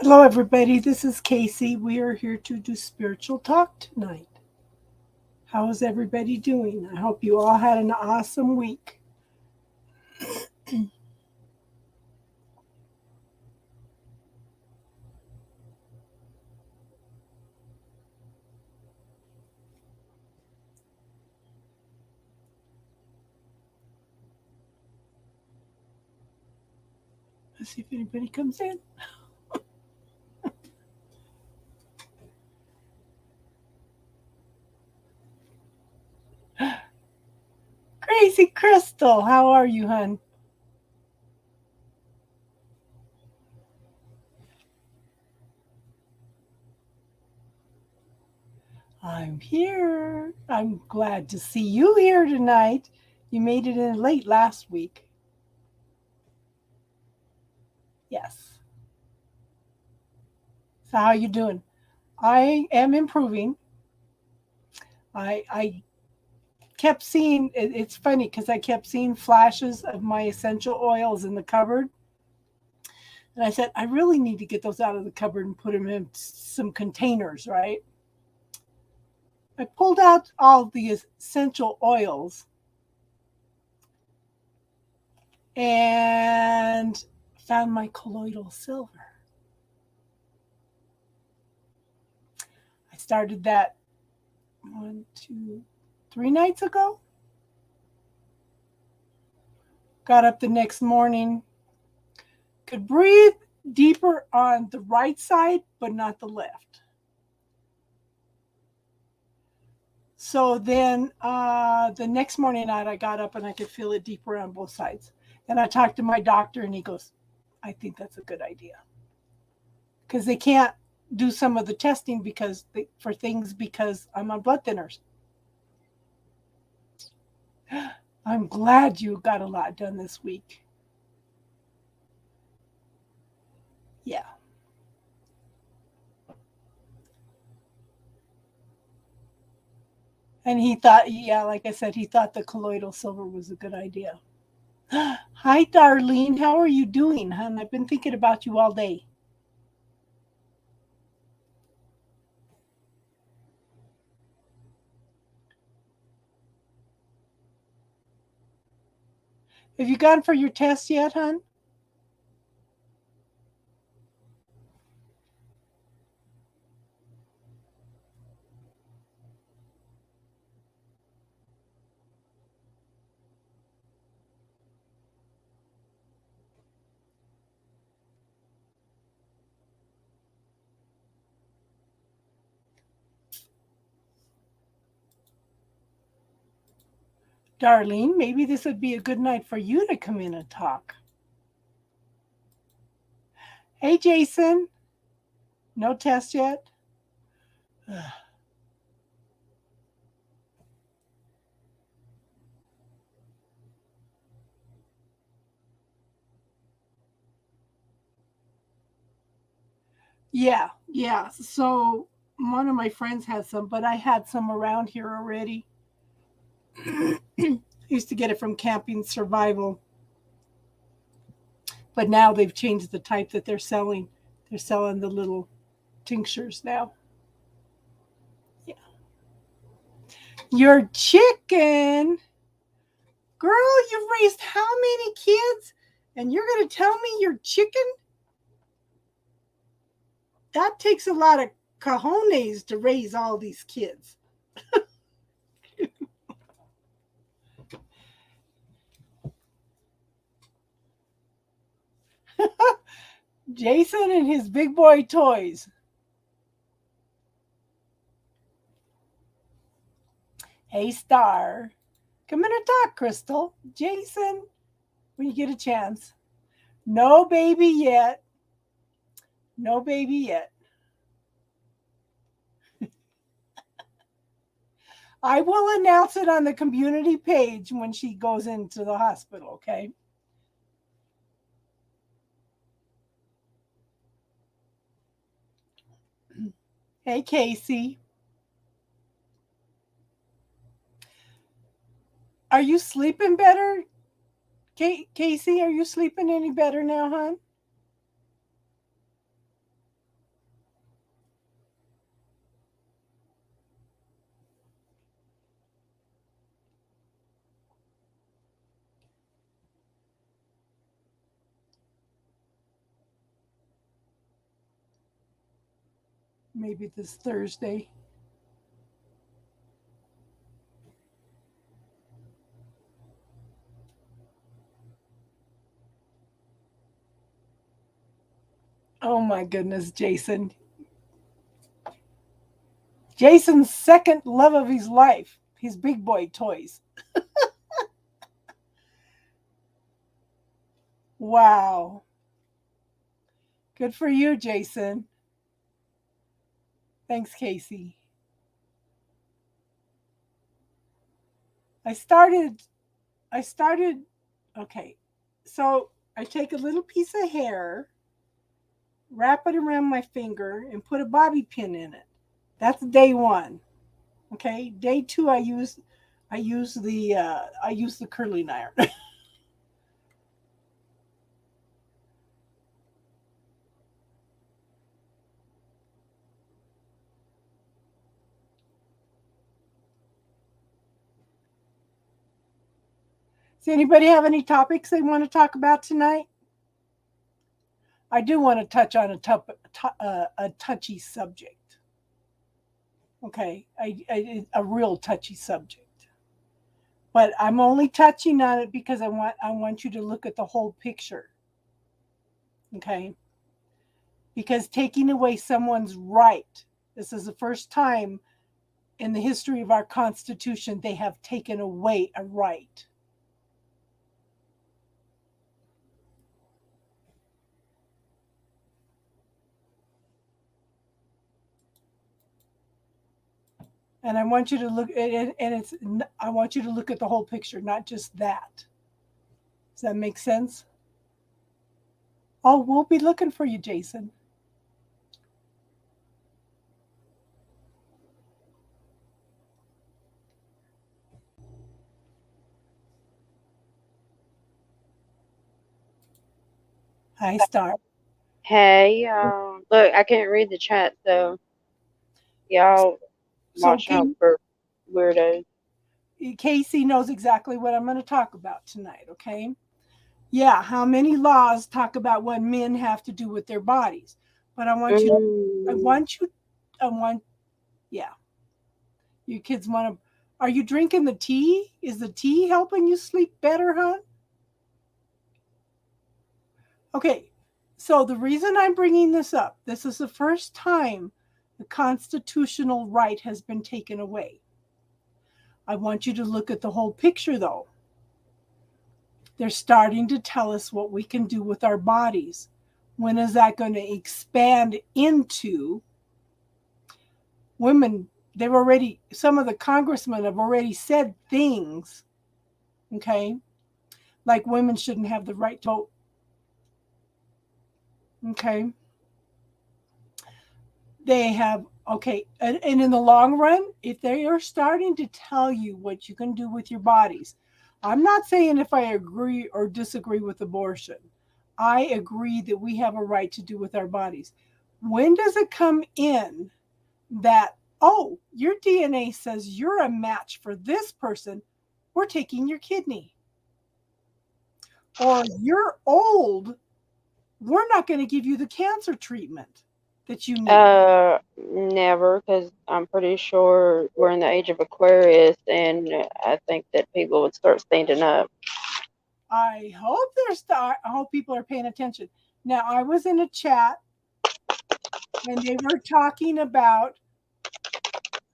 Hello, everybody. This is Casey. We are here to do spiritual talk tonight. How is everybody doing? I hope you all had an awesome week. Let's see if anybody comes in. Crazy Crystal, how are you, hon? I'm here. I'm glad to see you here tonight. You made it in late last week. Yes. So how are you doing? I am improving. I kept seeing it's funny because I kept seeing flashes of my essential oils in the cupboard. And I said, I really need to get those out of the cupboard and put them in some containers, right? I pulled out all the essential oils and found my colloidal silver. I started that 3 nights ago. Got up the next morning, could breathe deeper on the right side, but not the left. So then the next morning night, I got up and I could feel it deeper on both sides. And I talked to my doctor and he goes, I think that's a good idea. Because they can't do some of the testing because I'm on blood thinners. I'm glad you got a lot done this week. Yeah. And he thought, yeah, like I said, he thought the colloidal silver was a good idea. Hi, Darlene. How are you doing, hon? I've been thinking about you all day. Have you gone for your test yet, hon? Darlene, maybe this would be a good night for you to come in and talk. Hey, Jason. No test yet? Yeah. So one of my friends has some, but I had some around here already. I used to get it from Camping Survival, but now they've changed the type that they're selling. They're selling the little tinctures now. Yeah. Your chicken. Girl, you've raised how many kids? And you're going to tell me you're chicken? That takes a lot of cojones to raise all these kids. Jason and his big boy toys. Hey, Star. Come in and talk, Crystal. Jason, when you get a chance. No baby yet. No baby yet. I will announce it on the community page when she goes into the hospital, okay? Hey, Casey. Are you sleeping better? Casey, are you sleeping any better now, hon? maybe this Thursday. Oh my goodness, Jason. Jason's second love of his life, his big boy toys. Wow. Good for you, Jason. Thanks, Casey. I started, I started, okay. So I take a little piece of hair, wrap it around my finger, and put a bobby pin in it. That's day one. Okay. Day two, I use the curling iron. Does anybody have any topics they want to talk about tonight? I do want to touch on a touchy subject. Okay, a real touchy subject. But I'm only touching on it because I want you to look at the whole picture. Okay, because taking away someone's right. This is the first time in the history of our Constitution they have taken away a right. And I want you to look at it, and I want you to look at the whole picture, not just that. Does that make sense? Oh, we'll be looking for you, Jason. Hi, Star. Hey, look, I can't read the chat, so y'all So watch out for weirdos. Casey knows exactly what I'm going to talk about tonight, okay? Yeah, how many laws talk about what men have to do with their bodies? But I Mm. want you, I want, yeah, you kids want to, are you drinking the tea? Is the tea helping you sleep better, huh? Okay, so the reason I'm bringing this up, this is the first time the constitutional right has been taken away. I want you to look at the whole picture, though. They're starting to tell us what we can do with our bodies. When is that going to expand into women? Some of the congressmen have already said things, okay, like women shouldn't have the right to vote, okay? They have, okay, and in the long run, if they are starting to tell you what you can do with your bodies, I'm not saying if I agree or disagree with abortion. I agree that we have a right to do with our bodies. When does it come in that, oh, your DNA says you're a match for this person, we're taking your kidney? Or you're old, we're not going to give you the cancer treatment that you need. Never, because I'm pretty sure we're in the age of Aquarius, and I think that people would start standing up. I hope people are paying attention. Now, I was in a chat and they were talking about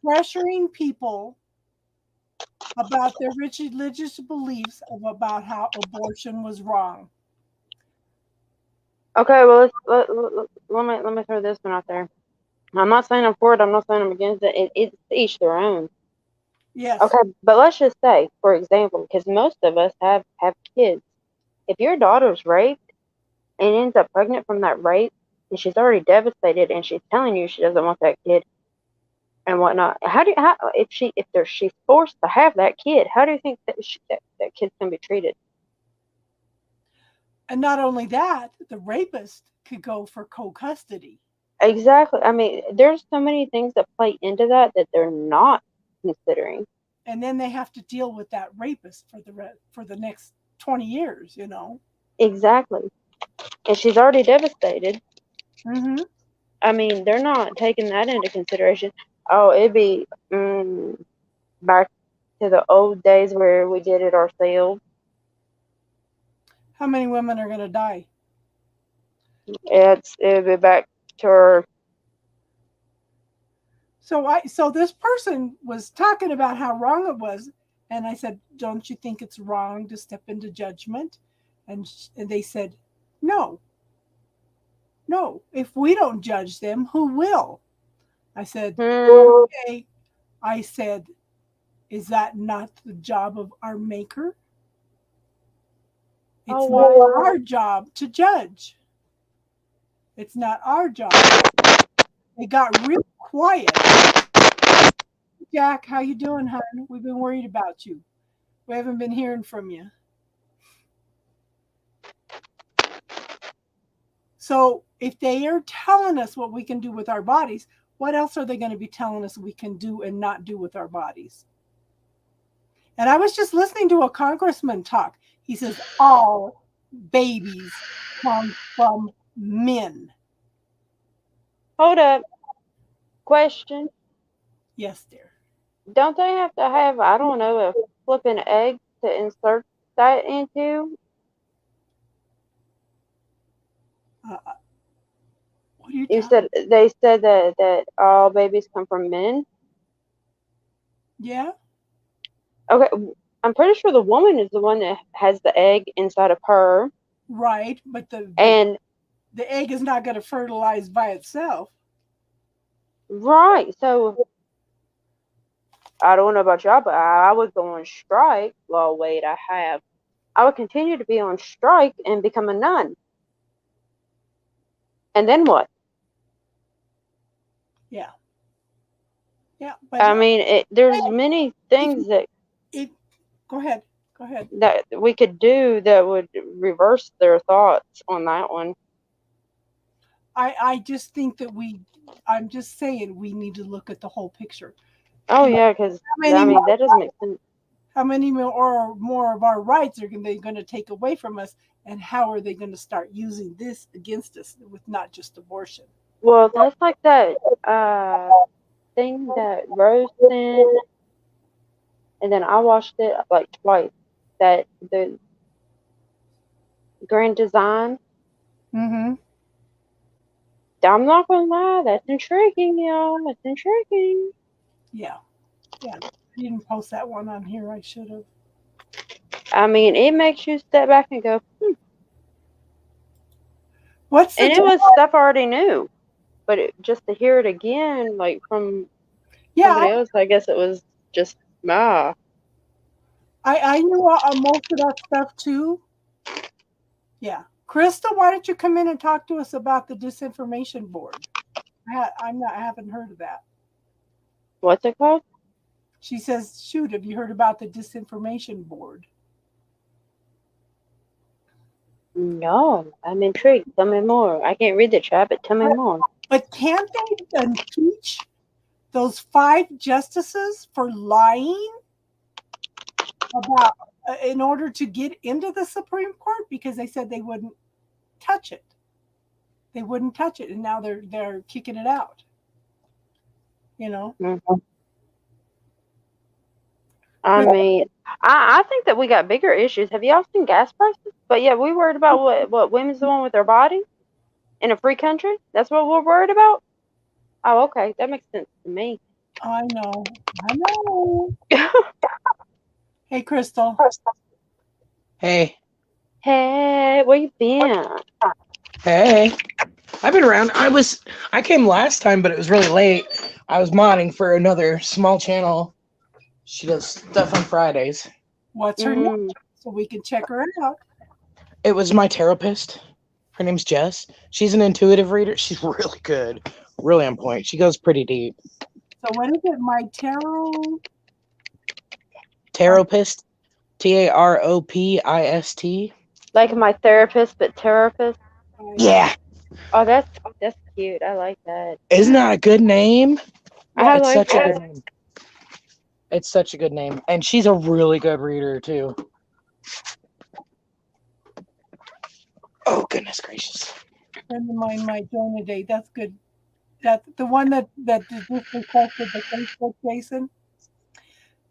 pressuring people about their religious beliefs about how abortion was wrong. Okay, well, let me throw this one out there. I'm not saying I'm for it. I'm not saying I'm against it. It's each their own. Yes. Okay, but let's just say, for example, because most of us have kids. If your daughter's raped and ends up pregnant from that rape, and she's already devastated, and she's telling you she doesn't want that kid and whatnot, how if she's forced to have that kid, how do you think that kid's gonna be treated? And not only that, the rapist could go for co custody. Exactly. I mean, there's so many things that play into that they're not considering. And then they have to deal with that rapist for the next 20 years, you know. Exactly. And she's already devastated. Mm-hmm. I mean, they're not taking that into consideration. Oh, it'd be back to the old days where we did it ourselves. How many women are going to die? It'd be back to our. So this person was talking about how wrong it was, and I said, "Don't you think it's wrong to step into judgment?" And they said, "No, no. If we don't judge them, who will?" I said, "Okay." I said, "Is that not the job of our Maker? It's not our job to judge. It's not our job." It got real quiet. Jack, how you doing, hon? We've been worried about you. We haven't been hearing from you. So if they are telling us what we can do with our bodies, what else are they going to be telling us we can do and not do with our bodies? And I was just listening to a congressman talk. He says all babies come from men. Hold up. Question. Yes, dear. Don't they have to have, I don't know, a flipping egg to insert that into? What are you You talking? said they said that all babies come from men. Yeah. Okay, I'm pretty sure the woman is the one that has the egg inside of her. Right, but And the egg is not going to fertilize by itself. right, so I don't know about y'all, but I would go on strike. Well, wait, I have. I would continue to be on strike and become a nun. And then what? Yeah. Yeah, but I mean, there's many things that go ahead. Go ahead. that we could do that would reverse their thoughts on that one. I just think that I'm just saying we need to look at the whole picture. Oh You know, yeah, because how I many mean that doesn't make sense. how many more of our rights are they going to take away from us, and how are they going to start using this against us with not just abortion? Well, that's like that thing that Rose sent, and then I watched it like twice. That the Grand Design. Mm-hmm. I'm not gonna lie, that's intriguing, y'all. That's intriguing. Yeah. Yeah. I didn't post that one on here. I should have. I mean, it makes you step back and go, What's the and it was stuff I already knew, but just to hear it again, like from yeah, somebody else, I guess it was just ah. I knew most of that stuff too. Yeah. Krista, why don't you come in and talk to us about the disinformation board? I haven't heard of that. What's it called? She says, shoot, have you heard about the disinformation board? No, I'm intrigued. Tell me more. I can't read the chat, but tell me more. But can't they impeach those 5 justices for lying about in order to get into the Supreme Court because they said they wouldn't touch it. They wouldn't touch it, and now they're kicking it out. You know. Mm-hmm. I mean, I think that we got bigger issues. Have y'all seen gas prices? But yeah, we worried about what women's doing with their body in a free country. That's what we're worried about. Oh, okay, that makes sense to me. I know. I know. Hey, Crystal. Hey. Hey, where you been? Hey. I've been around. I came last time, but it was really late. I was modding for another small channel. She does stuff on Fridays. What's her name? So we can check her out. It was my therapist. Her name's Jess. She's an intuitive reader. She's really good. Really on point. She goes pretty deep. So what is it? My tarot? Taropist. Taropist. Like my therapist, but therapist. Yeah. Oh, that's cute. I like that. Isn't that a good name? I It's like such that. a good name. It's such a good name. And she's a really good reader, too. Oh, goodness gracious. A friend of mine might join today. That's good. That the one that just requested the Facebook, Jason.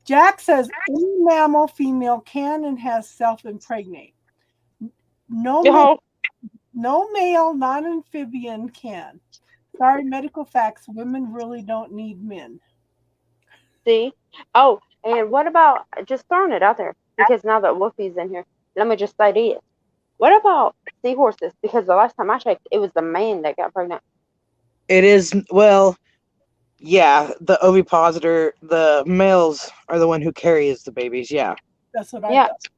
Jack says any mammal female can and has self-impregnate. No Oh, male non-amphibian can. Sorry, medical facts. Women really don't need men. see? Oh, and what about just throwing it out there? Because now that Wolfie's in here, let me just say this. What about seahorses? Because the last time I checked, it was the man that got pregnant. It is, well, yeah, the ovipositor, the males are the one who carries the babies, yeah. That's what I Yeah, thought.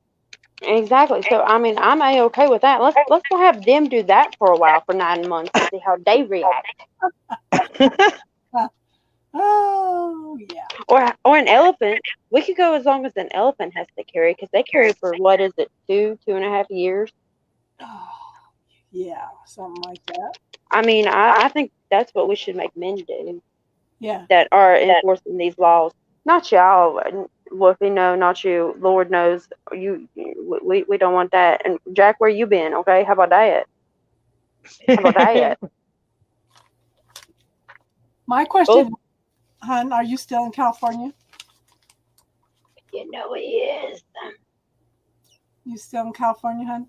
exactly. So I mean, I'm okay with that. Let's go have them do that for a while for 9 months and see how they react. Oh yeah. Or an elephant. We could go as long as an elephant has to carry because they carry for what is it, 2.5 years? Oh, yeah, something like that. I mean, I think that's what we should make men do Yeah. that are enforcing these laws. Not y'all, Wolfie. No, not you. Lord knows we don't want that. And Jack, where you been? Okay, how about that? How about that? My question, hon, are you still in California? You know he is. You still in California, hon?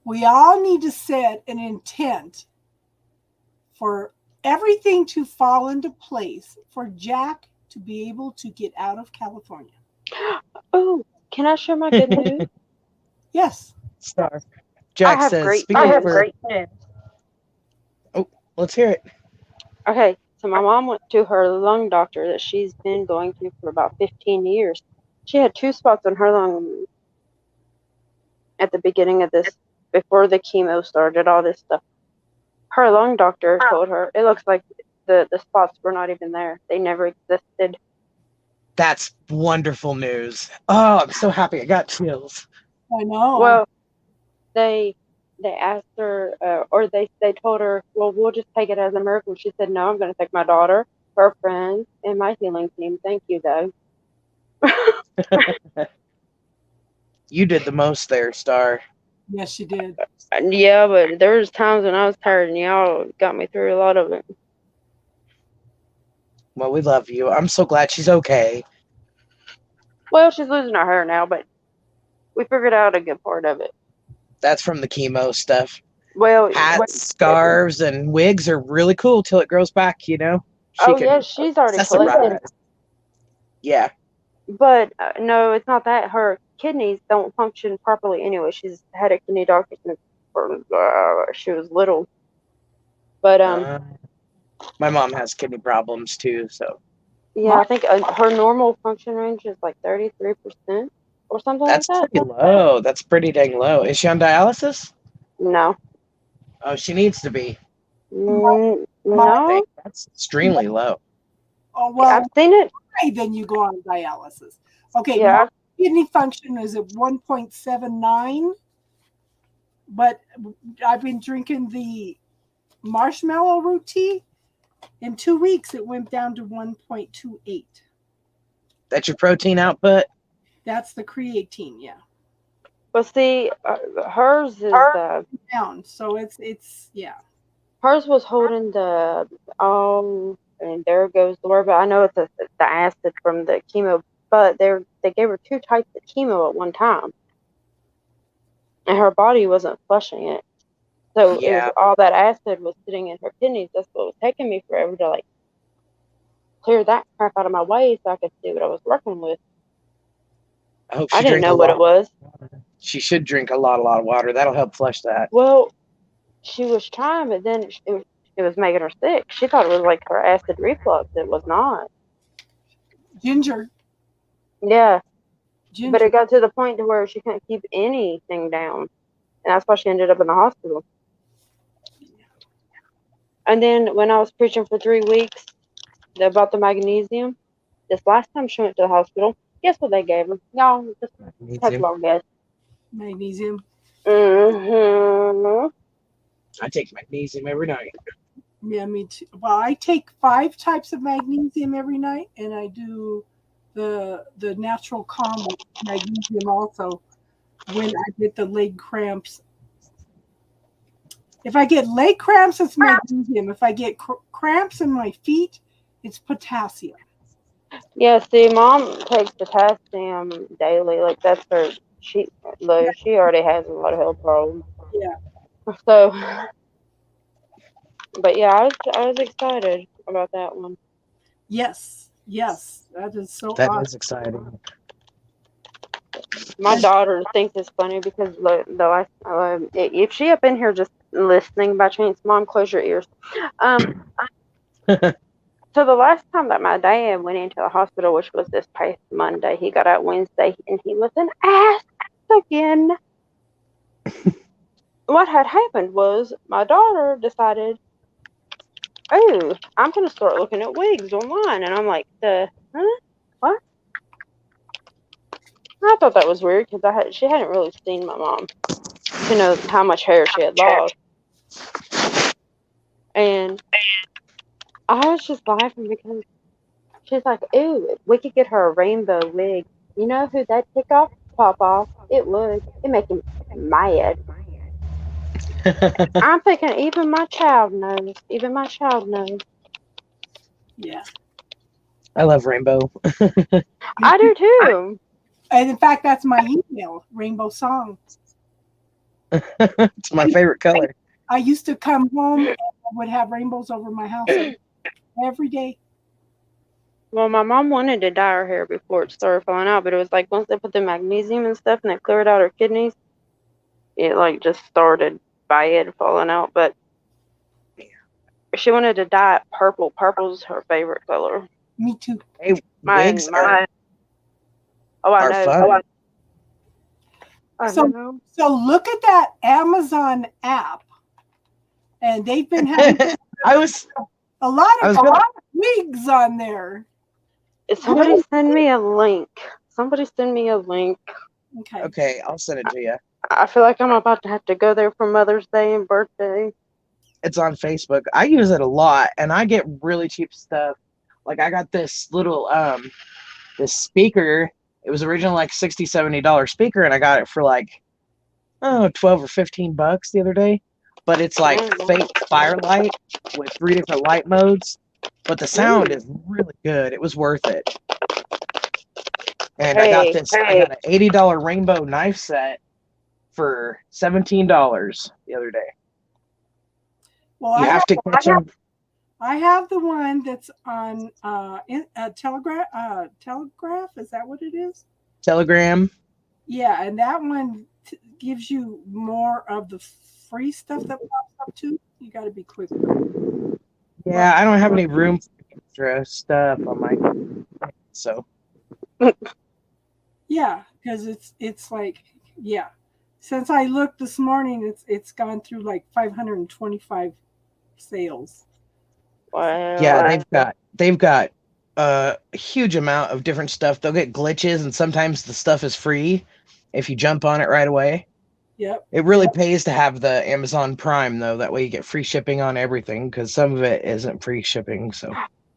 We all need to set an intent for everything to fall into place for Jack to be able to get out of California. Oh, can I share my good news? Yes. Star. Jack I have says, great news. Oh, let's hear it. Okay, so my mom went to her lung doctor that she's been going to for about 15 years. She had 2 spots on her lung at the beginning of this, before the chemo started, all this stuff. Her lung doctor told her it looks like the spots were not even there. They never existed. That's wonderful news. Oh, I'm so happy. I got chills. I know. Well, they asked her, or they told her, well, we'll just take it as a miracle. She said, no, I'm going to take my daughter, her friends, and my healing team. Thank you, though. You did the most there, Star. Yes, she did. Yeah, but there was times when I was tired, and y'all got me through a lot of it. Well, we love you. I'm so glad she's okay. Well, she's losing her hair now, but we figured out a good part of it. That's from the chemo stuff. Well, hats, scarves, and wigs are really cool till it grows back, you know? She's already collected. Yeah. But no, it's not that. Her kidneys don't function properly anyway. She's had a kidney doctor since she was little. But my mom has kidney problems too, so. Yeah, I think her normal function range is like 33% or something like that. That's pretty low. That's pretty dang low. Is she on dialysis? No. Oh, she needs to be. No. That's extremely low. Oh, well, I've seen it. Then you go on dialysis. Okay, Yeah. my kidney function is at 1.79, but I've been drinking the marshmallow root tea. In 2 weeks, it went down to 1.28. That's your protein output? That's the creatine, yeah. But see, hers is down, so it's yeah. Hers was holding the and there goes the word, but I know it's the acid from the chemo. But they gave her 2 types of chemo at one time, and her body wasn't flushing it. So it was, all that acid was sitting in her kidneys. That's what was taking me forever to like clear that crap out of my way so I could see what I was working with. I didn't know what it was. She should drink a lot of water. That'll help flush that. Well, she was trying, but then it was making her sick. She thought it was like her acid reflux. It was not. Ginger. Yeah. Ginger. But it got to the point to where she couldn't keep anything down. And that's why she ended up in the hospital. And then when I was preaching for 3 weeks about the magnesium, this last time she went to the hospital, guess what they gave her? No, just take a long guess. Magnesium. Mm-hmm. I take magnesium every night. Yeah, me too. Well, I take 5 types of magnesium every night, and I do the natural calm with magnesium also when I get the leg cramps. If I get leg cramps, it's magnesium. If I get cramps in my feet, it's potassium. Yeah, see, Mom takes potassium daily. Like that's her. She already has a lot of health problems. Yeah. So, but yeah, I was excited about that one. Yes. That is so That awesome. is exciting. My daughter thinks it's funny because if she up in here just listening by chance, Mom, close your ears. So the last time that my dad went into the hospital, which was this past Monday, he got out Wednesday and he was an ass again. What had happened was my daughter decided, oh, I'm going to start looking at wigs online. And I'm like, huh? What? I thought that was weird because she hadn't really seen my mom to know how much hair she had lost. And I was just laughing because she's like, ooh, we could get her a rainbow wig. You know who that tick off? Pop-off. It would. It make him mad. I'm thinking even my child knows. Even my child knows. Yeah. I love rainbow. I do too. And in fact, that's my email, Rainbow Song. It's my favorite color. I used to come home and I would have rainbows over my house every day. Well, my mom wanted to dye her hair before it started falling out, but it was like once they put the magnesium and stuff and they cleared out her kidneys, it like just started bad falling out. But she wanted to dye it purple. Purple's her favorite color. Me too. Hey, Mine. wigs are I know. fun. I So- know. So look at that Amazon app. And they've been having I was a lot I of was gonna- wigs on there. Somebody send me a link. Somebody send me a link. Okay. okay. I'll send it to you. I feel like I'm about to have to go there for Mother's Day and birthday. It's on Facebook. I use it a lot, and I get really cheap stuff. Like I got this little this speaker. It was originally like $60-$70 speaker, and I got it for like $12 or $15 the other day. But it's like fake firelight with 3 different light modes. But the sound is really good. It was worth it. And I got an $80 rainbow knife set for $17 the other day. Well, You have to catch them. I have the one that's on Telegraph. Telegraph, is that what it is? Telegram. Yeah, and that one gives you more of the free stuff that pops up too. You got to be quick. Yeah, I don't have any room for extra stuff on my. So. Yeah, because it's like, yeah. Since I looked this morning, it's gone through like 525 sales. Wow. Yeah, they've got a huge amount of different stuff. They'll get glitches, and sometimes the stuff is free if you jump on it right away. Yep. It really pays to have the Amazon Prime, though. That way you get free shipping on everything, because some of it isn't free shipping. So.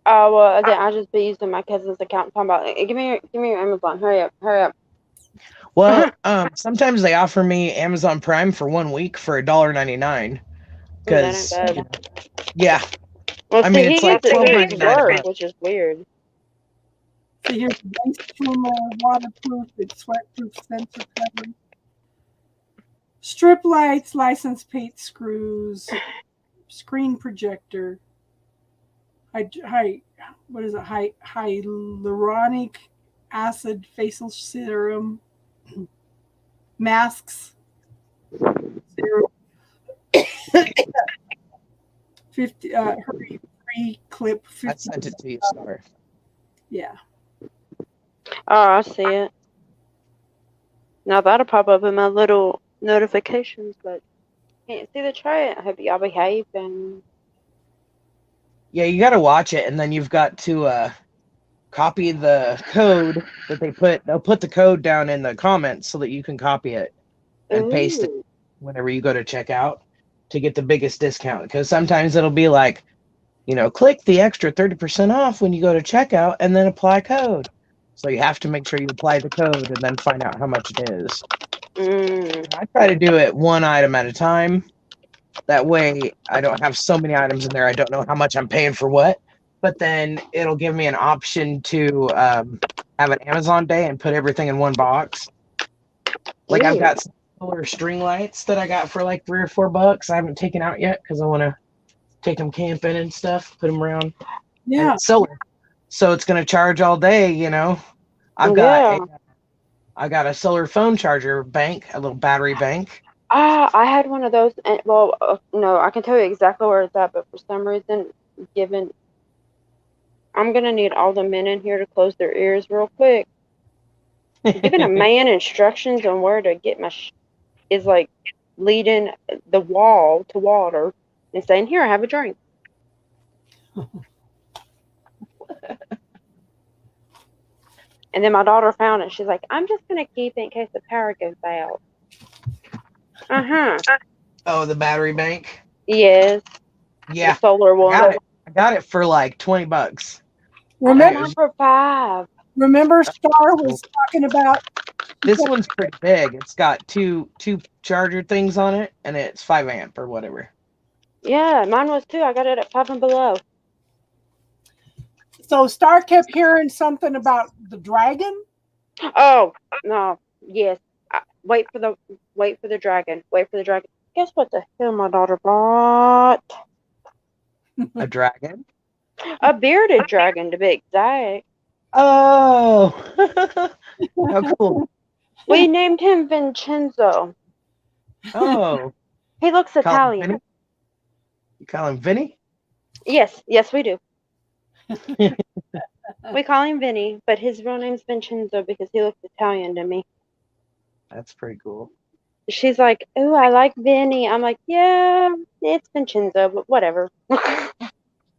Oh, well, then I just be using my cousin's account. Talking about, give me your Amazon. Hurry up. Well, sometimes they offer me Amazon Prime for 1 week for $1.99. Because, That ain't bad. Yeah. Well, I mean, see, it's he like gets it through his $12.99 a work, month. which is weird. So here's the waste streamer, waterproof, it's sweat-proof sensor cover. Strip lights, license plate screws, screen projector. What is it? Hyaluronic acid facial serum. Masks. 50 free clip 50. I sent it to you, Star. Yeah. Oh, I see it. Now that'll pop up in my little notifications, but can't see the tray. I hope y'all behave and Yeah, you got to watch it, and then you've got to copy the code that they put. They'll put the code down in the comments so that you can copy it and paste it whenever you go to checkout to get the biggest discount. Because sometimes it'll be like, click the extra 30% off when you go to checkout and then apply code. So you have to make sure you apply the code and then find out how much it is. I try to do it one item at a time. That way, I don't have so many items in there. I don't know how much I'm paying for what. But then it'll give me an option to have an Amazon day and put everything in one box. Like I've got some solar string lights that I got for like $3 or $4. I haven't taken out yet because I want to take them camping and stuff, put them around. And Yeah. it's solar, so it's going to charge all day. I've got I got a solar phone charger bank, a little battery bank. I had one of those, and well, no, I can tell you exactly where it's at, but for some reason, I'm gonna need all the men in here to close their ears real quick. Giving a man instructions on where to get my is like leading the wall to water and saying, "Here, have a drink." And then my daughter found it. She's like, "I'm just gonna keep it in case the power goes out." Oh, the battery bank. Yes. Yeah. The solar one. I got it for like $20. Remember for $5. Remember Star was talking about this one's pretty big. It's got two charger things on it, and it's 5 amp or whatever. Yeah, mine was too. I got it at 5 and below. So Star kept hearing something about the dragon. Oh no! Yes. Wait for the dragon. Wait for the dragon. Guess what the hell my daughter bought? A dragon? A bearded dragon, to be exact. Oh, how cool! We named him Vincenzo. Oh, He looks Italian. You call him Vinny? Yes, we do. We call him Vinny, but his real name's Vincenzo because he looks Italian to me. That's pretty cool. She's like, "Ooh, I like Vinny." I'm like, "Yeah, it's Vincenzo, but whatever."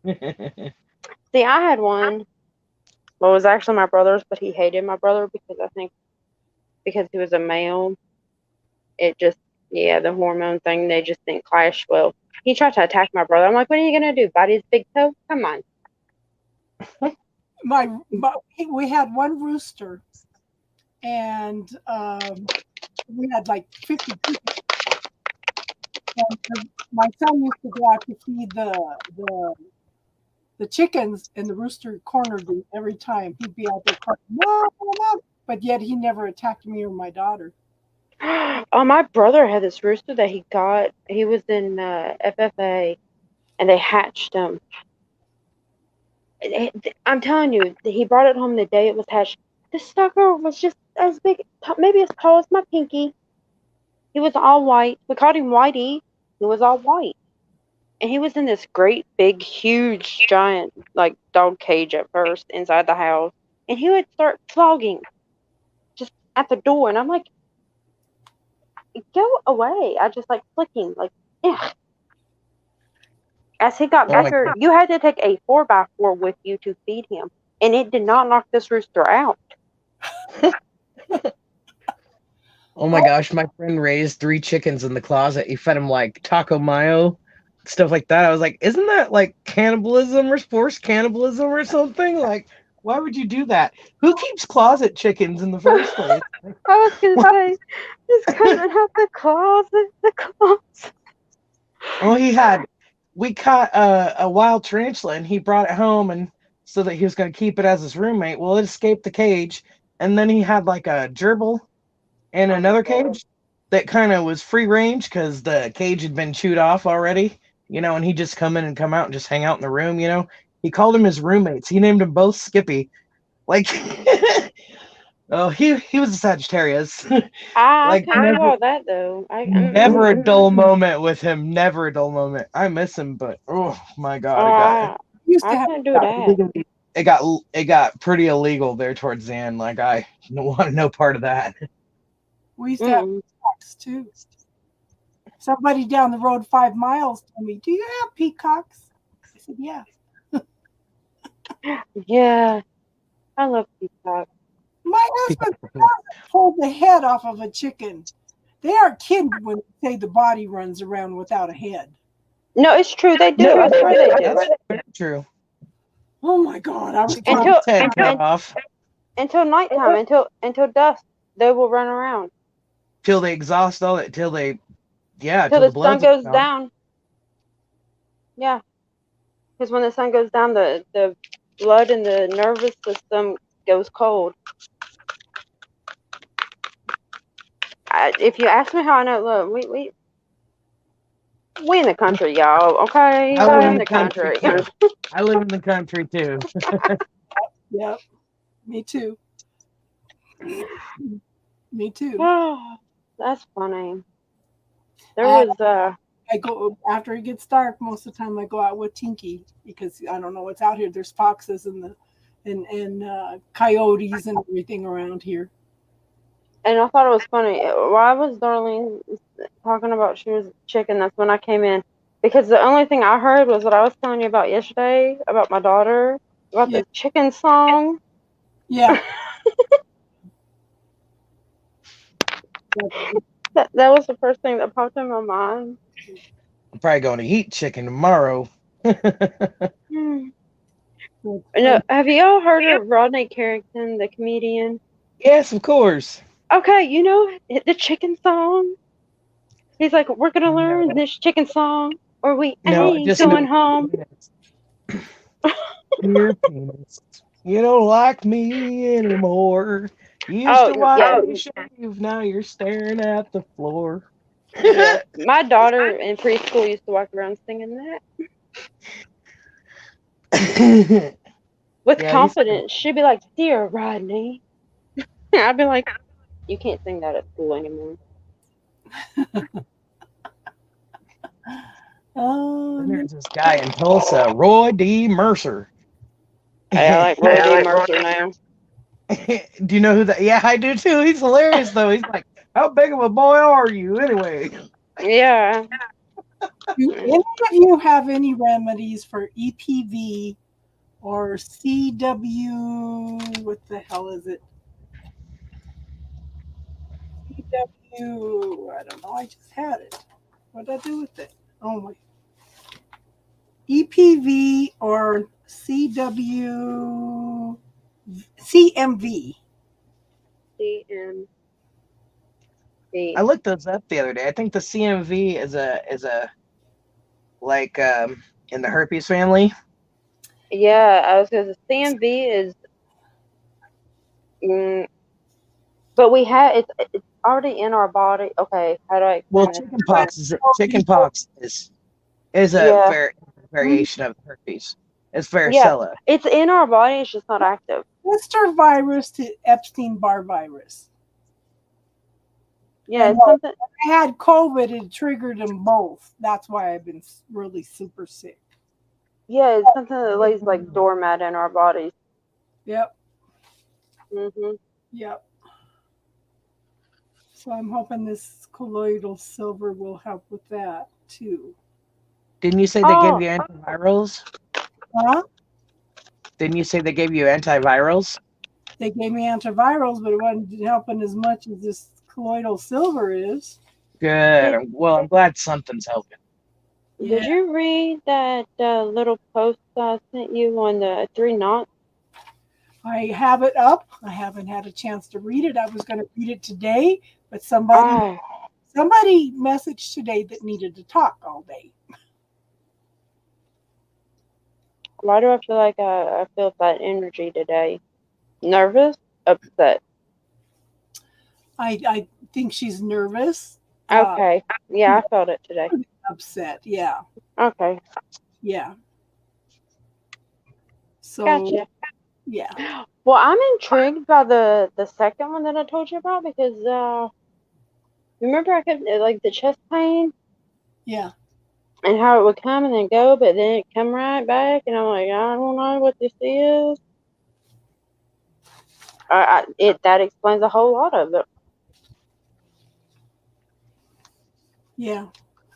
See, I had one. Well, it was actually my brother's, but he hated my brother because I think because he was a male, it just, the hormone thing, they just didn't clash well. He tried to attack my brother. I'm like, "What are you going to do? Bite his big toe? Come on." We had one rooster, and we had like 50 people. And my son used to go out to feed the chickens, and the rooster cornered me every time. He'd be out there crying, "Mom, Mom," but yet he never attacked me or my daughter. Oh, my brother had this rooster that he got. He was in FFA, and they hatched him. I'm telling you, he brought it home the day it was hatched. The sucker was just as big, maybe as tall as my pinky. He was all white. We called him Whitey. He was all white. And he was in this great, big, huge, giant, like, dog cage at first inside the house. And he would start flogging just at the door. And I'm like, "Go away." I just like flicking, like, ugh. As he got bigger, you had to take a 4x4 with you to feed him. And it did not knock this rooster out. Oh my gosh, my friend raised 3 chickens in the closet. He fed them like taco mayo, stuff like that. I was like, isn't that like cannibalism or forced cannibalism or something? Like, why would you do that? Who keeps closet chickens in the first place? I was going to say, he's coming out the closet. Well, we caught a wild tarantula, and he brought it home, and so that he was going to keep it as his roommate. Well, it escaped the cage, and then he had like a gerbil in another cage that kind of was free range because the cage had been chewed off already, and he'd just come in and come out and just hang out in the room, He called them his roommates. He named them both Skippy. Like, oh, he was a Sagittarius. I can do all that, though. Never a dull moment with him. Never a dull moment. I miss him, but oh my God, I can't do that. It got pretty illegal there towards the end. Like, I don't want no part of that. We used to have peacocks too. Somebody down the road 5 miles told me, "Do you have peacocks?" I said, "Yeah." Yeah, I love peacocks. My husband pulled the head off of a chicken. They aren't kidding when they say the body runs around without a head. No, it's true. They do. I swear they do. That's very true. Oh my God! I was until nighttime, until dusk, they will run around till they exhaust all it. Till the sun goes down. Yeah, because when the sun goes down, the blood in the nervous system goes cold. If you ask me how I know, look, we in the country, y'all. Okay, I we're live in the country. too. I live in the country too. Yep. Me too. Me too. Oh, that's funny. There I, was I go after it gets dark. Most of the time, I go out with Tinky because I don't know what's out here. There's foxes and coyotes and everything around here. and I thought it was funny. Why was Darlene talking about she was chicken? That's when I came in. Because the only thing I heard was what I was telling you about yesterday, about my daughter, about Yeah. the chicken song. Yeah. That was the first thing that popped in my mind. I'm probably going to eat chicken tomorrow. No, have you all heard of Rodney Carrington, the comedian? Yes, of course. Okay, you know the chicken song? He's like, we're going to learn this chicken song or we No, ain't just going home. Dear penis, you don't like me anymore. You used to watch me shave, now you're staring at the floor. Yeah. My daughter in preschool used to walk around singing that. With confidence. She'd be like, dear Rodney. I'd be like, you can't sing that at school anymore. There's this guy in Tulsa, Roy D. Mercer. I like Roy D. Mercer now. Do you know who that? Yeah, I do too. He's hilarious though. He's like, how big of a boy are you anyway? Yeah. Do any of you have any remedies for EPV or CW? What the hell is it? CW. I don't know. I just had it. What did I do with it? Oh my. EPV or CW. CMV. CMV. I looked those up the other day. I think the CMV is a like in the herpes family. Yeah, I was going to say CMV is, but we have it's already in our body. Okay, how do I? Well, chickenpox is a variation of herpes. It's varicella. Yeah, it's in our body. It's just not active. Sister virus to Epstein-Barr virus. Yeah, it's something. I had COVID. It triggered them both. That's why I've been really super sick. Yeah, it's something that lays like doormat in our bodies. Yep. Mhm. Yep. So I'm hoping this colloidal silver will help with that too. Didn't you say they gave you antivirals? Huh? Didn't you say they gave you antivirals? They gave me antivirals, but it wasn't helping as much as this colloidal silver is. Good. Well, I'm glad something's helping. Yeah. Did you read that little post I sent you on the 3 knots? I have it up. I haven't had a chance to read it. I was going to read it today, but somebody messaged today that needed to talk all day. Why do I feel like I feel that energy today? Nervous? Upset? I think she's nervous. Okay. Yeah, I felt it today. Upset. Yeah. Okay. Yeah. So, gotcha. Yeah. Well, I'm intrigued by the second one that I told you about because remember I kept like the chest pain? Yeah. And how it would come and then go, but then it come right back, and I'm like, I don't know what this is. That explains a whole lot of it. Yeah.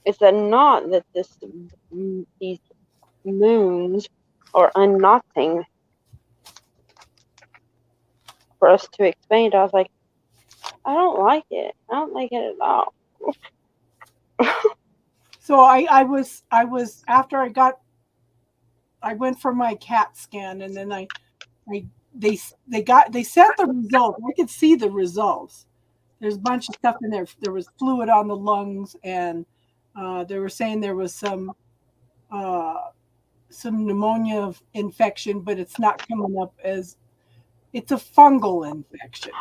It's a knot that these moons are unknotting for us to explain it. I was like, I don't like it. I don't like it at all. So I was after I went for my CAT scan, and then they sent the results. I could see the results. There's a bunch of stuff in there. There was fluid on the lungs, and they were saying there was some some pneumonia infection, but it's not coming up as, it's a fungal infection.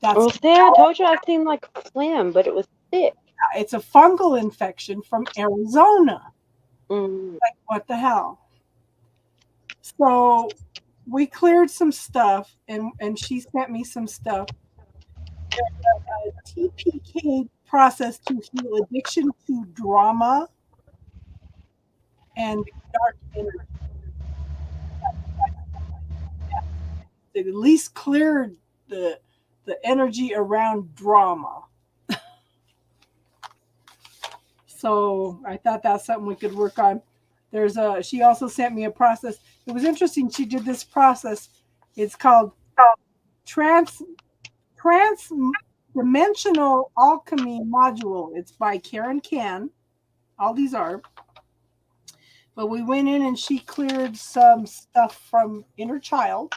Well, see, I told you I've seen like phlegm, but it was thick. It's a fungal infection from Arizona. Mm. Like, what the hell? So we cleared some stuff, and she sent me some stuff. There's a TPK process to heal addiction to drama and dark energy. It at least cleared the energy around drama. So I thought that's something we could work on. She also sent me a process. It was interesting. She did this process. It's called Trans-Dimensional Alchemy Module. It's by Karen Can. All these are. But we went in and she cleared some stuff from inner child.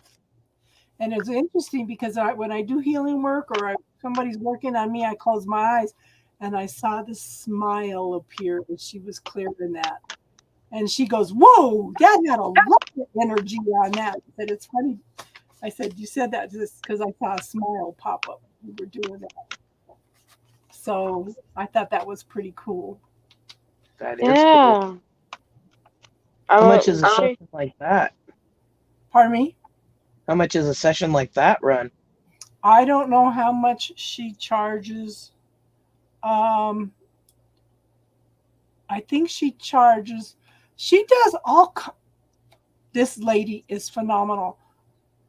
And it's interesting because when I do healing work or somebody's working on me, I close my eyes and I saw this smile appear as she was clearing that. And she goes, "Whoa, that had a lot of energy on that." I said, "It's funny." I said, "You said that just because I saw a smile pop up. We were doing that." So I thought that was pretty cool. That is cool. How much is a session like that? Pardon me? How much is a session like that run? I don't know how much she charges. I think she charges. She does this lady is phenomenal.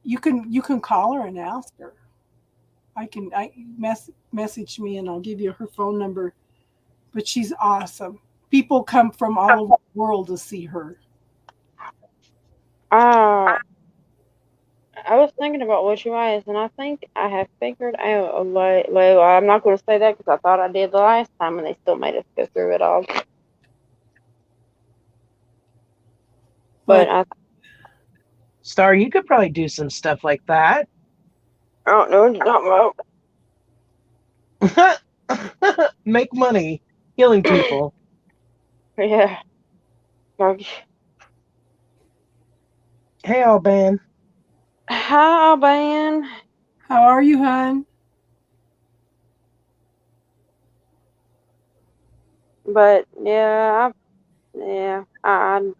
You can call her and ask her. I message me and I'll give you her phone number. But she's awesome. People come from all over the world to see her. I was thinking about what you asked, and I think I have figured out a way. Well, I'm not going to say that because I thought I did the last time, and they still made us go through it all. But Star, you could probably do some stuff like that. I don't know what you're talking about. Make money healing people. Yeah. Hey, Alban. Hi, Alban. How are you, hon? But yeah, I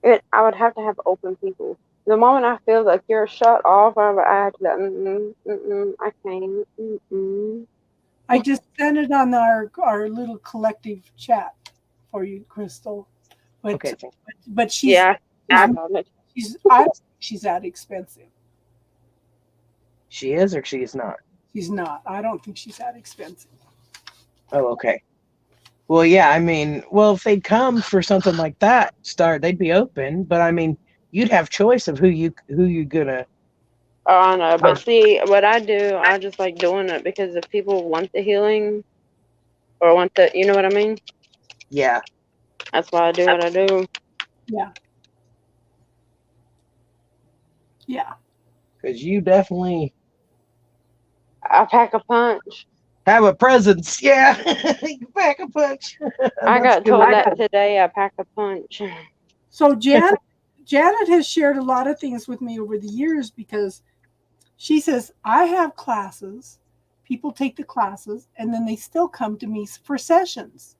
would have to have open people. The moment I feel like you're shut off, I have to go, I can't. I just sent it on our little collective chat for you, Crystal. But, okay. But she's she's that expensive. She is or she is not? She's not. I don't think she's that expensive. Oh, okay. Well, yeah, I mean, if they'd come for something like that, Star, they'd be open. But I mean, you'd have choice of who you're gonna. Oh, I know, but see, what I do, I just like doing it because if people want the healing or want the, you know what I mean? Yeah. That's why I do what I do. Yeah. Yeah. Because you definitely. I pack a punch. Have a presence, yeah. You pack a punch. I got told that today. I pack a punch. So Janet has shared a lot of things with me over the years because she says I have classes, people take the classes, and then they still come to me for sessions.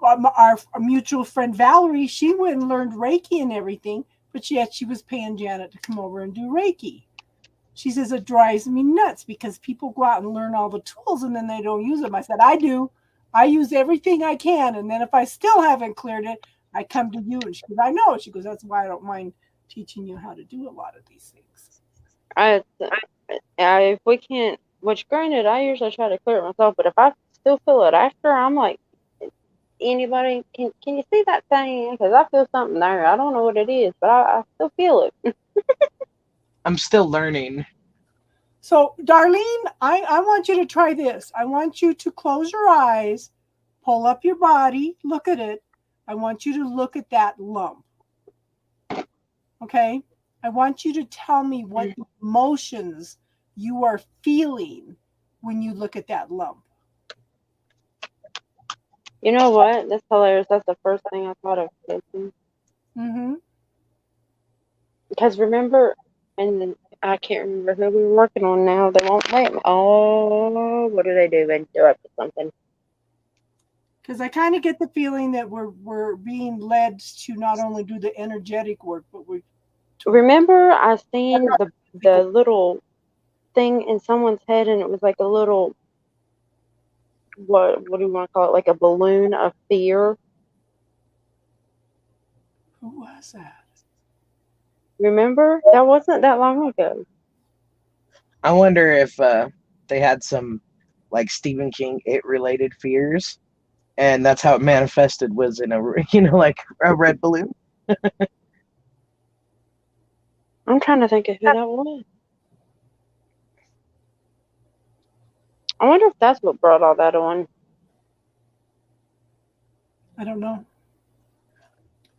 Our mutual friend Valerie, she went and learned Reiki and everything, but yet she was paying Janet to come over and do Reiki. She says it drives me nuts because people go out and learn all the tools and then they don't use them. I said, I do. I use everything I can. And then if I still haven't cleared it, I come to you. And she goes, I know. She goes, that's why I don't mind teaching you how to do a lot of these things. If we can't, which granted, I usually try to clear it myself, but if I still feel it after, I'm like, anybody, can you see that thing? Because I feel something there. I don't know what it is, but I still feel it. I'm still learning. So, Darlene, I want you to try this. I want you to close your eyes, pull up your body, look at it. I want you to look at that lump. Okay? I want you to tell me what emotions you are feeling when you look at that lump. You know what? That's hilarious. That's the first thing I thought of, Casey. Mm-hmm. Because remember, and then I can't remember who we were working on now. They won't let me. Oh, what do? They're up to something. Because I kind of get the feeling that we're being led to not only do the energetic work, but we Remember, I seen the little thing in someone's head, and it was like a little what do you want to call it? Like a balloon of fear. who was that? Remember? That wasn't that long ago. I wonder if they had some like Stephen King it related fears, and that's how it manifested was in a like a red balloon. I'm trying to think of who that was. I wonder if that's what brought all that on. I don't know.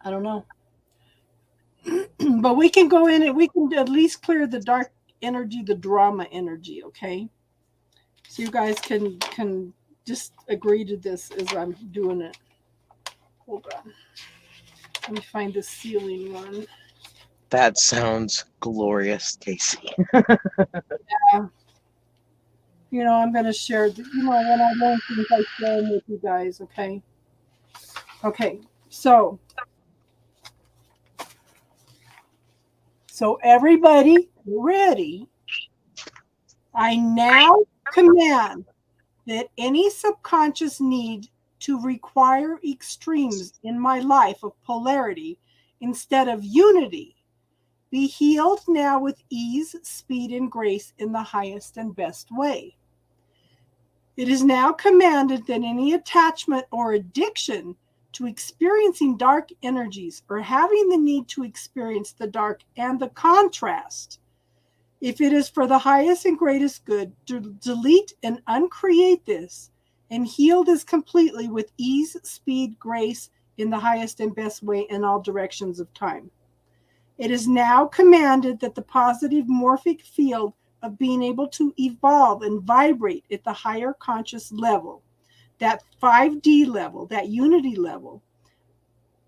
I don't know. But we can go in and we can at least clear the dark energy, the drama energy, okay? So you guys can just agree to this as I'm doing it. Hold on. Let me find the sealing one. That sounds glorious, Casey. Yeah. You know, I'm going to share, when I learn things, I share them with you guys, okay? Okay, so everybody ready? I now command that any subconscious need to require extremes in my life of polarity instead of unity be healed now with ease, speed, and grace in the highest and best way. It is now commanded that any attachment or addiction to experiencing dark energies or having the need to experience the dark and the contrast, if it is for the highest and greatest good, to delete and uncreate this and heal this completely with ease, speed, grace in the highest and best way in all directions of time. It is now commanded that the positive morphic field of being able to evolve and vibrate at the higher conscious level, that 5D level, that unity level,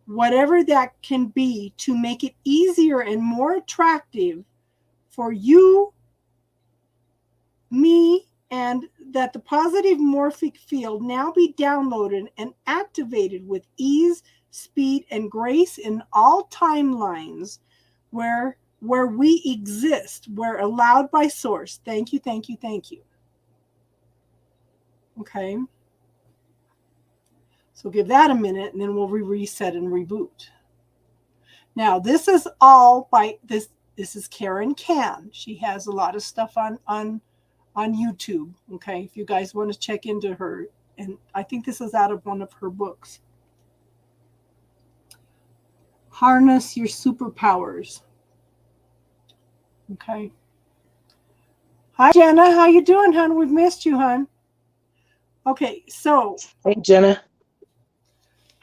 whatever that can be, to make it easier and more attractive for you, me, and that the positive morphic field now be downloaded and activated with ease, speed, and grace in all timelines where we exist, we're allowed by source. Thank you, thank you, thank you. Okay. So give that a minute and then we'll reset and reboot. Now, this is all by this is Karen Can. She has a lot of stuff on YouTube. Okay. If you guys want to check into her, and I think this is out of one of her books. Harness your superpowers. Okay. Hi, Jenna. How you doing, hon? We've missed you, hon. Okay, so Hey, Jenna.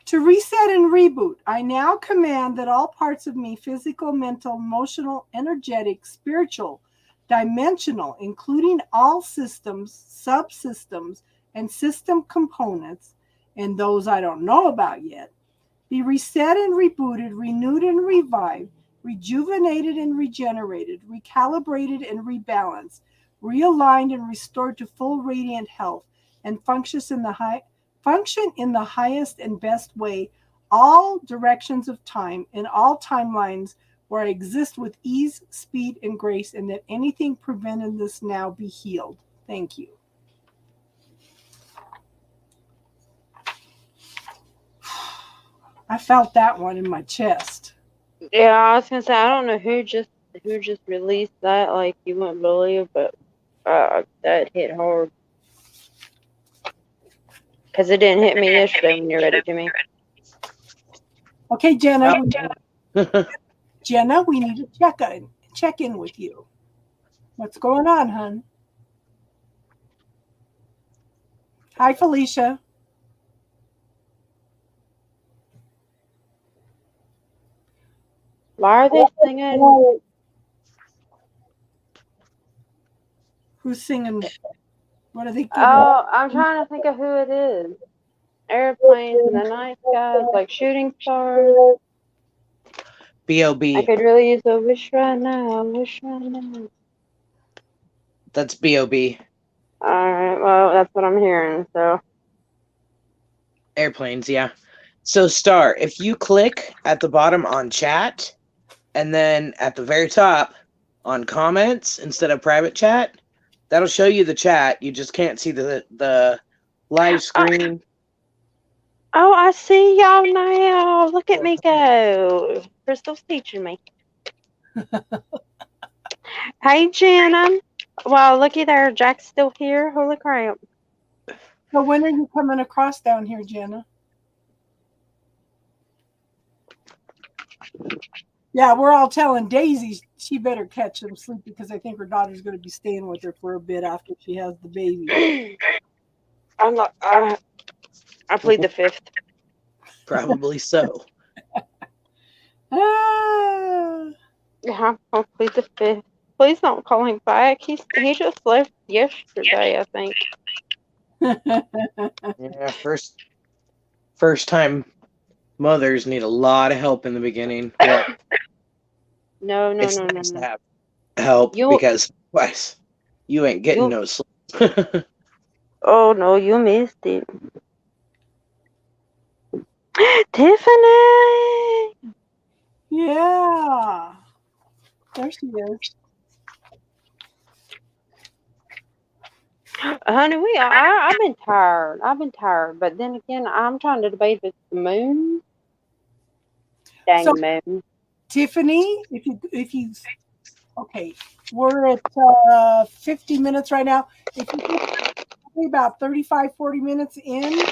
to reset and reboot, I now command that all parts of me, physical, mental, emotional, energetic, spiritual, dimensional, including all systems, subsystems, and system components, and those I don't know about yet, be reset and rebooted, renewed and revived, rejuvenated and regenerated, recalibrated and rebalanced, realigned and restored to full radiant health, and function in the highest and best way, all directions of time, in all timelines where I exist with ease, speed, and grace, and that anything preventing this now be healed. Thank you. I felt that one in my chest. Yeah, I was gonna say I don't know who just released that. Like you wouldn't believe, but that hit hard. Because it didn't hit me yesterday when you read it to me. Okay, Jenna. Jenna, we need to check in with you. What's going on, hon? Hi, Felicia. Why are they singing? Who's singing? What are they giving? Oh, I'm trying to think of who it is. airplanes in the night skies like shooting stars. I B.O.B. could really use a wish right now. Wish right now. That's B.O.B. All right. Well, that's what I'm hearing. So. Airplanes, yeah. So, Star, if you click at the bottom on chat, and then at the very top on comments instead of private chat, that'll show you the chat. You just can't see the live screen. Oh, I see y'all now. Look at me go. Crystal's teaching me. Hey, Jenna. Wow, looky there. Jack's still here. Holy crap. So when are you coming across down here, Jenna? Yeah, we're all telling Daisy she better catch some sleep because I think her daughter's going to be staying with her for a bit after she has the baby. I'm not. I plead the fifth. Probably so. Ah. Yeah, I'll plead the fifth. Please don't call him back. He just left yesterday, I think. Yeah, first time mothers need a lot of help in the beginning. Well, No. it's nice to have help because otherwise you ain't getting no sleep. Oh no, you missed it. Tiffany! Yeah. There she is. Honey, I've been tired. But then again, I'm trying to debate if it's the moon. Dang So, moon. Tiffany, if you okay, we're at 50 minutes right now. If you get about 35, 40 minutes in,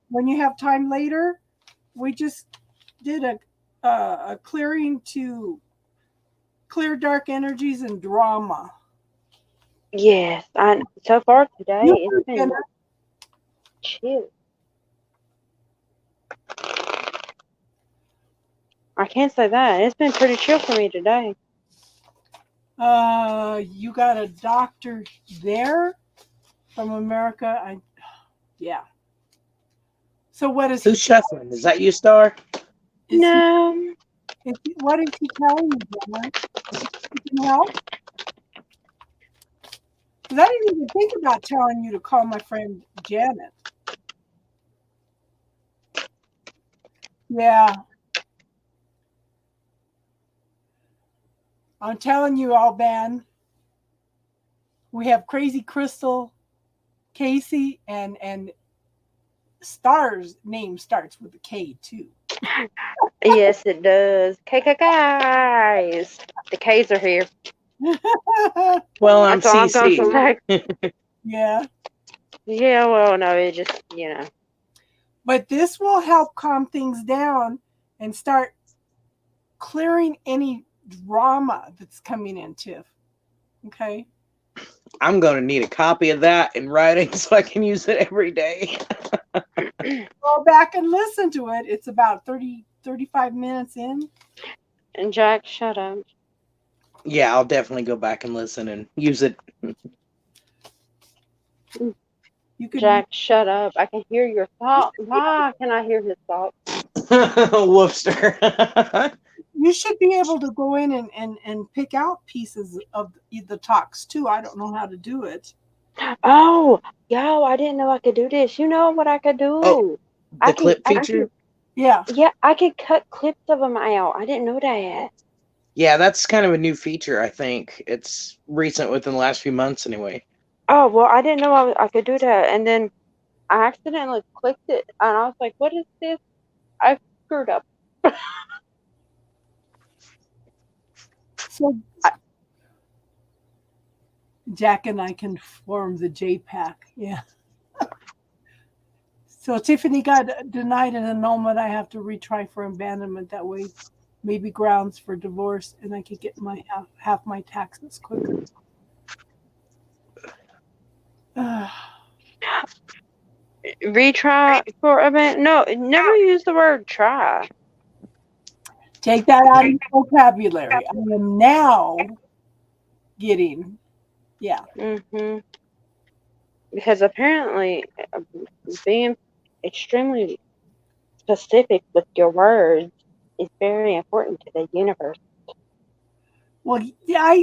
when you have time later, we just did a clearing to clear dark energies and drama. Yes, so far today it's been chill. I can't say that. It's been pretty chill for me today. You got a doctor there from America? Yeah. So what is Who's shuffling? Is that you, Star? No. What is he telling you, Jenna? You can help? Because I didn't even think about telling you to call my friend Janet. Yeah. I'm telling you all, Ben. We have Crazy Crystal, Casey, and Star's name starts with a K too. Yes, it does. Guys. The K's are here. Well, I'm CC. Yeah. Yeah, well, no, it just, But this will help calm things down and start clearing any drama that's coming in, Tiff. Okay? I'm going to need a copy of that in writing so I can use it every day. Go back and listen to it. It's about 35 minutes in. And Jack, shut up. Yeah, I'll definitely go back and listen and use it. Jack, shut up. I can hear your thoughts. Why can I hear his thoughts? Whoopster. You should be able to go in and pick out pieces of the talks too. I don't know how to do it. Oh, yo, I didn't know I could do this. You know what I could do? Oh, the clip feature? Yeah. Yeah, I could cut clips of them out. I didn't know that. Yeah, that's kind of a new feature, I think. It's recent within the last few months anyway. Oh, well, I didn't know I could do that. And then I accidentally clicked it, and I was like, what is this? I screwed up. So Jack and I can form the JPAC. Yeah. So Tiffany got denied an annulment. I have to retry for abandonment. That way, maybe grounds for divorce, and I could get my half my taxes quicker. Retry for abandonment? No, never use the word try. Take that out of your vocabulary. I am now getting, yeah. Because apparently, being extremely specific with your words is very important to the universe. Well, yeah,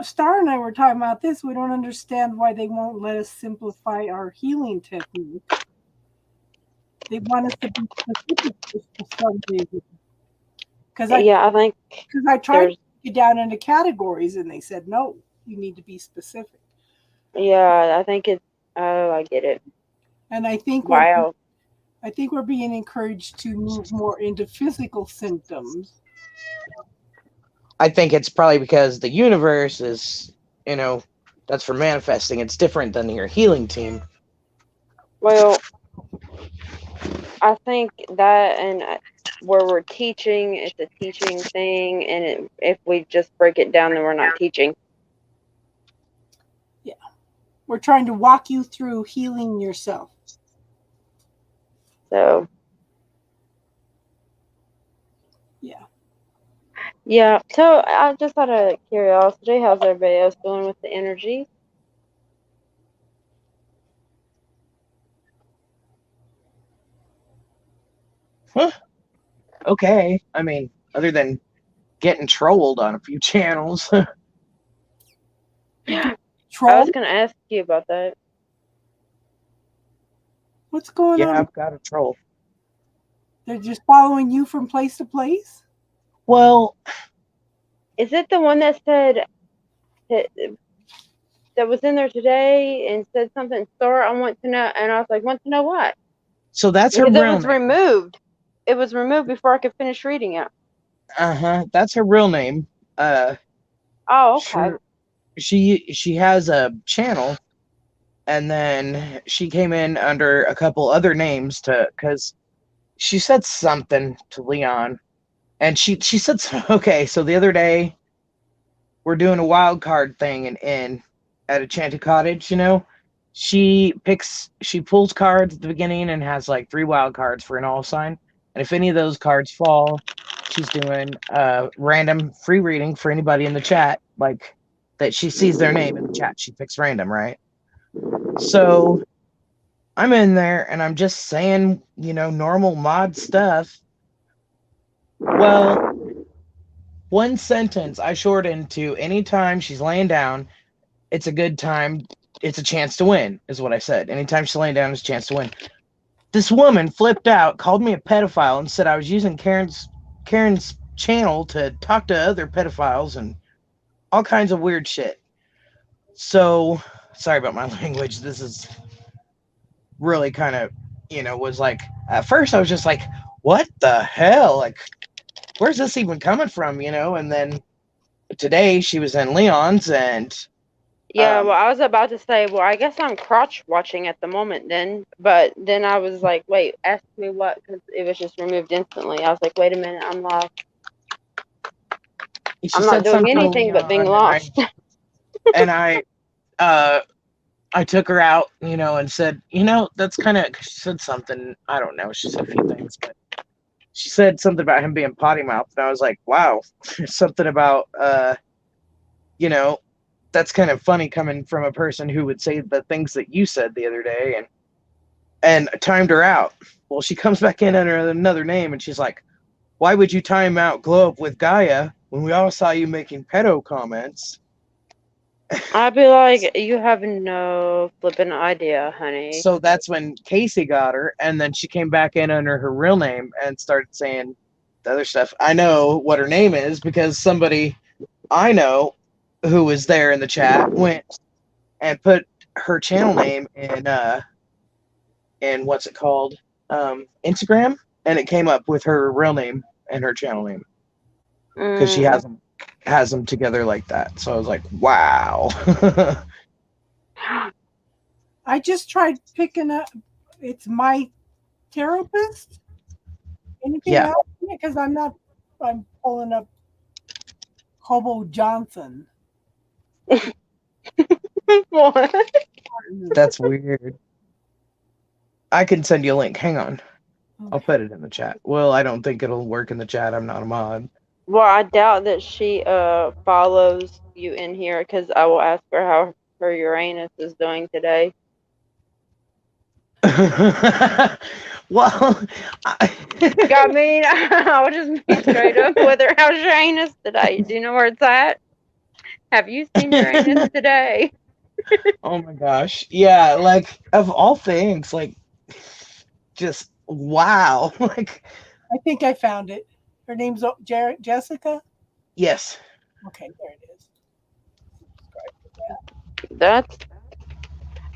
Star and I were talking about this. We don't understand why they won't let us simplify our healing technique. They want us to be specific for some reason. Because I think I tried to there's, break it down into categories, and they said no, you need to be specific. I think it's, oh, I get it. And I think Wow. we're being encouraged to move more into physical symptoms. I think it's probably because the universe is, that's for manifesting. It's different than your healing team. Well, I think that and where we're teaching, it's a teaching thing, and if we just break it down, then we're not teaching. Yeah. We're trying to walk you through healing yourself. So, yeah. Yeah. So, I just out of curiosity, how's everybody else doing with the energy? Huh? Okay. I mean, other than getting trolled on a few channels. I Troll? was going to ask you about that. What's going Yeah, on? I've got a troll. They're just following you from place to place? Well, Is it the one that said that was in there today and said something, Star, I want to know, and I was like, want to know what? so that's her Because it real was name. removed. It was removed before I could finish reading it. That's her real name. Oh, okay. She has a channel, and then she came in under a couple other names because she said something to Leon, and she said okay. So the other day we're doing a wild card thing in at Enchanted Cottage. She pulls cards at the beginning and has like 3 wild cards for an all sign, and if any of those cards fall, she's doing random free reading for anybody in the chat, like that she sees their name in the chat. She picks random, right? So I'm in there and I'm just saying, normal mod stuff. Well, one sentence I shortened to anytime she's laying down, it's a good time. It's a chance to win, is what I said. Anytime she's laying down, it's a chance to win. This woman flipped out, called me a pedophile, and said I was using Karen's channel to talk to other pedophiles and all kinds of weird shit. So, sorry about my language. This is really kind of, was like, at first I was just like, what the hell? Like, where's this even coming from? And then today she was in Leon's and. Yeah, well, I was about to say, well, I guess I'm crotch watching at the moment then, but then I was like, wait, ask me what, because it was just removed instantly. I was like, wait a minute, I'm lost. I'm not doing anything but being lost. And I took her out, and said, that's kind of, she said something, I don't know, she said a few things, but she said something about him being potty mouthed, and I was like, wow, something about, that's kind of funny coming from a person who would say the things that you said the other day, and timed her out. Well, she comes back in under another name, and she's like, why would you time out Glow Up with Gaia when we all saw you making pedo comments? I'd be like, you have no flipping idea, honey. So that's when Casey got her, and then she came back in under her real name and started saying the other stuff. I know what her name is because somebody I know who was there in the chat went and put her channel name in what's it called, Instagram, and it came up with her real name and her channel name because she has them together like that. So I was like, wow. I just tried picking up. It's my therapist. Anything else? Because I'm pulling up Hobo Johnson. What? That's weird. I can send you a link. Hang on. Okay. I'll put it in the chat. Well, I don't think it'll work in the chat. I'm not a mod. Well, I doubt that she follows you in here because I will ask her how her Uranus is doing today. Well, I mean, I'll just be straight up with her. How's your anus today? Do you know where it's at? Have you seen your anus today? oh my gosh. Yeah, like of all things, like just wow. Like I think I found it. Her name's Jessica. yes. Okay, there it is. That's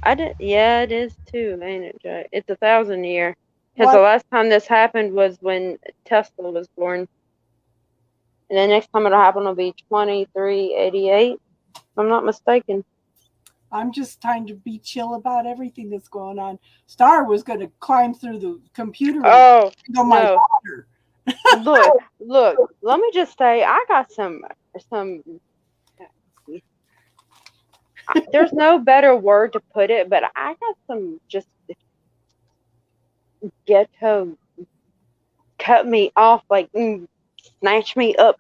I did. Yeah, it is too, ain't it, Jay? It's 1,000 year. Because the What? last time this happened was when Tesla was born, and the next time it'll happen will be 2388. If I'm not mistaken. I'm just trying to be chill about everything that's going on. Star was going to climb through the computer and Oh go my no! daughter. Look. Let me just say, I got some. There's no better word to put it, but I got some just ghetto cut me off, like snatch me up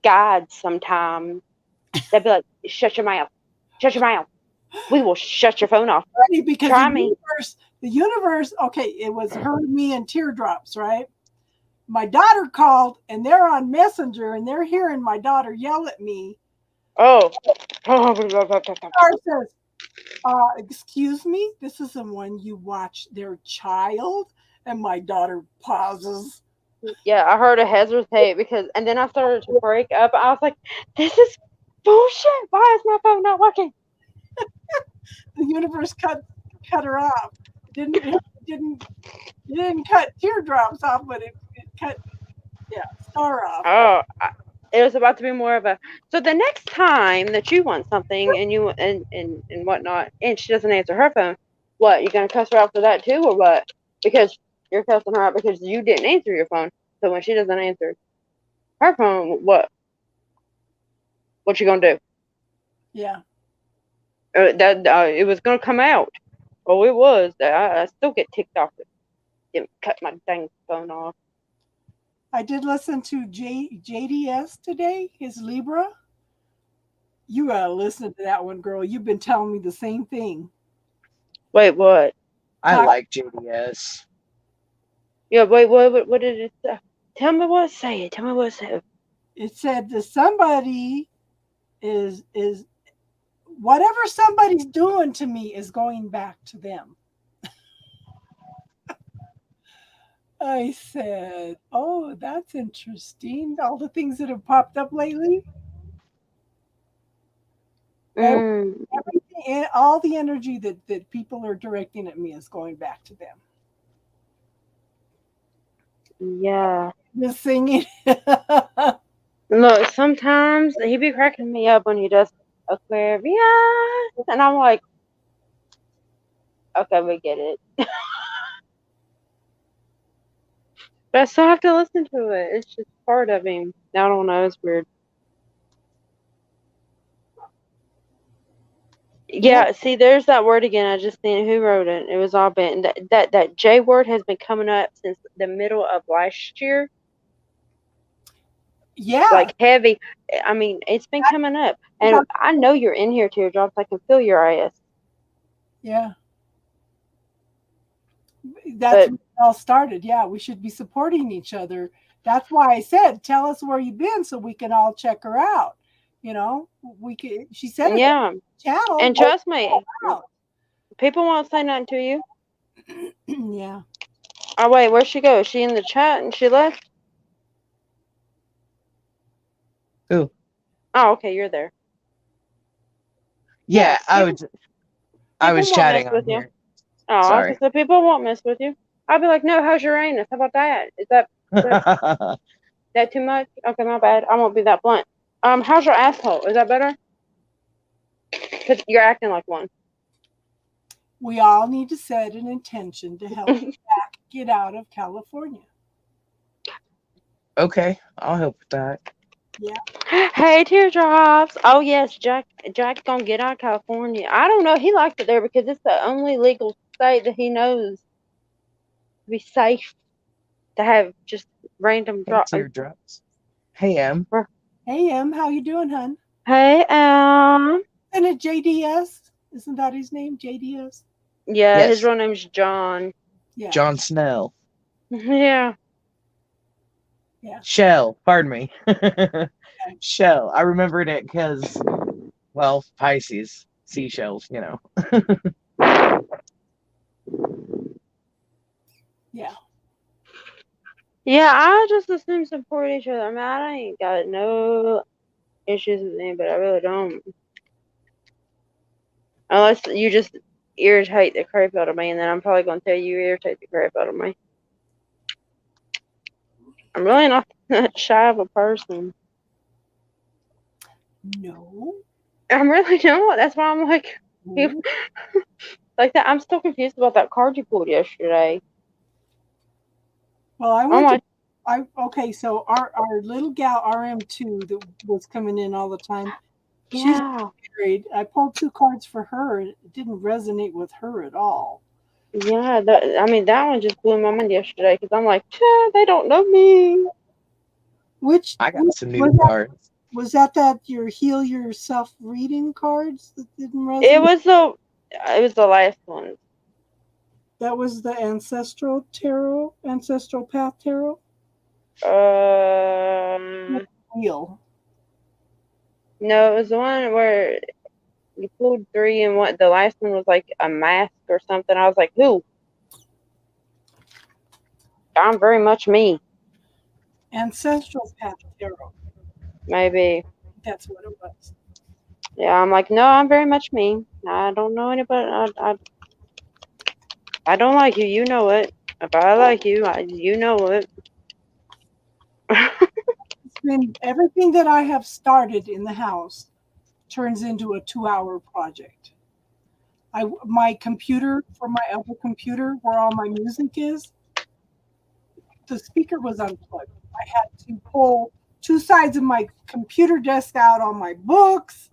guides sometimes. They'd be like, shut your mouth. Shut your mouth. We will shut your phone off. Funny because Try the me. universe, okay, it was her, me, and teardrops, right? My daughter called and they're on Messenger and they're hearing my daughter yell at me. Oh. Star says, excuse me, this is the one you watch their child? And my daughter pauses. Yeah, I heard a hesitate and then I started to break up. I was like, this is bullshit. Why is my phone not working? The universe cut her off. It didn't cut teardrops off, but it cut Star off. Oh, it was about to be more of a. So the next time that you want something and whatnot, and she doesn't answer her phone, what, you gonna cuss her out for that too, or what? Because you're cussing her out because you didn't answer your phone. So when she doesn't answer her phone, what? What you gonna do? Yeah. It was gonna come out. Oh, it was. I still get ticked off. Didn't cut my dang phone off. I did listen to JDS today, his Libra. You gotta listen to that one, girl. You've been telling me the same thing. Wait, what? I like JDS. Yeah, wait, what did it say? Tell me what it said. Tell me what it said. It said that somebody is whatever somebody's doing to me is going back to them. I said, oh, that's interesting. All the things that have popped up lately. Everything, all the energy that people are directing at me is going back to them. Yeah. Just singing. Look, sometimes he be cracking me up when he does Aquarius, and I'm like, okay, we get it. But I still have to listen to it. It's just part of him. I don't know. It's weird. Yeah, see, there's that word again. I just seen who wrote it. It was all been that J word has been coming up since the middle of last year. Yeah. Like heavy. I mean, it's been coming up. And I know you're in here, Teardrops. I can feel your ass. Yeah. That's when it all started. Yeah, we should be supporting each other. That's why I said, tell us where you've been so we can all check her out. You know, we could. She said, yeah, channel. And trust me, people won't say nothing to you. Yeah. Oh wait, where'd she go? Is she in the chat and she left? Who? Oh, okay, you're there. Yeah, I was chatting on here. Oh, sorry. So people won't mess with you. I'll be like, no, how's your anus? How about that? Is that too much? Okay, my bad. I won't be that blunt. How's your asshole? Is that better? Because you're acting like one. We all need to set an intention to help Jack get out of California. Okay, I'll help with that. Yeah. Hey, Teardrops. Oh yes, Jack's gonna get out of California. I don't know. He likes it there because it's the only legal state that he knows to be safe to have just random Teardrops. Hey, Em. Hey, Em. How you doing, hun? Hey, Isn't it JDS? Isn't that his name, JDS? Yeah, Yes. his real name's John. Yeah. Jon Snell. Yeah. Shell, pardon me. Shell. I remembered it because, well, Pisces, seashells, you know. Yeah. Yeah, I just assume support each other. I mean, I ain't got no issues with anybody. I really don't. Unless you just irritate the crap out of me, and then I'm probably going to tell you irritate the crap out of me. I'm really not that shy of a person. No. I'm really not. That's why I'm like, No. like that. I'm still confused about that card you pulled yesterday. Well, I I'm went like, to, okay, so our little gal RM2 that was coming in all the time, she's yeah, married. I pulled 2 cards for her, and it didn't resonate with her at all. yeah. I mean, that one just blew my mind yesterday because I'm like, they don't know me. Which I got some new was that, cards. was that your heal yourself reading cards that didn't resonate? It was the last one. That was the Ancestral Tarot, Ancestral Path Tarot? Wheel. No, it was the one where you pulled 3 and what the last one was like a mask or something. I was like, who? I'm very much me. Ancestral Path Tarot. Maybe. That's what it was. Yeah, I'm like, no, I'm very much me. I don't know anybody. I don't like you. You know it. If I like you, you know it. It's been everything that I have started in the house turns into a 2-hour project. My computer, for my other computer where all my music is, the speaker was unplugged. I had to pull 2 sides of my computer desk out, on my books,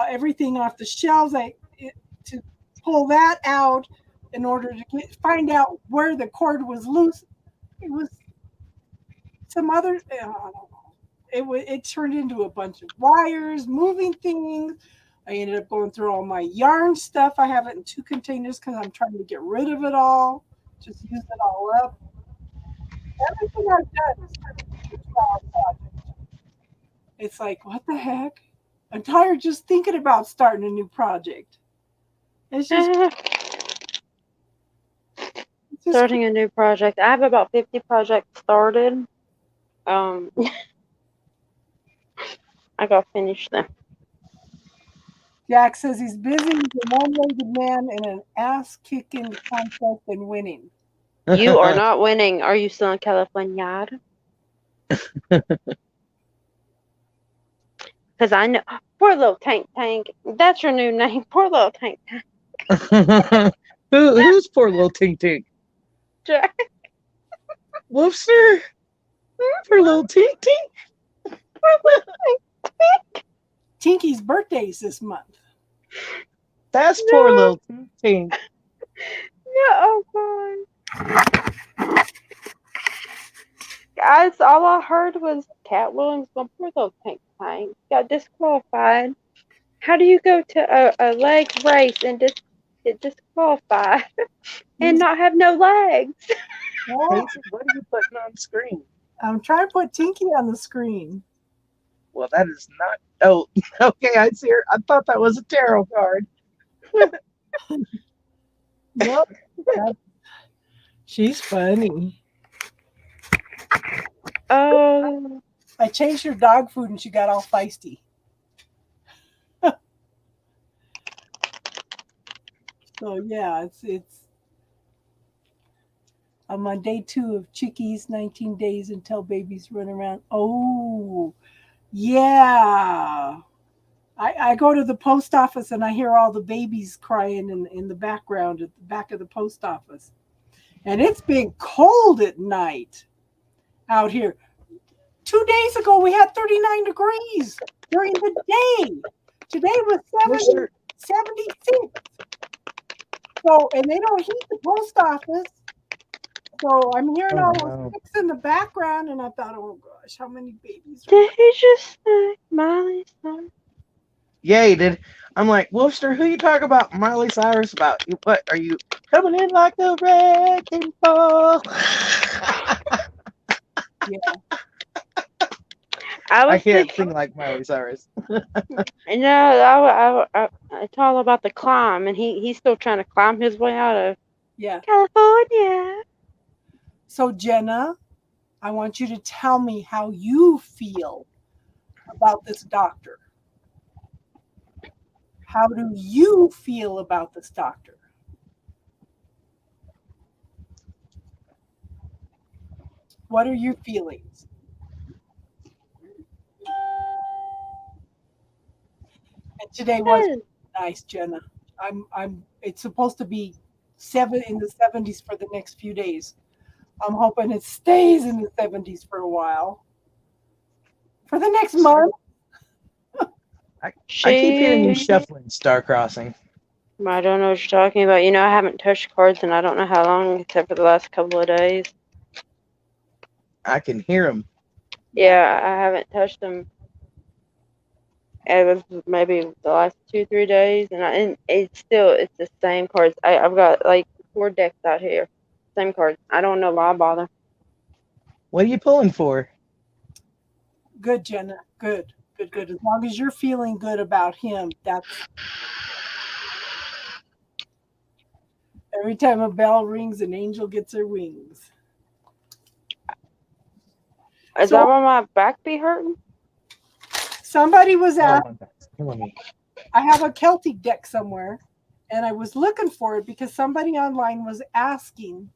everything off the shelves. To pull that out in order to find out where the cord was loose. It was some other. I don't know. It turned into a bunch of wires, moving things. I ended up going through all my yarn stuff. I have it in 2 containers because I'm trying to get rid of it all. Just use it all up. Everything I've done is turned into a 2-hour project. It's like, what the heck? I'm tired just thinking about starting a new project. It's just Starting a new project. I have about 50 projects started. I gotta finish them. Jack says he's busy. He's a one-legged man in an ass-kicking contest and winning. You are not winning. Are you still in California? Because I know. Poor little Tank Tank. That's your new name. Poor little Tank Tank. Who's poor little Tink Tink? Jack. Woofster? Poor little Tink Tink? Tinky's birthday's this month. That's poor little Tink Tink. Yeah, oh god. Guys, all I heard was Cat Williams going, poor little Tank Tank. Got disqualified. How do you go to a leg race and just get disqualified and not have no legs? Well, Casey, what are you putting on screen? I'm trying to put Tinky on the screen. Well, that is not. Oh, okay, I see her. I thought that was a tarot card. Nope. She's funny. Oh. I changed her dog food and she got all feisty. So yeah, it's I'm on day 2 of Chickies, 19 days until babies run around. Oh, yeah. I go to the post office and I hear all the babies crying in the background at the back of the post office. And it's been cold at night out here. 2 days ago, we had 39 degrees during the day. Today was 76. So, and they don't heat the post office. So I'm hearing all those clicks in the background, and I thought, oh gosh, how many babies? Did he just say Miley's son? Yeah, he did. I'm like, Wolfster, who you talk about? Miley Cyrus about? What are you coming in like a wrecking ball? Yeah. I can't thinking, sing like Miley Cyrus. it's all about the climb, and he's still trying to climb his way out of Yeah. California. So Jenna, I want you to tell me how you feel about this doctor. How do you feel about this doctor? What are your feelings? And today was nice, Jenna. It's supposed to be in the 70s for the next few days. I'm hoping it stays in the 70s for a while. For the next month. I keep hearing you She, shuffling Star Crossing. I don't know what you're talking about. You know, I haven't touched cards in I don't know how long, except for the last couple of days. I can hear them. Yeah, I haven't touched them. It was maybe the last 2-3 days, and it's the same cards. I've got like 4 decks out here, same cards. I don't know why I bother. What are you pulling for? Good, Jenna. Good. As long as you're feeling good about him, that's every time a bell rings, an angel gets her wings. Is that why my back be hurting? Somebody was asking. Killing me. I have a Celtic deck somewhere, and I was looking for it because somebody online was asking,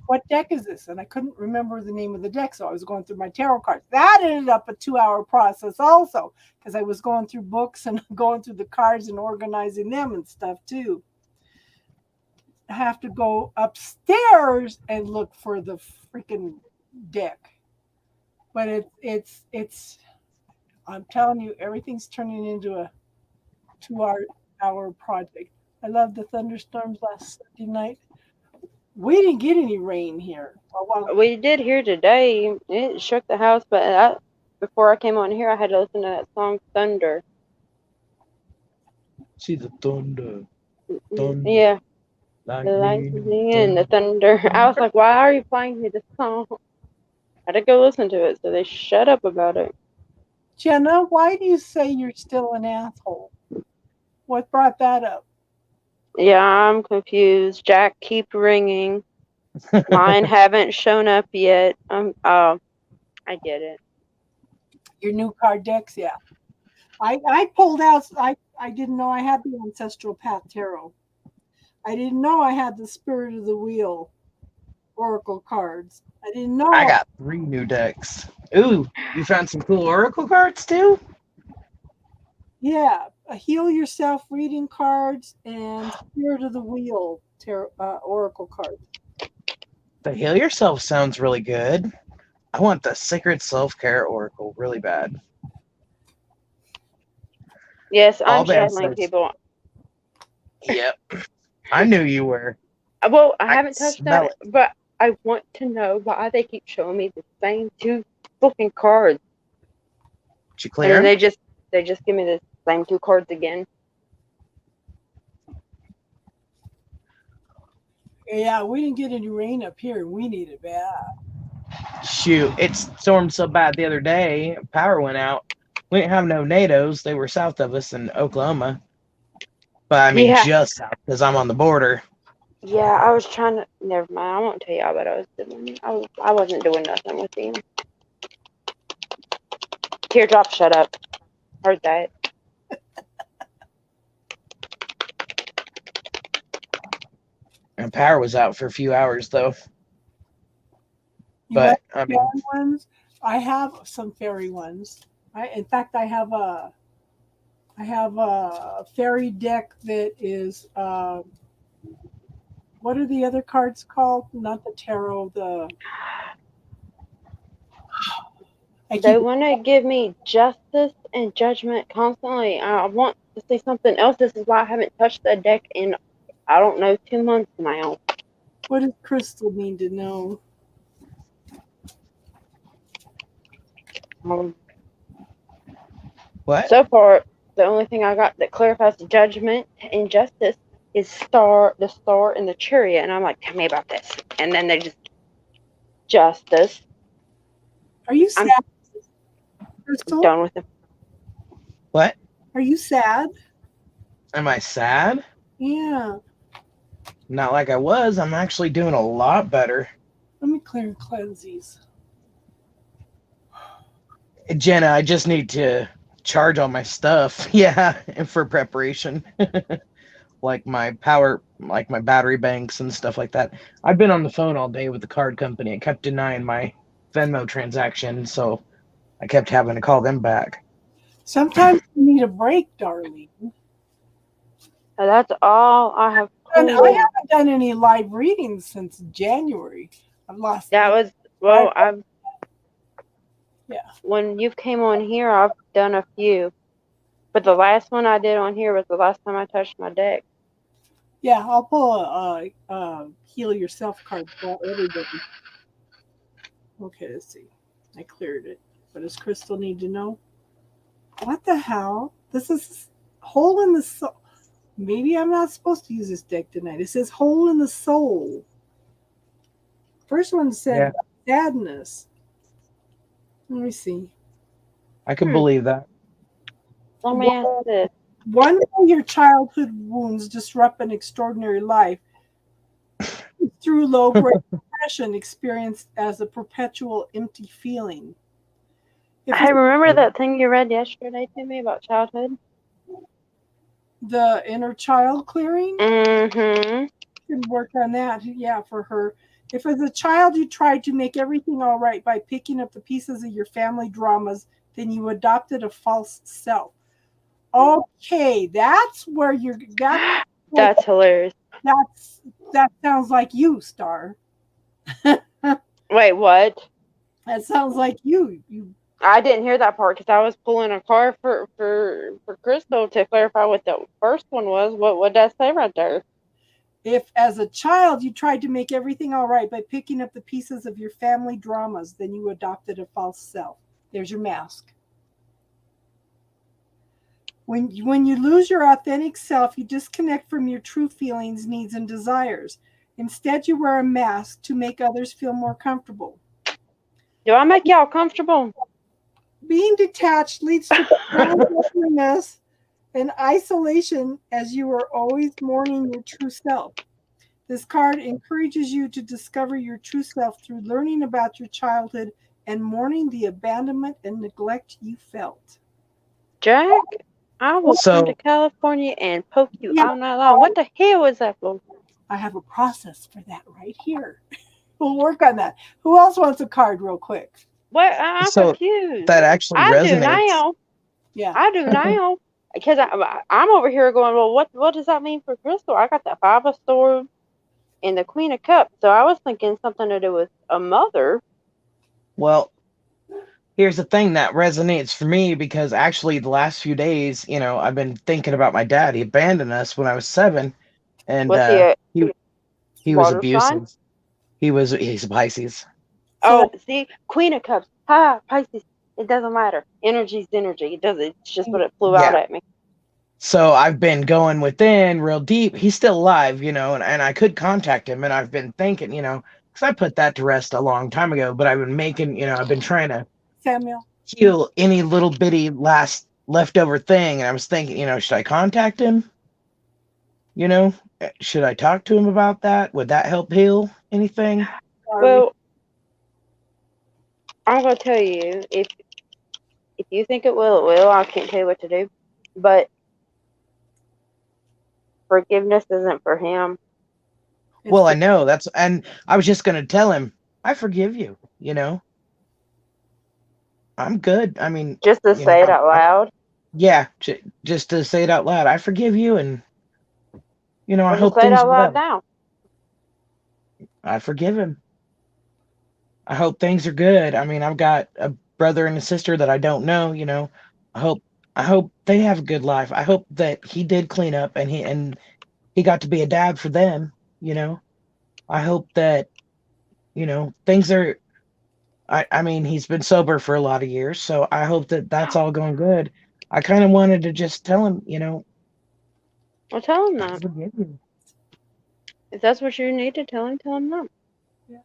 what deck is this? And I couldn't remember the name of the deck, so I was going through my tarot cards. That ended up a 2-hour process also, because I was going through books and going through the cards and organizing them and stuff too. I have to go upstairs and look for the freaking deck. But it's I'm telling you, everything's turning into a 2-hour project. I love the thunderstorms last Sunday night. We didn't get any rain here. Well, We did here today. It shook the house, but before I came on here, I had to listen to that song Thunder. See the thunder. Yeah, the lightning and the thunder. I was like, why are you playing me this song? I had to go listen to it, so they shut up about it. Jenna, why do you say you're still an asshole? What brought that up? Yeah, I'm confused. Jack, keep ringing. Mine haven't shown up yet. I get it. Your new card decks, yeah. I pulled out. I didn't know I had the Ancestral Path Tarot. I didn't know I had the Spirit of the Wheel Oracle cards. I didn't know. I got 3 new decks. Ooh, you found some cool Oracle cards too? Yeah, Heal Yourself reading cards and Spirit of the Wheel tarot, Oracle cards. The Heal Yourself sounds really good. I want the Sacred Self-Care Oracle really bad. Yes, I'm All bad channeling says- people. Yep. I knew you were. Well, I I haven't can touched smell that, but I want to know why they keep showing me the same 2 fucking cards. Did you And clear then 'em? they just give me the same 2 cards again. Yeah, we didn't get any rain up here. We need it bad. Shoot, it stormed so bad the other day, power went out. We didn't have no NATOs. They were south of us in Oklahoma. But I mean, Yeah. just south, because I'm on the border. Yeah, I was trying to. Never mind. I won't tell y'all what I was doing. I wasn't doing nothing with him. Teardrop, shut up. Heard that. And power was out for a few hours, though. You But, want I mean, fairy ones? I have some fairy ones. In fact, I have a fairy deck that is what are the other cards called? Not the tarot. They want to give me justice and judgment constantly. I want to see something else. This is why I haven't touched the deck in, I don't know, 2 months now. What does crystal mean to know? what? So far, The only thing I got that clarifies the judgment and justice is the star and the chariot. And I'm like, tell me about this. And then they just justice. Are you I'm sad, Crystal? done with it. What? Are you sad? Am I sad? Yeah. Not like I was. I'm actually doing a lot better. Let me clear and cleanse these. Jenna, I just need to charge all my stuff. Yeah, and for preparation. Like my battery banks and stuff like that. I've been on the phone all day with the card company. It kept denying my Venmo transaction, so I kept having to call them back. Sometimes you need a break, darling. So that's all I have And I pulled. haven't done any live readings since January. I've lost. That was, well, Yeah. when you came on here, I've done a few. But the last one I did on here was the last time I touched my deck. Yeah, I'll pull a heal yourself card for everybody. Okay, let's see. I cleared it. What does Crystal need to know? What the hell? This is hole in the soul. Maybe I'm not supposed to use this deck tonight. It says hole in the soul. First one said sadness. Let me see. I can believe that. Let me ask this. One way your childhood wounds disrupt an extraordinary life through low-grade depression experienced as a perpetual empty feeling. I remember that thing you read yesterday to me about childhood. The inner child clearing? Mm-hmm. You can work on that, yeah, for her. If as a child you tried to make everything all right by picking up the pieces of your family dramas, then you adopted a false self. Okay, that's where you're. That's hilarious. That sounds like you, Star. Wait, what? That sounds like you. I didn't hear that part because I was pulling a card for Crystal to clarify what the first one was. What did I say right there? If as a child you tried to make everything all right by picking up the pieces of your family dramas, then you adopted a false self. There's your mask. When you lose your authentic self, you disconnect from your true feelings, needs, and desires. Instead, you wear a mask to make others feel more comfortable. Do I make y'all comfortable? Being detached leads to loneliness and isolation, as you are always mourning your true self. This card encourages you to discover your true self through learning about your childhood and mourning the abandonment and neglect you felt. Jack, I will come to California and poke you all night long. What the hell is that for? I have a process for that right here. We'll work on that. Who else wants a card real quick? What? I'm confused. That actually resonates. I do now. Yeah. I do now. Because I'm over here going, well, what does that mean for Crystal? I got the Five of Swords and the Queen of Cups. So I was thinking something to do with a mother. Well, here's the thing that resonates for me, because actually the last few days, I've been thinking about my dad. He abandoned us when I was 7, and he was abusive. Sign? He's a Pisces. Oh, see, Queen of Cups. Pisces. It doesn't matter. Energy's energy. It's just what it flew out at me. So I've been going within real deep. He's still alive, and I could contact him, and I've been thinking, because I put that to rest a long time ago, but I've been I've been trying to heal any little bitty last leftover thing. And I was thinking, should I contact him? Should I talk to him about that? Would that help heal anything? Well, I'm going to tell you, if you think it will, it will. I can't tell you what to do. But forgiveness isn't for him. Well, I know and I was just going to tell him, I forgive you, I'm good. I mean, just to say it out loud. Just to say it out loud. I forgive you, and I hope say it things out are loud well. now. I forgive him. I hope things are good. I mean, I've got a brother and a sister that I don't know. I hope they have a good life. I hope that he did clean up and he got to be a dad for them. I hope that things are. I mean, he's been sober for a lot of years, so I hope that that's all going good. I kind of wanted to just tell him, Well, tell him I that. forgive you. If that's what you need to tell him that. Yeah.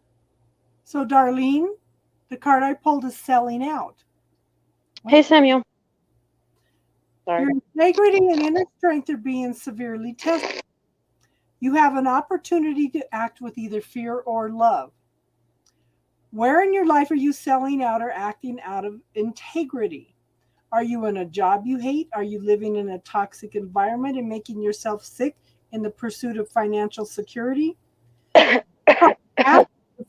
So, Darlene, the card I pulled is selling out. Hey, Samuel. Sorry. Your integrity and inner strength are being severely tested. You have an opportunity to act with either fear or love. Where in your life are you selling out or acting out of integrity? Are you in a job you hate? Are you living in a toxic environment and making yourself sick in the pursuit of financial security?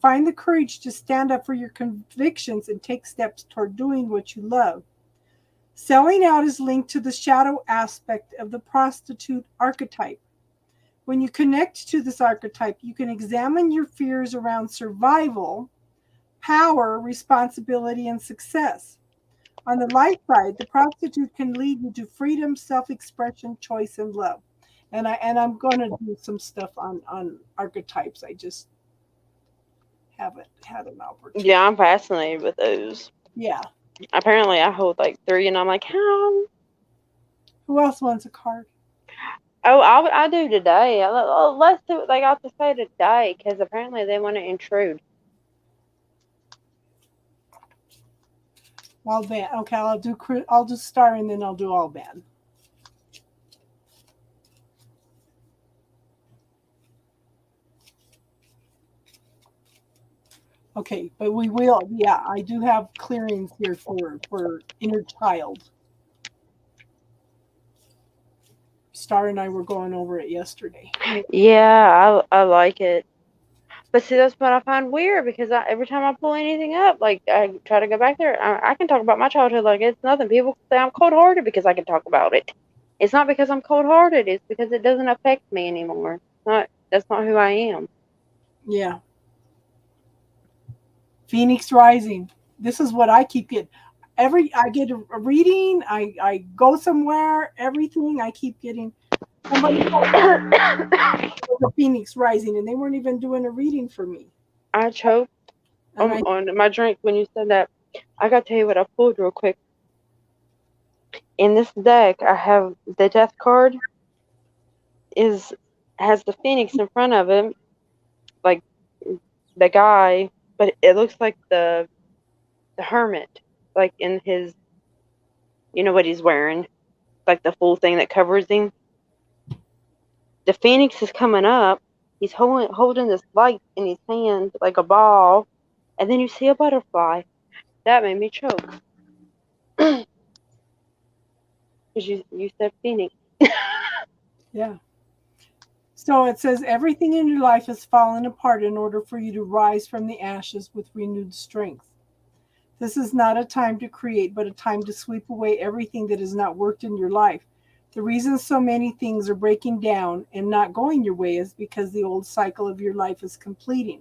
Find the courage to stand up for your convictions and take steps toward doing what you love. Selling out is linked to the shadow aspect of the prostitute archetype. When you connect to this archetype, you can examine your fears around survival, power, responsibility, and success. On the light side, the prostitute can lead you to freedom, self-expression, choice, and love. And I'm going to do some stuff on archetypes. I just haven't had an opportunity. Yeah, I'm fascinated with those. Yeah. Apparently, I hold like 3, and I'm like, how? Who else wants a card? Oh, I do today. Let's see what they got to say today, because apparently they want to intrude. All ban. Okay, I'll do star and then I'll do all ban. Okay, but we will. Yeah, I do have clearings here for inner child. Star and I were going over it yesterday. Yeah, I like it. But see, that's what I find weird, because every time I pull anything up, like I try to go back there, I can talk about my childhood like it's nothing. People say I'm cold-hearted because I can talk about it. It's not because I'm cold-hearted. It's because it doesn't affect me anymore. That's not who I am. Yeah. Phoenix Rising. This is what I keep getting. I get a reading, I go somewhere, everything I keep getting. Somebody the Phoenix Rising, and they weren't even doing a reading for me. I choked on my drink when you said that. I got to tell you what I pulled real quick. In this deck, I have the Death card has the Phoenix in front of him, like the guy, but it looks like the Hermit, like in his, what he's wearing, like the full thing that covers him. The Phoenix is coming up. He's holding this light in his hand like a ball, and then you see a butterfly. That made me choke. Because you said Phoenix. Yeah. So it says everything in your life has fallen apart in order for you to rise from the ashes with renewed strength. This is not a time to create, but a time to sweep away everything that has not worked in your life. The reason so many things are breaking down and not going your way is because the old cycle of your life is completing.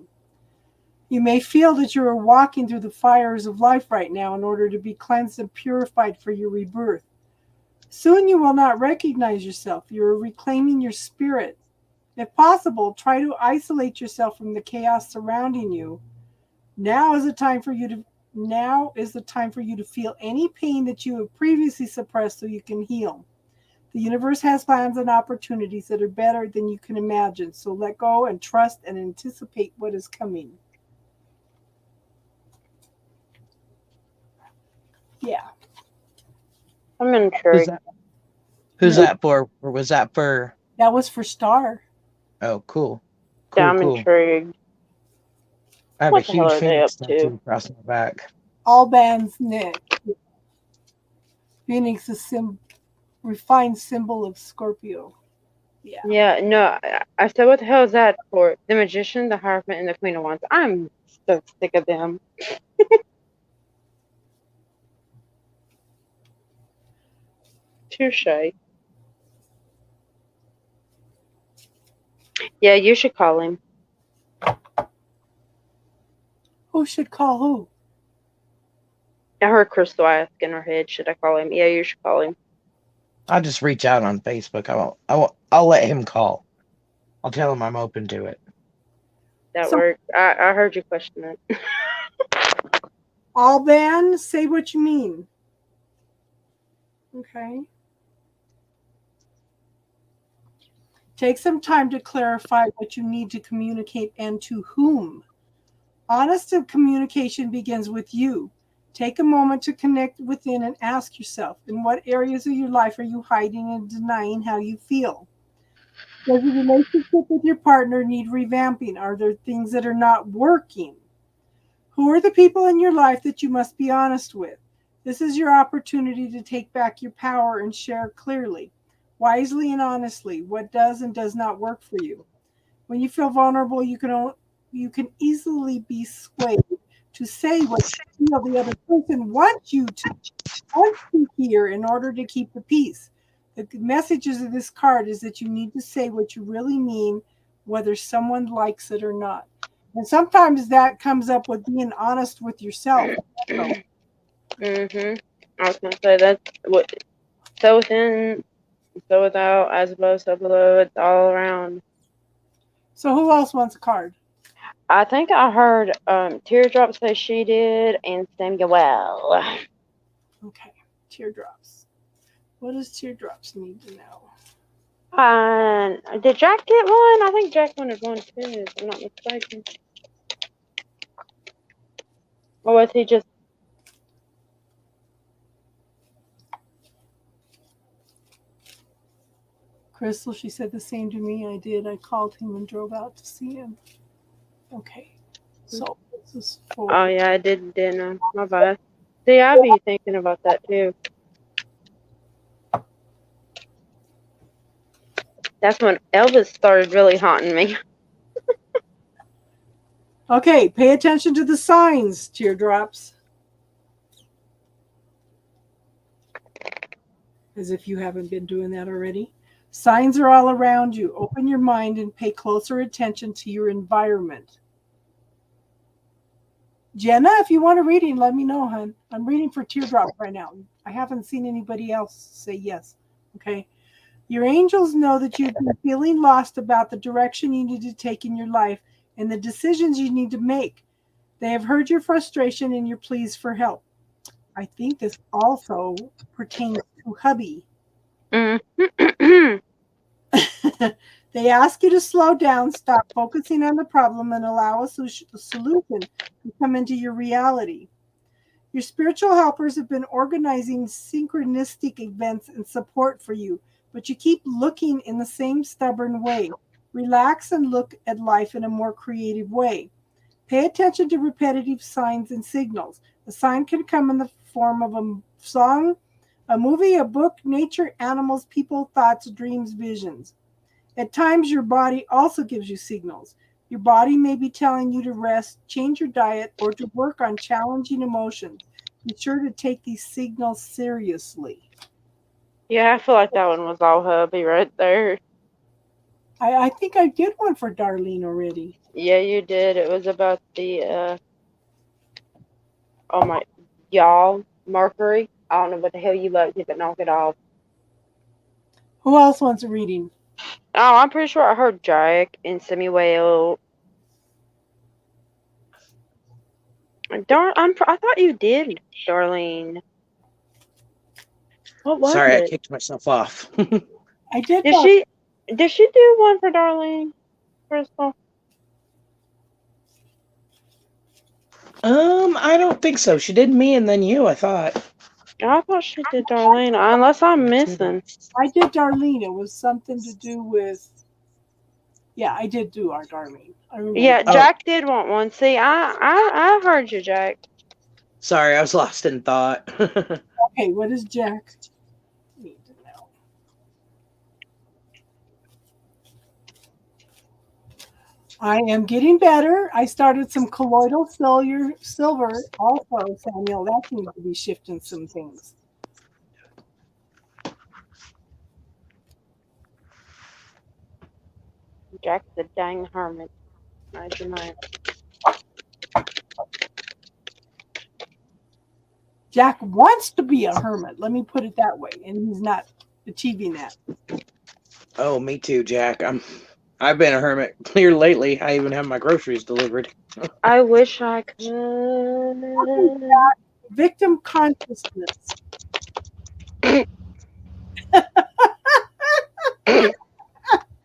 You may feel that you are walking through the fires of life right now in order to be cleansed and purified for your rebirth. Soon you will not recognize yourself. You are reclaiming your spirit. If possible, try to isolate yourself from the chaos surrounding you. Now is the time for you to feel any pain that you have previously suppressed so you can heal. The universe has plans and opportunities that are better than you can imagine. So let go and trust and anticipate what is coming. Yeah. I'm intrigued. Who's that for? Or was that for? That was for Star. Oh, cool. Yeah, I'm intrigued. I have What a the hell huge are they Phoenix up to? tattoo across my back. All bands Nick. Phoenix is refined symbol of Scorpio. Yeah. Yeah, no, I said, what the hell is that for? The Magician, the Hierophant, and the Queen of Wands. I'm so sick of them. Touche. Yeah, you should call him. Who should call who? I heard Crystal ask in her head, should I call him? Yeah, you should call him. I'll just reach out on Facebook. I'll let him call. I'll tell him I'm open to it. That worked. I heard you question it. All ban, say what you mean. Okay. Take some time to clarify what you need to communicate and to whom. Honest communication begins with you. Take a moment to connect within and ask yourself, in what areas of your life are you hiding and denying how you feel? Does your relationship with your partner need revamping? Are there things that are not working? Who are the people in your life that you must be honest with? This is your opportunity to take back your power and share clearly, wisely and honestly, what does and does not work for you. When you feel vulnerable, you can easily be swayed to say what you feel the other person wants to hear in order to keep the peace. The messages of this card is that you need to say what you really mean, whether someone likes it or not. And sometimes that comes up with being honest with yourself. Also. Mhm. I was gonna say that's what. So within, so without, as above, so below. It's all around. So who else wants a card? I think I heard Teardrop say she did, and Samuel. Okay, teardrops. What does teardrops need to know? Did Jack get one? I think Jack wanted one too, if I'm not mistaken. Or was he just... Crystal, she said the same to me. I did. I called him and drove out to see him. Okay, so this is for. Oh yeah, I didn't know. My bad. See, I be thinking about that too. That's when Elvis started really haunting me. Okay, pay attention to the signs, teardrops. As if you haven't been doing that already. Signs are all around you. Open your mind and pay closer attention to your environment. Jenna, if you want a reading, let me know, hon. I'm reading for teardrops right now. I haven't seen anybody else say yes. Okay. Your angels know that you've been feeling lost about the direction you need to take in your life and the decisions you need to make. They have heard your frustration and your pleas for help. I think this also pertains to hubby. They ask you to slow down, stop focusing on the problem, and allow a solution to come into your reality. Your spiritual helpers have been organizing synchronistic events and support for you, but you keep looking in the same stubborn way. Relax and look at life in a more creative way. Pay attention to repetitive signs and signals. The sign can come in the form of a song, a movie, a book, nature, animals, people, thoughts, dreams, visions. At times, your body also gives you signals. Your body may be telling you to rest, change your diet, or to work on challenging emotions. Be sure to take these signals seriously. Yeah, I feel like that one was all hubby right there. I think I did one for Darlene already. Yeah, you did. It was about the oh my, y'all, Mercury. I don't know what the hell you loved it, but knock it off. Who else wants a reading? Oh, I'm pretty sure I heard Jack and Samuel. I thought you did, Darlene. What was Sorry, I it? kicked myself off. I did Did that. she do one for Darlene, Crystal? I don't think so. She did me and then you, I thought. I thought she did Darlene, unless I'm missing. I did Darlene. It was something to do with. Yeah, I did do our Darlene. I remember. Yeah, Oh. Jack did want one. See, I heard you, Jack. Sorry, I was lost in thought. Okay, what is Jack need to know? I am getting better. I started some colloidal silver also, Samuel. That needs to be shifting some things. Jack's the dang hermit. How'd you know? Jack wants to be a hermit. Let me put it that way, and he's not achieving that. Oh, me too, Jack. I've been a hermit here lately. I even have my groceries delivered. I wish I could. Victim consciousness. Did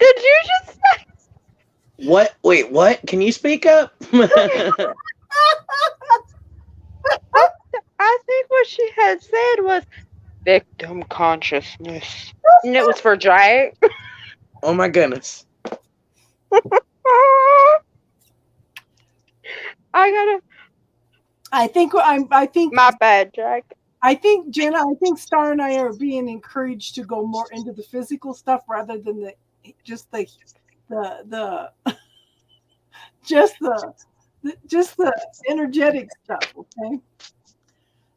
you just say? What? Wait, what? Can you speak up? I think what she had said was victim consciousness. And it was for drag. Oh my goodness. I think My bad, drag. I think Jenna, I think Star and I are being encouraged to go more into the physical stuff rather than the just the just the energetic stuff.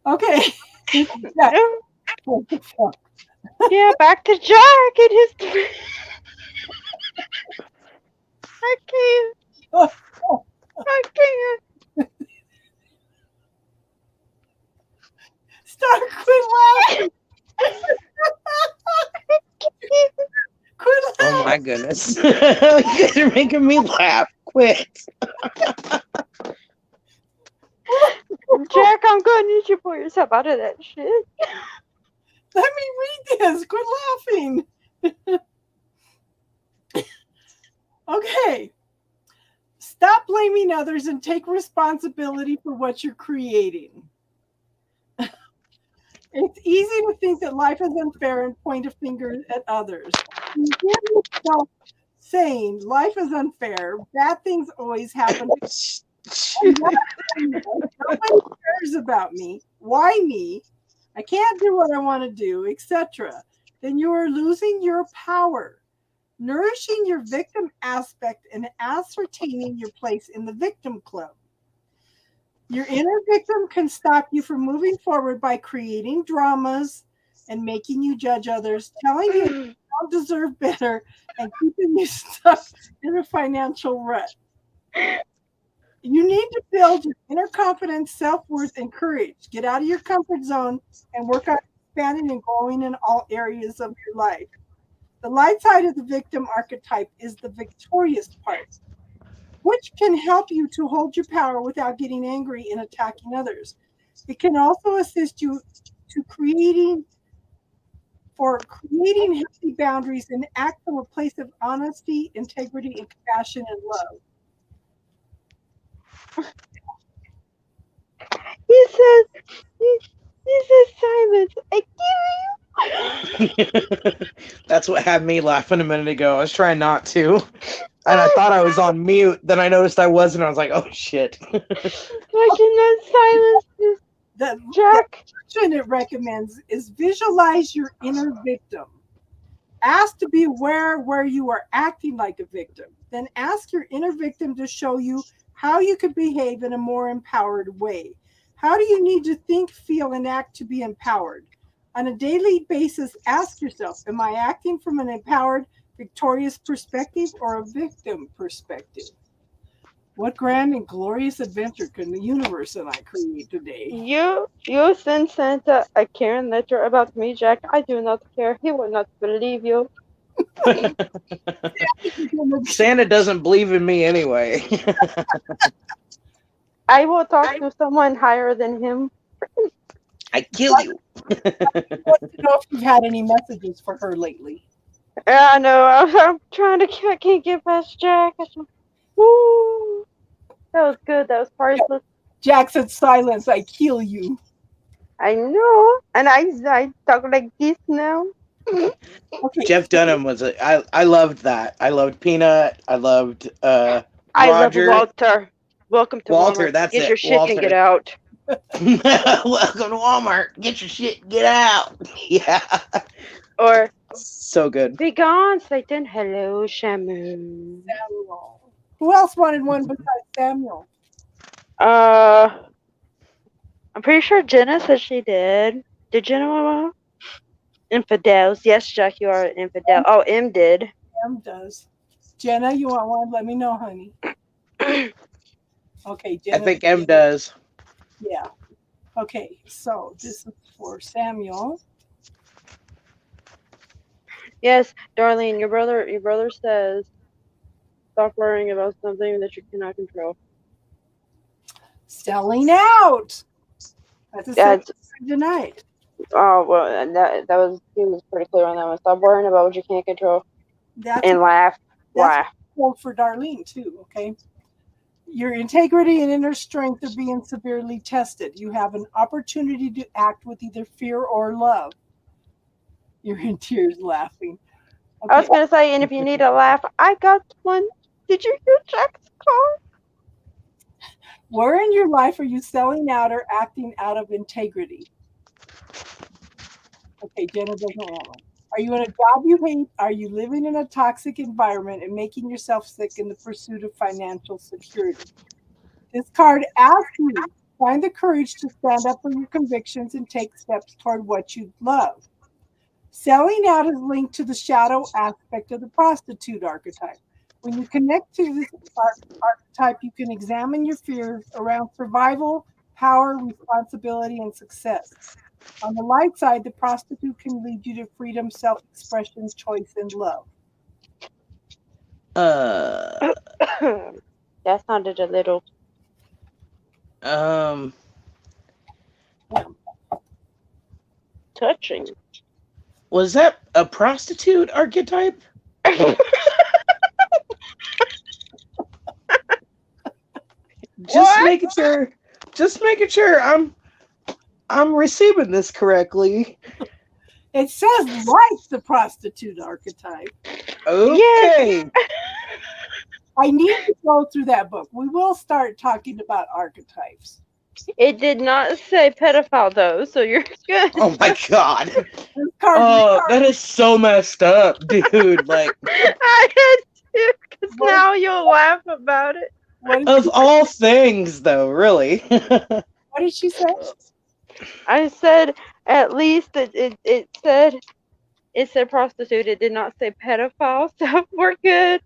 Okay. Yeah. What the fuck? Yeah, back to Jack and his. I can't. I can't. Star, quit laughing. Quit laughing. Oh my goodness. You guys are making me laugh. Quit. Jack, I'm gonna need you to pull yourself out of that shit. Let me read this. Quit laughing. Okay. Stop blaming others and take responsibility for what you're creating. It's easy to think that life is unfair and point a finger at others. You hear yourself saying life is unfair, bad things always happen. Nobody cares about me. Why me? I can't do what I want to do, etc. Then you are losing your power. Nourishing your victim aspect and ascertaining your place in the victim club. Your inner victim can stop you from moving forward by creating dramas and making you judge others, telling you you don't deserve better, and keeping you stuck in a financial rut. You need to build your inner confidence, self-worth, and courage. Get out of your comfort zone and work on expanding and growing in all areas of your life. The light side of the victim archetype is the victorious part, which can help you to hold your power without getting angry and attacking others. It can also assist you to creating healthy boundaries and act from a place of honesty, integrity, and compassion and love. He says silence. I That's what had me laughing a minute ago. I was trying not to. And I thought I was on mute. Then I noticed I wasn't. I was like, oh shit. I cannot silence this. Jack. The action it recommends is visualize your inner victim. Ask to be aware where you are acting like a victim. Then ask your inner victim to show you how you could behave in a more empowered way. How do you need to think, feel, and act to be empowered? On a daily basis, ask yourself, am I acting from an empowered, victorious perspective or a victim perspective? What grand and glorious adventure can the universe and I create today? You send Santa a Karen letter about me, Jack. I do not care. He will not believe you. Santa doesn't believe in me anyway. I will talk to someone higher than him. I kill you. I want to know if you've had any messages for her lately. Yeah, I know. I'm trying to. I can't get past Jack. Woo! That was good. That was priceless. Jack said, "Silence! I kill you." I know, and I talk like this now. Okay. Jeff Dunham was I loved that. I loved Peanut. I loved Roger. I love Walter. Welcome to Walter. Walmart. That's get it. your shit Walter. and get out. Welcome to Walmart. Get your shit. Get out. Yeah. Or so good. Be gone, Satan. Hello, Shamu. Samuel. Who else wanted one besides Samuel? I'm pretty sure Jenna said she did. Did Jenna want one? Infidels. Yes, Jack, you are an infidel. Oh, M did. M does. Jenna, you want one? Let me know, honey. Okay, Jenna. I think M does. Yeah. Okay, so this is for Samuel. Yes, Darlene, your brother says stop worrying about something that you cannot control. Selling out. That's a second tonight. Oh well, and that was he was pretty clear on that one. Stop worrying about what you can't control. That's And laugh. that's Laugh. quote for Darlene too. Okay. Your integrity and inner strength are being severely tested. You have an opportunity to act with either fear or love. You're in tears laughing. I was Okay. gonna say, and if you need a laugh, I got one. Did you hear Jack's car? Where in your life are you selling out or acting out of integrity? Okay, Jenna doesn't want one. Are you in a job you hate? Are you living in a toxic environment and making yourself sick in the pursuit of financial security? This card asks you to find the courage to stand up for your convictions and take steps toward what you love. Selling out is linked to the shadow aspect of the prostitute archetype. When you connect to this archetype, you can examine your fears around survival, power, responsibility, and success. On the light side, the prostitute can lead you to freedom, self-expression, choice, and love. That sounded a little. Touching. Was that a prostitute archetype? Just What? making sure. Just making sure I'm receiving this correctly. It says like the prostitute archetype. Okay. I need to go through that book. We will start talking about archetypes. It did not say pedophile though, so you're good. Oh my god. This card, Oh, that is so messed up, dude. Like, I had to, because now you'll laugh about it. of all things, though, really. What did she say? I said at least it said prostitute. It did not say pedophile, so we're good.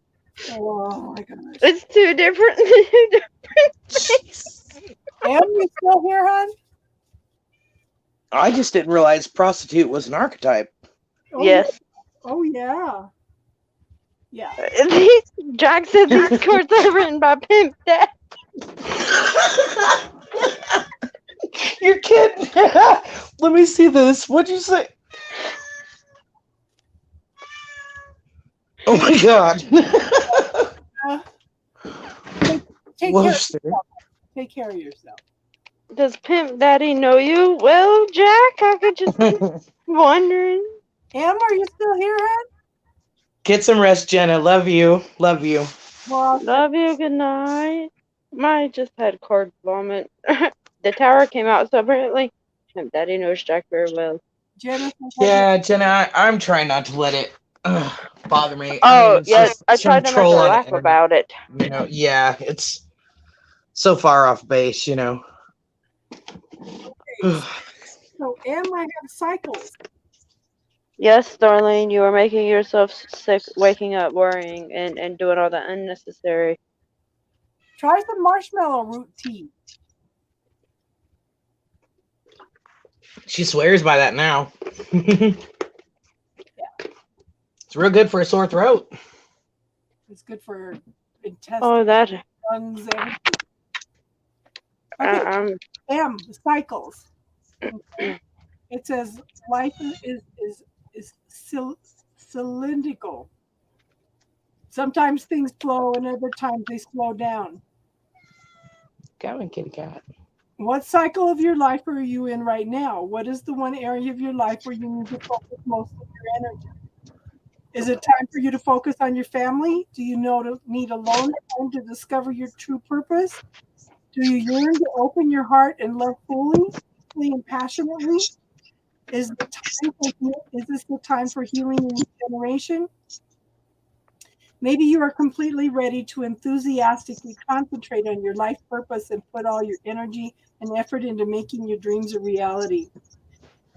Oh my goodness. It's two different things. Am you still here, hon? I just didn't realize prostitute was an archetype. Oh, Yes. Oh yeah. Yeah. Jack said these cards are written by Pimp Dad. You're kidding. Let me see this. What'd you say? Oh my god. Take Well, care of sir. yourself. Take care of yourself. Does Pimp Daddy know you? Well, Jack, I could just be wondering. Am, are you still here, hon? Get some rest, Jenna. Love you. Love you. Well, Love you. Good night. I just had card vomit. The tower came out, so apparently Pimp Daddy knows Jack very well. Jenna. Yeah, Jenna, I'm trying not to let it bother me. Oh, it's yes, just I some tried to make her troll on the laugh internet. about it. You know, yeah, it's so far off base, you know. So, Am, I have cycles. Yes, Darlene, you are making yourself sick, waking up, worrying, and doing all that unnecessary. Try some marshmallow root tea. She swears by that now. It's real good for a sore throat. It's good for intestines, Oh, that. lungs, everything. Okay. Am, cycles. It says life is cylindrical. Sometimes things flow and other times they slow down. Go on, kitty cat. What cycle of your life are you in right now? What is the one area of your life where you need to focus most of your energy? Is it time for you to focus on your family? Do you need alone time to discover your true purpose? Do you yearn to open your heart and love fully and passionately? Is this the time for healing and regeneration? Maybe you are completely ready to enthusiastically concentrate on your life purpose and put all your energy and effort into making your dreams a reality.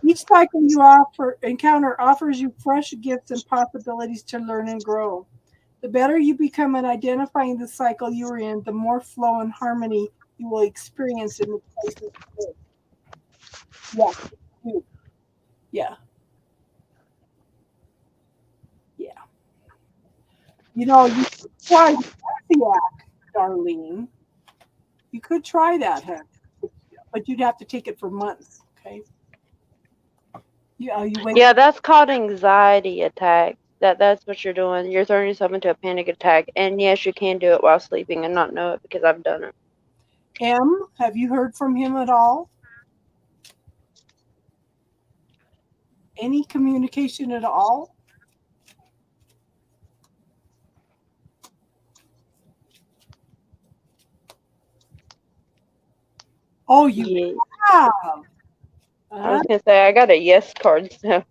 Each cycle you encounter offers you fresh gifts and possibilities to learn and grow. The better you become at identifying the cycle you are in, the more flow and harmony you will experience in the places you live. Yeah. You know, you could try Profiac, Darlene. You could try that, huh? But you'd have to take it for months, okay? Yeah, that's called anxiety attack. That's what you're doing. You're throwing yourself into a panic attack. And yes, you can do it while sleeping and not know it because I've done it. M, have you heard from him at all? Any communication at all? Oh, you Yeah. have. I was gonna say I got a yes card, so.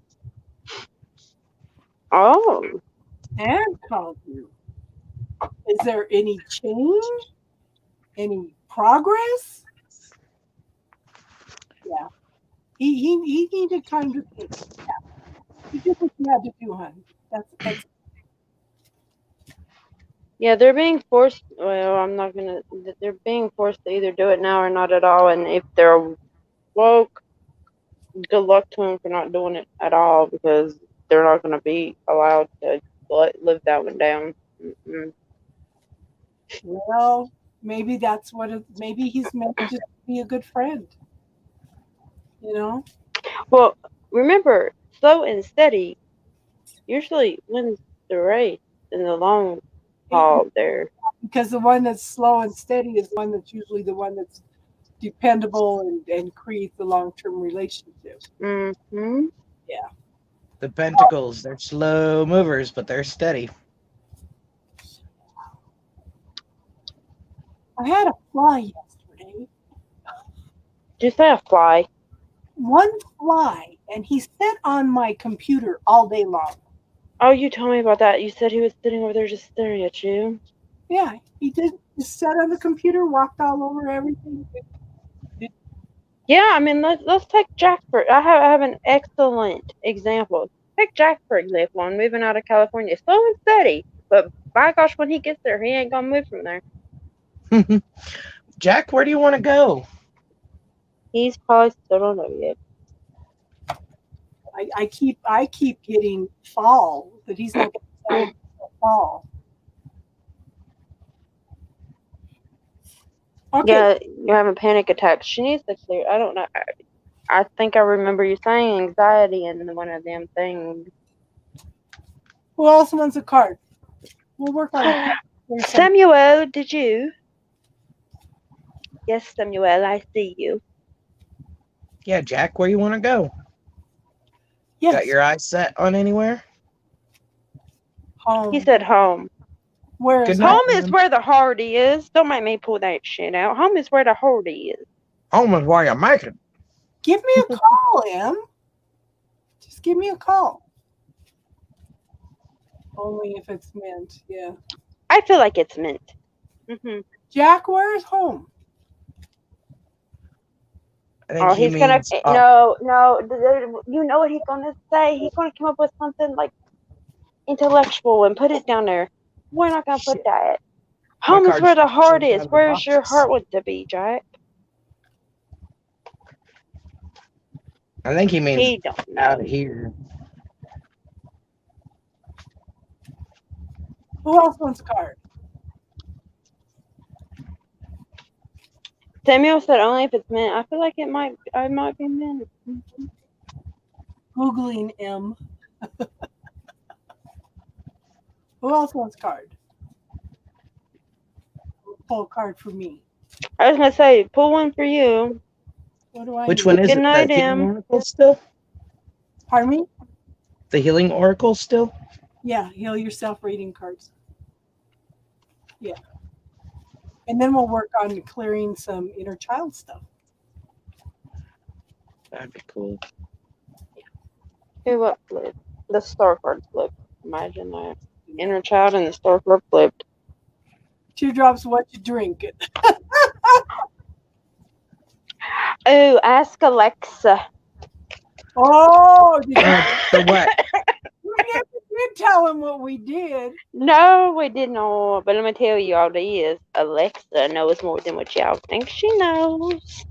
Oh. And called you. Is there any change? Any progress? Yeah. He needed time to think. Yeah. You did what you had to do, hon. That's Yeah, they're being forced. Well, I'm not gonna. They're being forced to either do it now or not at all. And if they're woke, good luck to them for not doing it at all because they're not gonna be allowed to live that one down. Mm-mm. well, maybe that's what maybe he's meant to just be a good friend. You know? Well, remember, slow and steady usually wins the race in the long haul. There. Because the one that's slow and steady is the one that's usually the one that's dependable and creates the long-term relationship. Mm-hmm. Yeah. The Pentacles, they're slow movers, but they're steady. I had a fly yesterday. Did you say a fly? One fly, and he sat on my computer all day long. Oh, you told me about that. You said he was sitting over there just staring at you. Yeah, he did. Just sat on the computer, walked all over everything. Yeah, I mean, let's take Jack for. I have an excellent example. Take Jack for example. I'm moving out of California, slow and steady. But by gosh, when he gets there, he ain't gonna move from there. Jack, where do you want to go? He's probably still don't know yet. I keep getting fall that he's not going to fall. Okay. Yeah, you're having panic attacks. She needs to clear. I don't know. I think I remember you saying anxiety in one of them things. Who else wants a card? We'll work on it. There's some- Samuel, did you? Yes, Samuel, I see you. Yeah, Jack, where you want to go? Yes. Got your eyes set on anywhere? Home. He said home. Where is Good night. Home is where the heart is. Don't make me pull that shit out. Home is where the heart is. Home is where you make it. Give me a call, Em. Just give me a call. Only if it's meant, yeah. I feel like it's meant. Mm-hmm. Jack, where is home? I think Oh, he he's means gonna no. You know what he's gonna say? He's gonna come up with something like intellectual and put it down there. We're not gonna put that. Home is card's where the heart jumped out is. of the Where's your boxes. heart want to be, Jack? I think he means He don't know. out of here. Who else wants a card? Samuel said only if it's meant. I feel like I might be meant. Googling M. Who else wants a card? Pull a card for me. I was gonna say, pull one for you. What do I Which need? one is Good it? night, The healing Em. oracle still? Pardon me? The healing oracle still? Yeah, heal yourself reading cards. Yeah. And then we'll work on clearing some inner child stuff. That'd be cool. Hey, what flipped? The star card flipped. Imagine that. Inner child and the star card flipped. Teardrops, what you drink? Oh, ask Alexa. Oh, did The what? you did tell him what we did. No, we didn't know, but let me tell you all this. Alexa knows more than what y'all think she knows.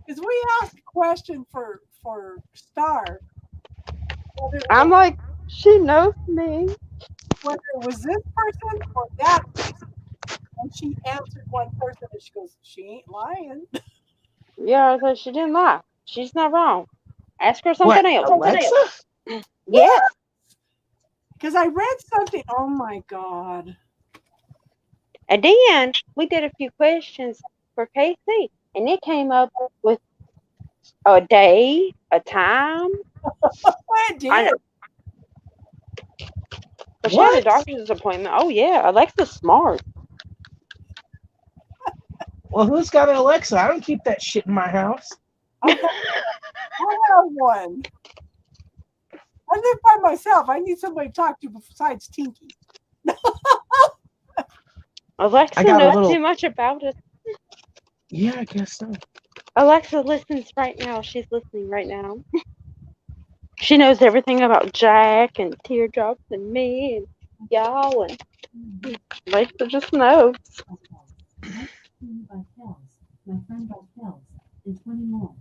Because we asked a question for Star. I'm like, she knows me. Whether it was this person or that person. And she answered one person and she goes, she ain't lying. Yeah, I said she didn't lie. She's not wrong. Ask her something else. Alexa? Yeah. Because I read something. Oh my God. And then we did a few questions for Casey, and it came up with a day, a time. I did. But she had a What? doctor's appointment. Oh yeah, Alexa's smart. Well, who's got an Alexa? I don't keep that shit in my house. I have one. I live by myself. I need somebody to talk to besides Tinky. Alexa I got a knows little- too much about us. Yeah, I guess so. Alexa listens right now. She's listening right now. She knows everything about Jack and Teardrops and me and y'all, and Alexa just knows. My friend by Kells, and 20 more.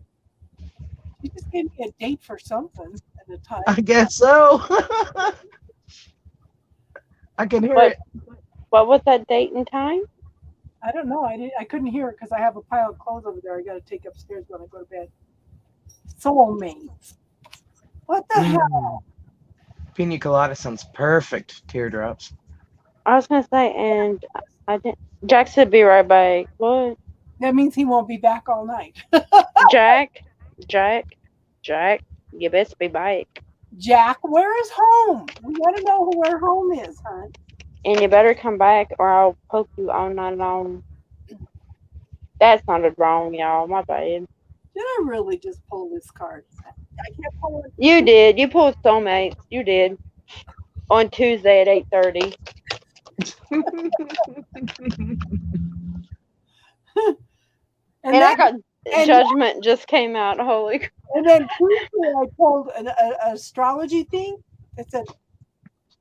You just gave me a date for something at the time. I guess so. I can hear What? it. What was that date and time? I don't know. I couldn't hear it because I have a pile of clothes over there. I got to take upstairs when I go to bed. Soulmates. What the hell? Pina colada sounds perfect. Teardrops. I was gonna say, and I didn't. Jack said, "Be right back." What? That means he won't be back all night. Jack, you best be back, Jack, where is home? We got to know where home is, hon. and you better come back, or I'll poke you all night long. That sounded wrong, y'all. My bad. Did I really just pull this card? I can't pull it. You did. You pulled soulmates. You did. On Tuesday at 8:30. And then, I got judgment just came out. Holy. and then Tuesday I pulled an astrology thing that said,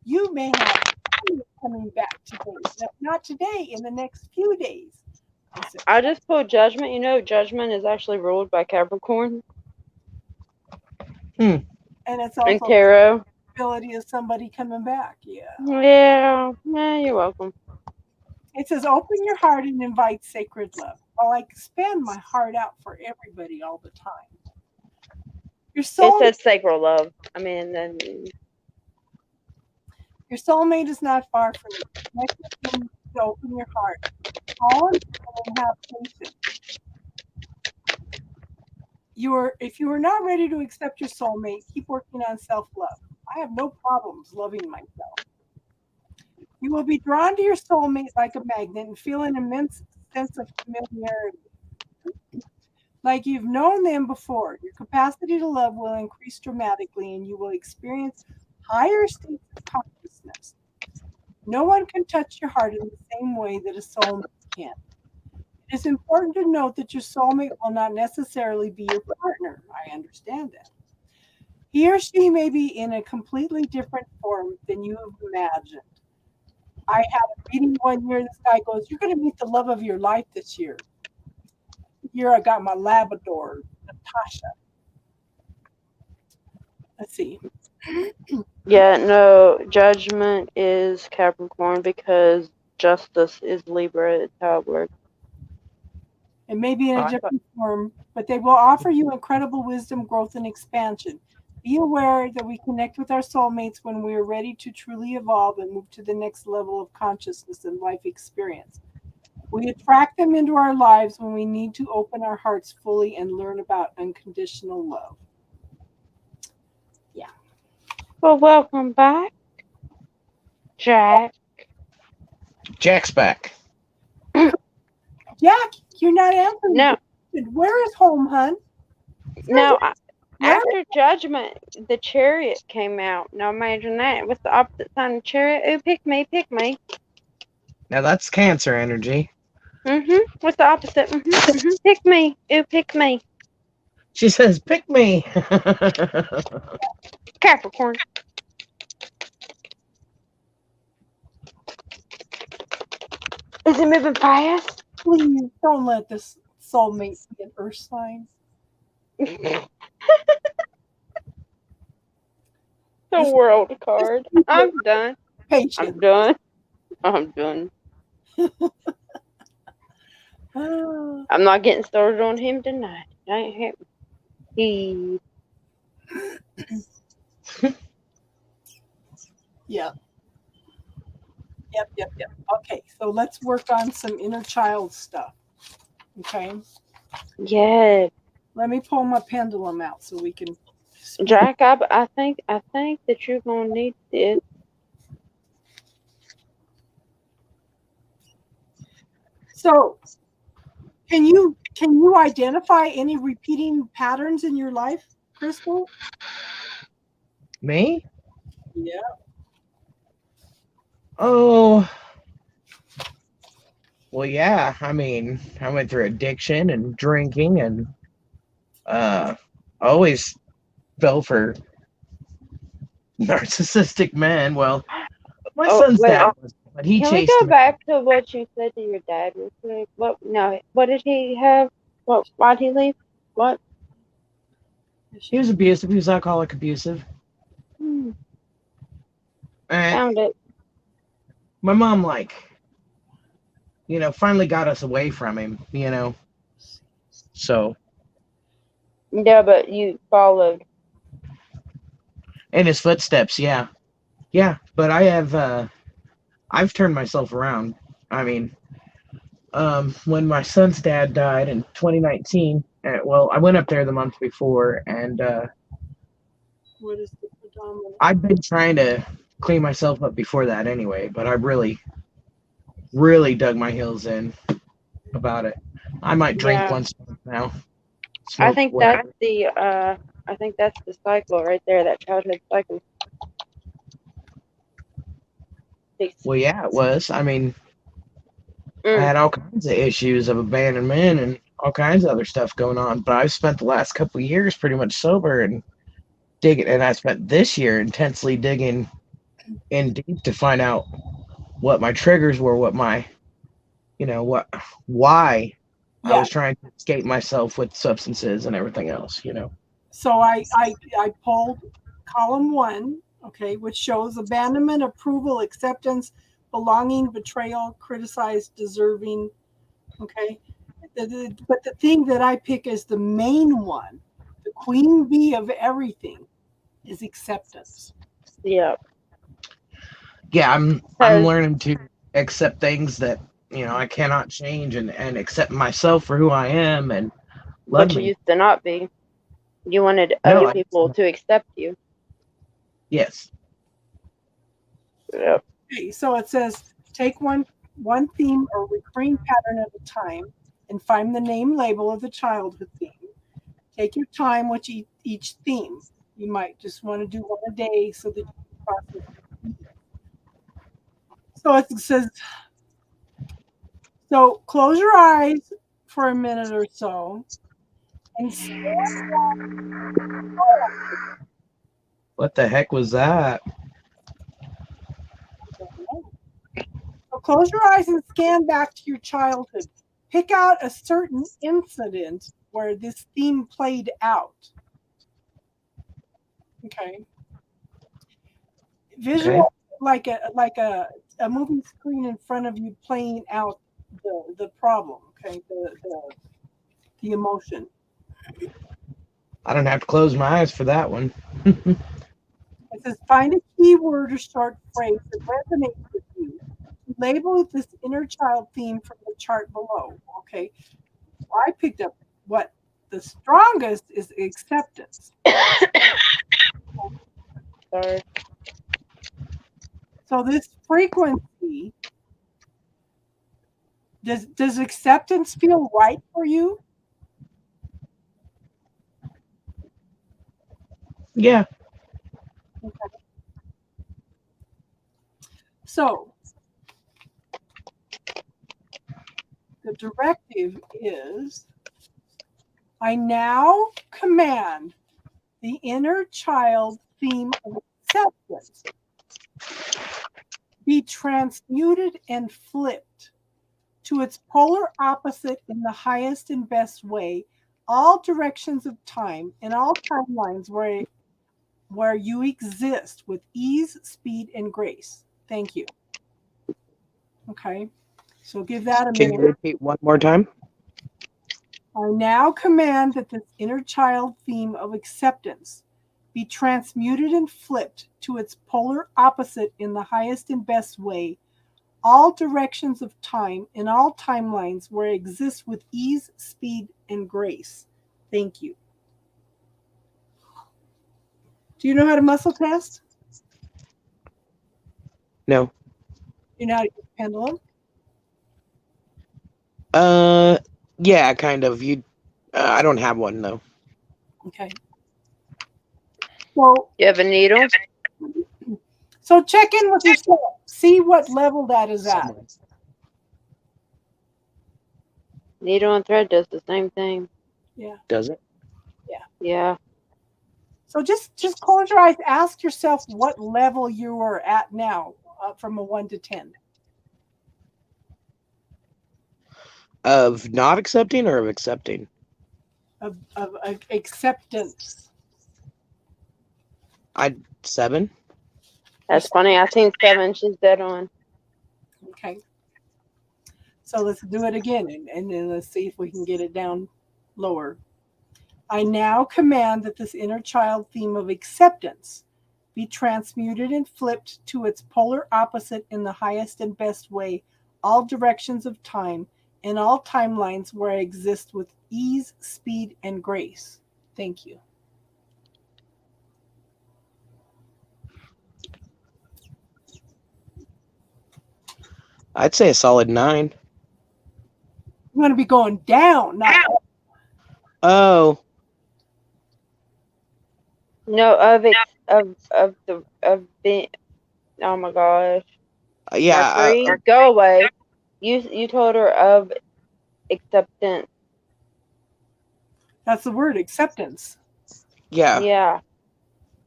you may have coming back today. No, not today, in the next few days. Said, I just pulled judgment. You know, judgment is actually ruled by Capricorn and it's and also tarot. the possibility of somebody coming back. Yeah. Yeah, you're welcome. It says, open your heart and invite sacred love. While I expand my heart out for everybody all the time. Your soul, It says sacred love. I mean, then your soulmate is not far from you. Connect with them to open your heart. Call and have patience. If you are not ready to accept your soulmate, keep working on self-love. I have no problems loving myself. You will be drawn to your soulmate like a magnet and feel an immense sense of familiarity. Like you've known them before, your capacity to love will increase dramatically and you will experience higher states of consciousness. No one can touch your heart in the same way that a soulmate can. It is important to note that your soulmate will not necessarily be your partner. I understand that. He or she may be in a completely different form than you have imagined. I had a reading one year. This guy goes, you're going to meet the love of your life this year. Here I got my Labrador, Natasha. Let's see. yeah, no, judgment is Capricorn because justice is Libra. It's how it works. It may be in a different form, but they will offer you incredible wisdom, growth, and expansion. Be aware that we connect with our soulmates when we are ready to truly evolve and move to the next level of consciousness and life experience. We attract them into our lives when we need to open our hearts fully and learn about unconditional love. Yeah. Well, welcome back, Jack. Jack's back. Jack, you're not answering. No. Where is home, hun? No, after judgment, the chariot came out. Now imagine that. What's the opposite sign of chariot? Ooh, pick me, pick me. Now that's Cancer energy. What's the opposite? Pick me. Ooh, pick me. She says, pick me. Capricorn. Is it moving fast? Please don't let this soulmate be an earth sign. The world card. I'm done. Patience. I'm done. I'm done. I'm not getting started on him tonight. I ain't happy. He. Yeah. Yep. Okay, so let's work on some inner child stuff. Okay. Yes. Let me pull my pendulum out so we can speak. Jack, I think that you're gonna need this. So, can you identify any repeating patterns in your life, Crystal? Me? Yeah. Oh, well, yeah. I mean, I went through addiction and drinking, and always fell for narcissistic men. Well, my Oh son's wait, dad was, but he can we chased go me. back to what you said to your dad real quick? What? No. What did he have? What? Why'd he leave? What? He was abusive. He was alcoholic abusive. Hmm, And found it. my mom, finally got us away from him, So, Yeah, but you followed. in his footsteps, yeah. Yeah, but I've turned myself around. I mean, when my son's dad died in 2019, well, I went up there the month before, and What is the predominant? I'd been trying to clean myself up before that anyway, but I really, really dug my heels in about it. I might drink Yeah, once a month now. I Smoke think whatever. that's the I think that's the cycle right there. That childhood cycle. Well, yeah, it was. I mean, I Mm, had all kinds of issues of abandonment and all kinds of other stuff going on, but I've spent the last couple of years pretty much sober and digging, and I spent this year intensely digging in deep to find out what my triggers were, why I Yeah. was trying to escape myself with substances and everything else. So I pulled column 1, okay, which shows abandonment, approval, acceptance, belonging, betrayal, criticized, deserving. Okay. But the thing that I pick as the main one, the queen bee of everything, is acceptance. yeah, Yeah, I'm because learning to accept things that I cannot change and accept myself for who I am and love what you me. used to not be. You wanted No, other people to accept you. yes. Yep. Okay, so it says take one theme or recurring pattern at a time and find the name label of the childhood theme. Take your time with each theme. You might just want to do one a day so that you can process it. So it says, so close your eyes for a minute or so and What the heck was that? so close your eyes and scan back to your childhood. Pick out a certain incident where this theme played out. Okay. Visual like a movie screen in front of you playing out the problem, okay, the emotion. I don't have to close my eyes for that one. It says find a keyword or short phrase that resonates with you. Label this inner child theme from the chart below. Okay. Well, I picked up what the strongest is acceptance. Sorry. So this frequency, does acceptance feel right for you? Yeah. Okay. So the directive is I now command the inner child theme of acceptance be transmuted and flipped to its polar opposite in the highest and best way, all directions of time and all timelines where you exist with ease, speed, and grace. Thank you. Okay, so give that a Can you minute. repeat one more time? I now command that this inner child theme of acceptance be transmuted and flipped to its polar opposite in the highest and best way, all directions of time in all timelines where it exists with ease, speed, and grace. Thank you. Do you know how to muscle test? No. Do you know how to use a pendulum? Yeah, kind of. I don't have one though. Okay. So, You have a needle? so check in with yourself. See what level that is at. Somewhere. Needle and thread does the same thing. Yeah. Does it? Yeah. So just close your eyes. Ask yourself what level you are at now, from a 1 to 10. Of not accepting or of accepting? Of acceptance. 7. That's funny. I seen 7. She's dead on. Okay. So let's do it again, and then let's see if we can get it down lower. I now command that this inner child theme of acceptance be transmuted and flipped to its polar opposite in the highest and best way, all directions of time, in all timelines where I exist with ease, speed, and grace. Thank you. I'd say a solid 9. I'm going to be going down, not up. Oh, No, of being. Oh my gosh. yeah. Mercury, go away. You told her of acceptance. That's the word, acceptance. Yeah. Yeah.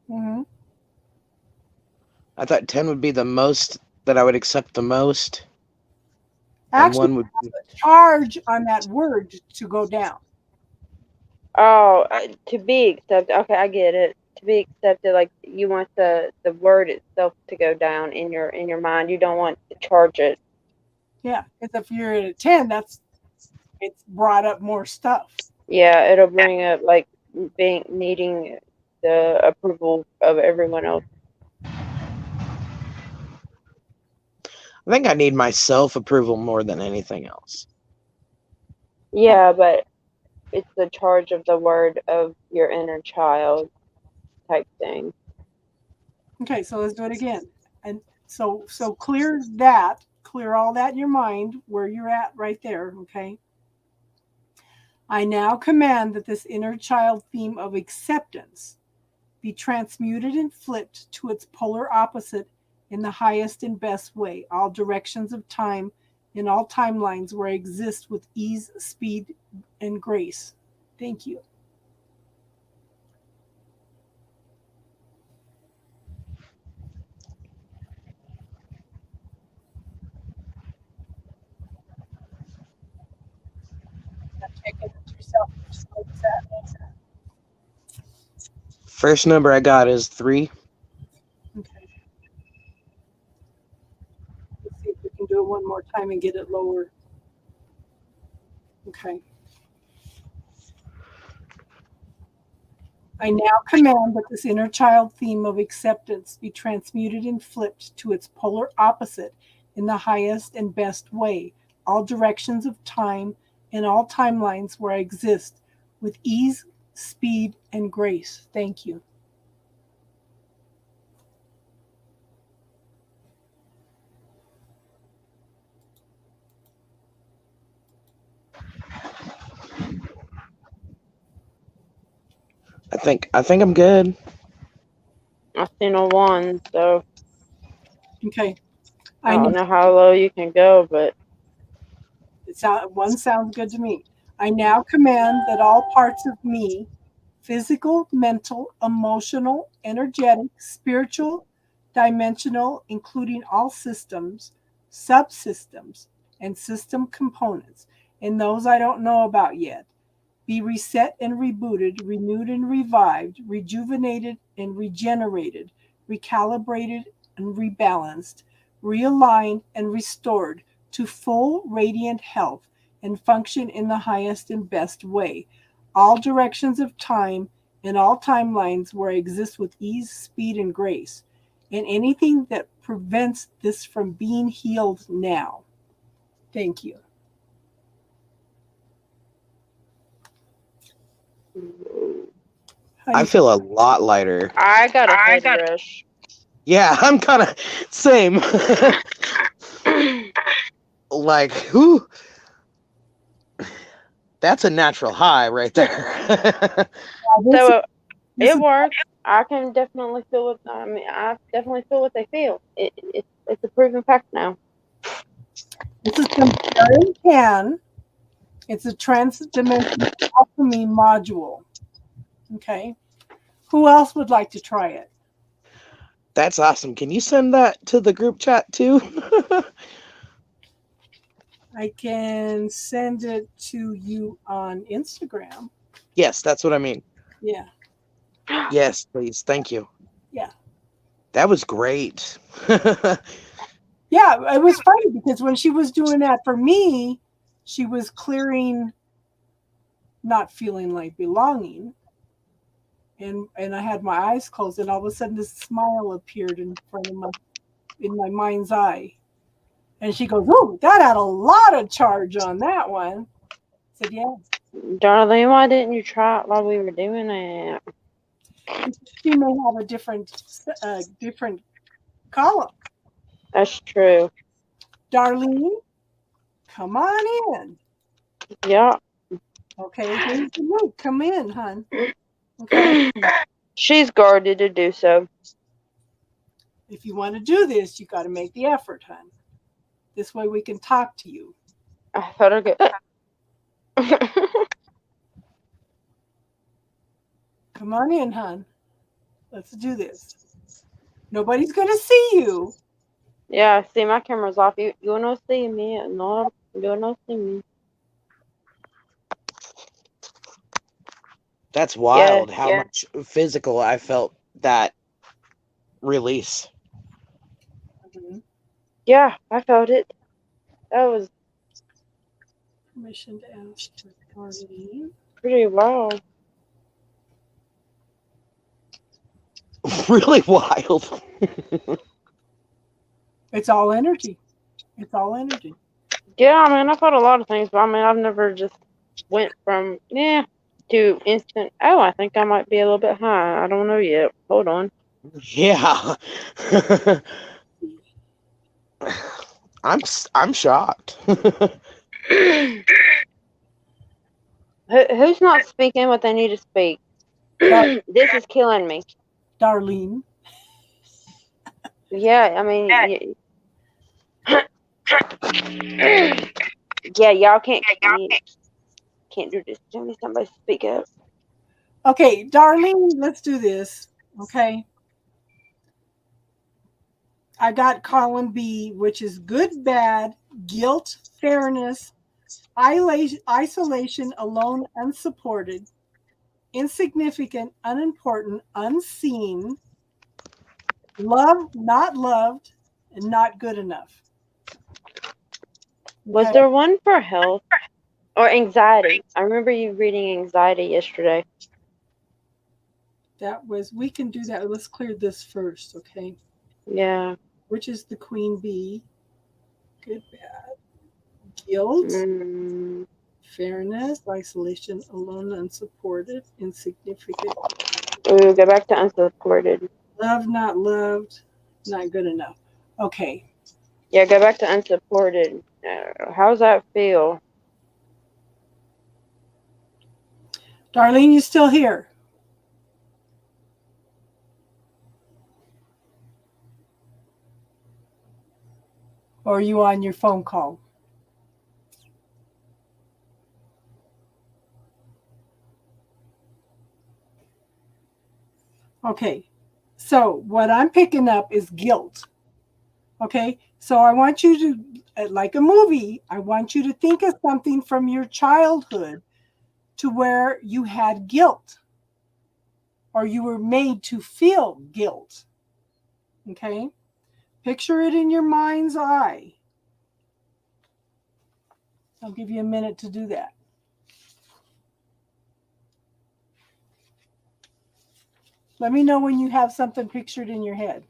Mm-hmm. I thought 10 would be the most that I would accept the most. And Actually, 1 would be. charge on that word to go down. Oh, to be accepted. Okay, I get it. To be accepted, like you want the word itself to go down in your mind. You don't want to charge it. Yeah, because if you're at a 10, it's brought up more stuff. Yeah, it'll bring up like needing the approval of everyone else. I think I need my self-approval more than anything else. Yeah, but it's the charge of the word of your inner child type thing. Okay, so let's do it again. And so clear all that in your mind where you're at right there, okay? I now command that this inner child theme of acceptance be transmuted and flipped to its polar opposite in the highest and best way, all directions of time, in all timelines where I exist with ease, speed, and grace. Thank you. Check in with yourself. First number I got is 3. Okay. Let's see if we can do it one more time and get it lower. Okay. I now command that this inner child theme of acceptance be transmuted and flipped to its polar opposite in the highest and best way, all directions of time, in all timelines where I exist, with ease, speed, and grace. Thank you. I think I'm good. I've seen a 1, so Okay. I don't know how low you can go, but One sounds good to me. I now command that all parts of me, physical, mental, emotional, energetic, spiritual, dimensional, including all systems, subsystems, and system components, and those I don't know about yet, be reset and rebooted, renewed and revived, rejuvenated and regenerated, recalibrated and rebalanced, realigned and restored to full radiant health and function in the highest and best way, all directions of time, in all timelines where I exist with ease, speed, and grace, and anything that prevents this from being healed now. Thank you. How I you feel a lot lighter. I got a head rush. Yeah, I'm kind of same. Like, whew, that's a natural high right there. this, So this it is works. I can definitely feel what I definitely feel what they feel. It's a proven fact now. this is from Karen Can. It's a transdimensional alchemy module. Okay. Who else would like to try it? That's awesome. Can you send that to the group chat too? I can send it to you on Instagram. Yes, that's what I mean. Yeah. Yes, please. Thank you. Yeah. That was great. Yeah, it was funny because when she was doing that for me, she was clearing not feeling like belonging. And I had my eyes closed, and all of a sudden this smile appeared in my mind's eye. And she goes, "Ooh, that had a lot of charge on that one." I said, "Yeah." Darling, why didn't you try it while we were doing it? She may have a different column. That's true. Darlene, come on in. Yeah. Okay, here's the link. Come in, hon. Okay. She's guarded to do so. If you want to do this, you got to make the effort, hon. This way we can talk to you. I thought her good. Come on in, hon. Let's do this. Nobody's going to see you. Yeah, see, my camera's off. You don't see me. No, you don't see me. That's wild how much physical I felt that release. Mhm. Yeah, I felt it. That was Permission to ask for Darlene. pretty wild. Really wild. It's all energy. It's all energy. Yeah, I mean, I felt a lot of things, but I mean, I've never just went from to instant. Oh, I think I might be a little bit high. I don't know yet. Hold on. Yeah. I'm shocked. Who's not speaking what they need to speak? This is killing me. Darlene. Yeah, I mean, yeah, y'all can't do this. Tell me somebody speak up. Okay, Darlene, let's do this. Okay. I got column B, which is good, bad, guilt, fairness, isolation, alone, unsupported, insignificant, unimportant, unseen, love, not loved, and not good enough. Was Okay? there one for health or anxiety? I remember you reading anxiety yesterday. We can do that. Let's clear this first, okay? Yeah. Which is the queen bee? Good, bad, guilt, fairness, isolation, alone, unsupported, insignificant. Ooh, go back to unsupported. Love, not loved, not good enough. Okay. Yeah, go back to unsupported. How's that feel? Darlene, you still here? Or are you on your phone call? Okay. So what I'm picking up is guilt. Okay. So I want you to, like a movie, I want you to think of something from your childhood to where you had guilt or you were made to feel guilt. Okay. Picture it in your mind's eye. I'll give you a minute to do that. Let me know when you have something pictured in your head.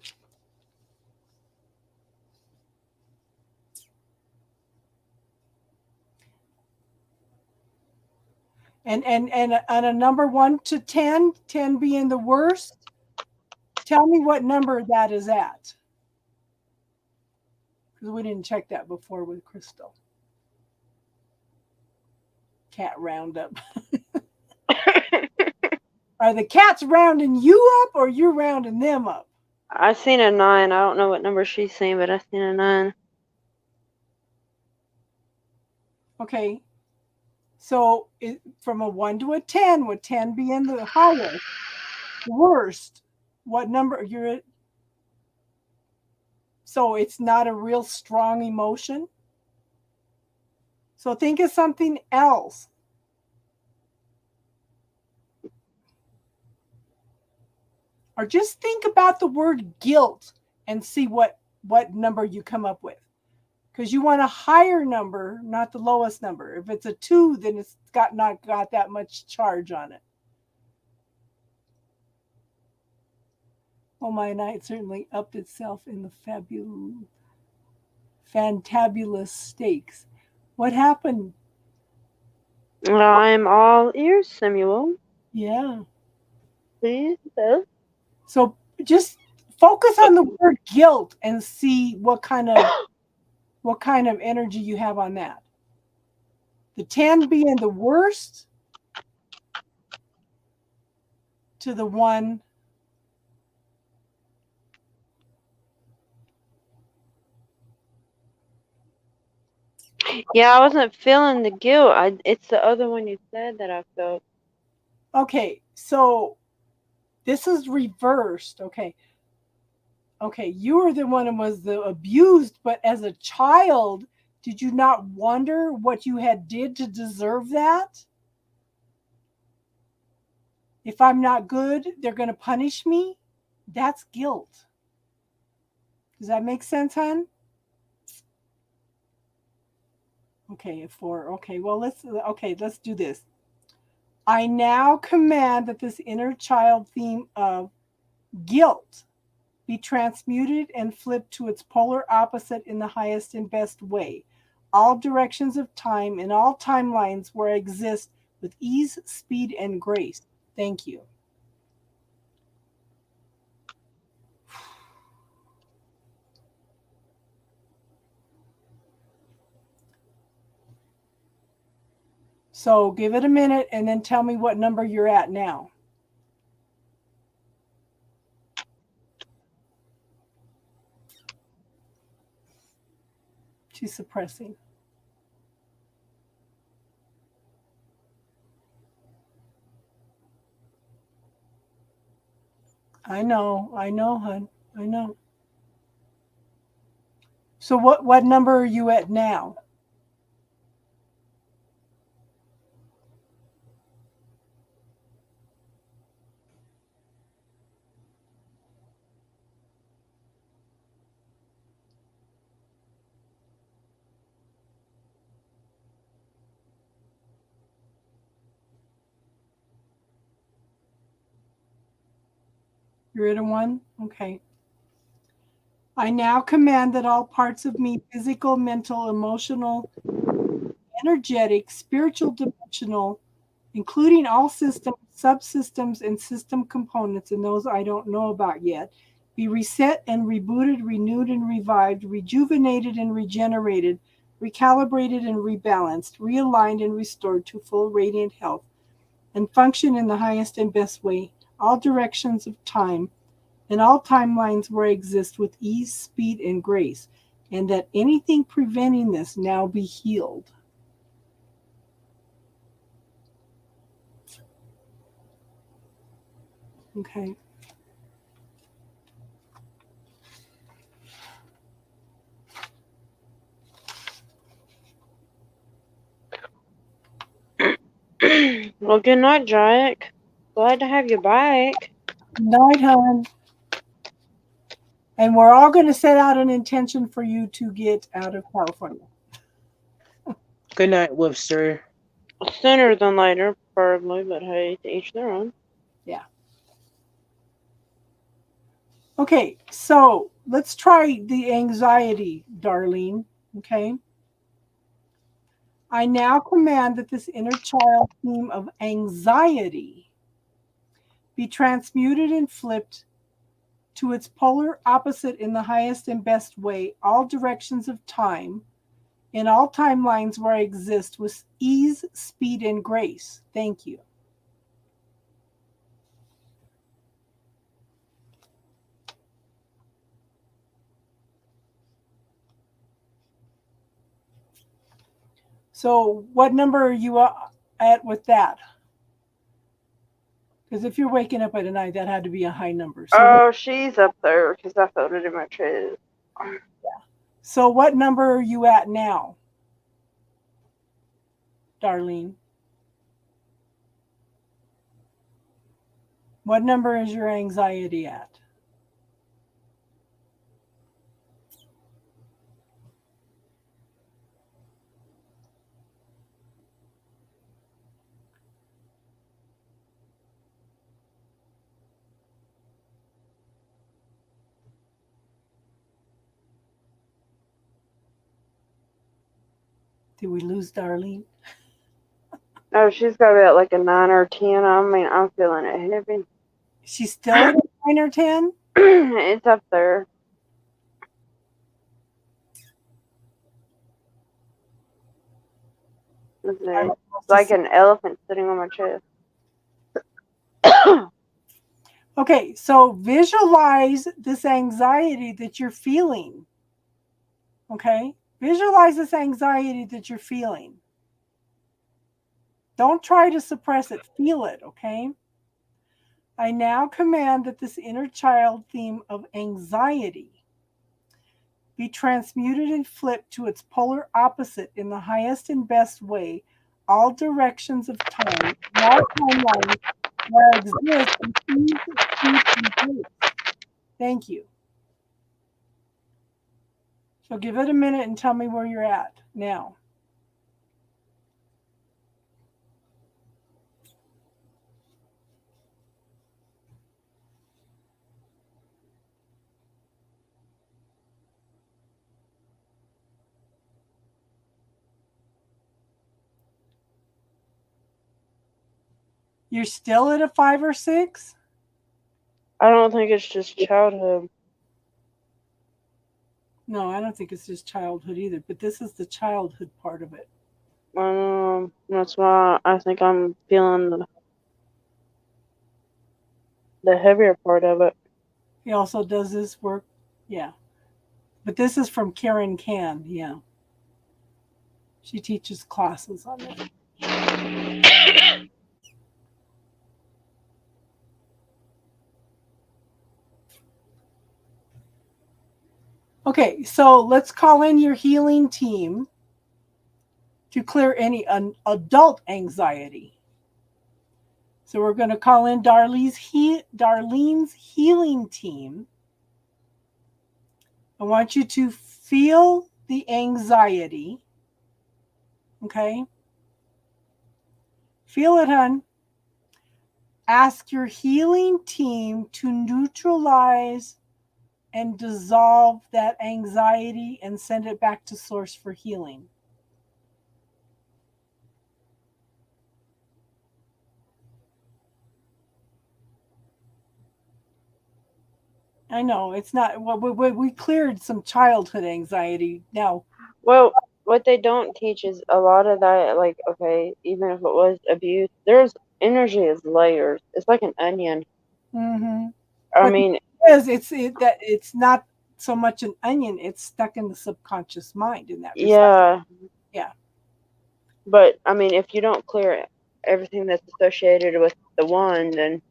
And on a number 1 to 10, 10 being the worst, tell me what number that is at. Because we didn't check that before with Crystal. Cat roundup. Are the cats rounding you up or you're rounding them up? I seen a 9. I don't know what number she's seen, but I seen a 9. Okay. So from a 1 to a 10, with 10 being the highest, worst, what number you're at? So it's not a real strong emotion. So think of something else. Or just think about the word guilt and see what number you come up with. Because you want a higher number, not the lowest number. If it's a 2, then it's not got that much charge on it. Oh, my night certainly upped itself in the fantabulous stakes. What happened? I'm all ears, Samuel. Yeah. Please, Beth. So just focus on the word guilt and see what kind of energy you have on that. The 10 being the worst to the 1. Yeah, I wasn't feeling the guilt. It's the other one you said that I felt. Okay, so this is reversed. Okay, you were the one who was the abused, but as a child, did you not wonder what you had did to deserve that? If I'm not good, they're going to punish me. That's guilt. Does that make sense, hon? Okay, a 4. Okay, well, let's do this. I now command that this inner child theme of guilt be transmuted and flipped to its polar opposite in the highest and best way. All directions of time and all timelines where I exist with ease, speed, and grace. Thank you. So give it a minute and then tell me what number you're at now. She's suppressing. I know, hon. I know. So what number are you at now? You're at a 1? Okay. I now command that all parts of me, physical, mental, emotional, energetic, spiritual, dimensional, including all systems, subsystems, and system components, and those I don't know about yet, be reset and rebooted, renewed and revived, rejuvenated and regenerated, recalibrated and rebalanced, realigned and restored to full radiant health, and function in the highest and best way, all directions of time, and all timelines where I exist with ease, speed, and grace, and that anything preventing this now be healed. Okay. Well, good night, Jack. Glad to have you back. Good night, hon. And we're all going to set out an intention for you to get out of California. Good night, Wolfster. Sooner than later, preferably, but hey, to each their own. Yeah. Okay, so let's try the anxiety, Darlene. Okay. I now command that this inner child theme of anxiety be transmuted and flipped to its polar opposite in the highest and best way, all directions of time, in all timelines where I exist, with ease, speed, and grace. Thank you. So, what number are you at with that? Because if you're waking up at a night, that had to be a high number. Oh, she's up there because I felt it in my chest. So, what number are you at now, Darlene? What number is your anxiety at? Did we lose Darlene? No, she's got to be at like a 9 or 10. I mean, I'm feeling it heavy. She's still at a 9 or 10? It's up there. It's like an elephant sitting on my chest. Okay, so visualize this anxiety that you're feeling. Okay? Visualize this anxiety that you're feeling. Don't try to suppress it. Feel it, okay? I now command that this inner child theme of anxiety be transmuted and flipped to its polar opposite in the highest and best way, all directions of time, all timelines where I exist with ease, speed, and grace. Thank you. So give it a minute and tell me where you're at now. You're still at a 5 or 6? I don't think it's just childhood. No, I don't think it's just childhood either, but this is the childhood part of it. That's why I think I'm feeling the heavier part of it. He also does this work. Yeah. But this is from Karen Can. Yeah. She teaches classes on it. Okay, so let's call in your healing team to clear any adult anxiety. So we're going to call in Darlene's healing team. I want you to feel the anxiety. Okay? Feel it, hon. Ask your healing team to neutralize and dissolve that anxiety and send it back to source for healing. I know it's not. Well, we cleared some childhood anxiety. Now, Well, what they don't teach is a lot of that. Like, okay, even if it was abuse, there's energy is layers. It's like an onion. mm-hmm. I mean, it's not so much an onion. It's stuck in the subconscious mind in that respect. yeah, Yeah. but I mean, if you don't clear everything that's associated with the one, then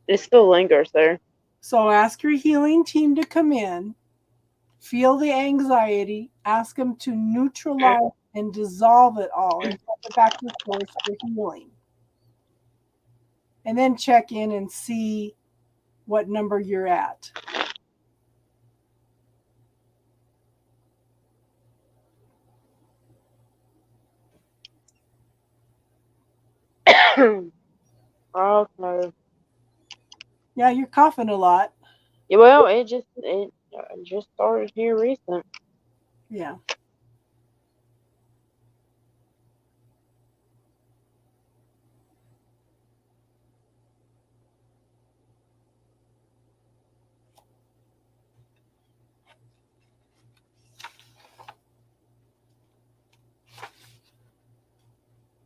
it still lingers there. So ask your healing team to come in, feel the anxiety, ask them to neutralize and dissolve it all and send it back to source for healing. And then check in and see what number you're at. Okay. Yeah, you're coughing a lot. Yeah, well, it just started here recent. Yeah.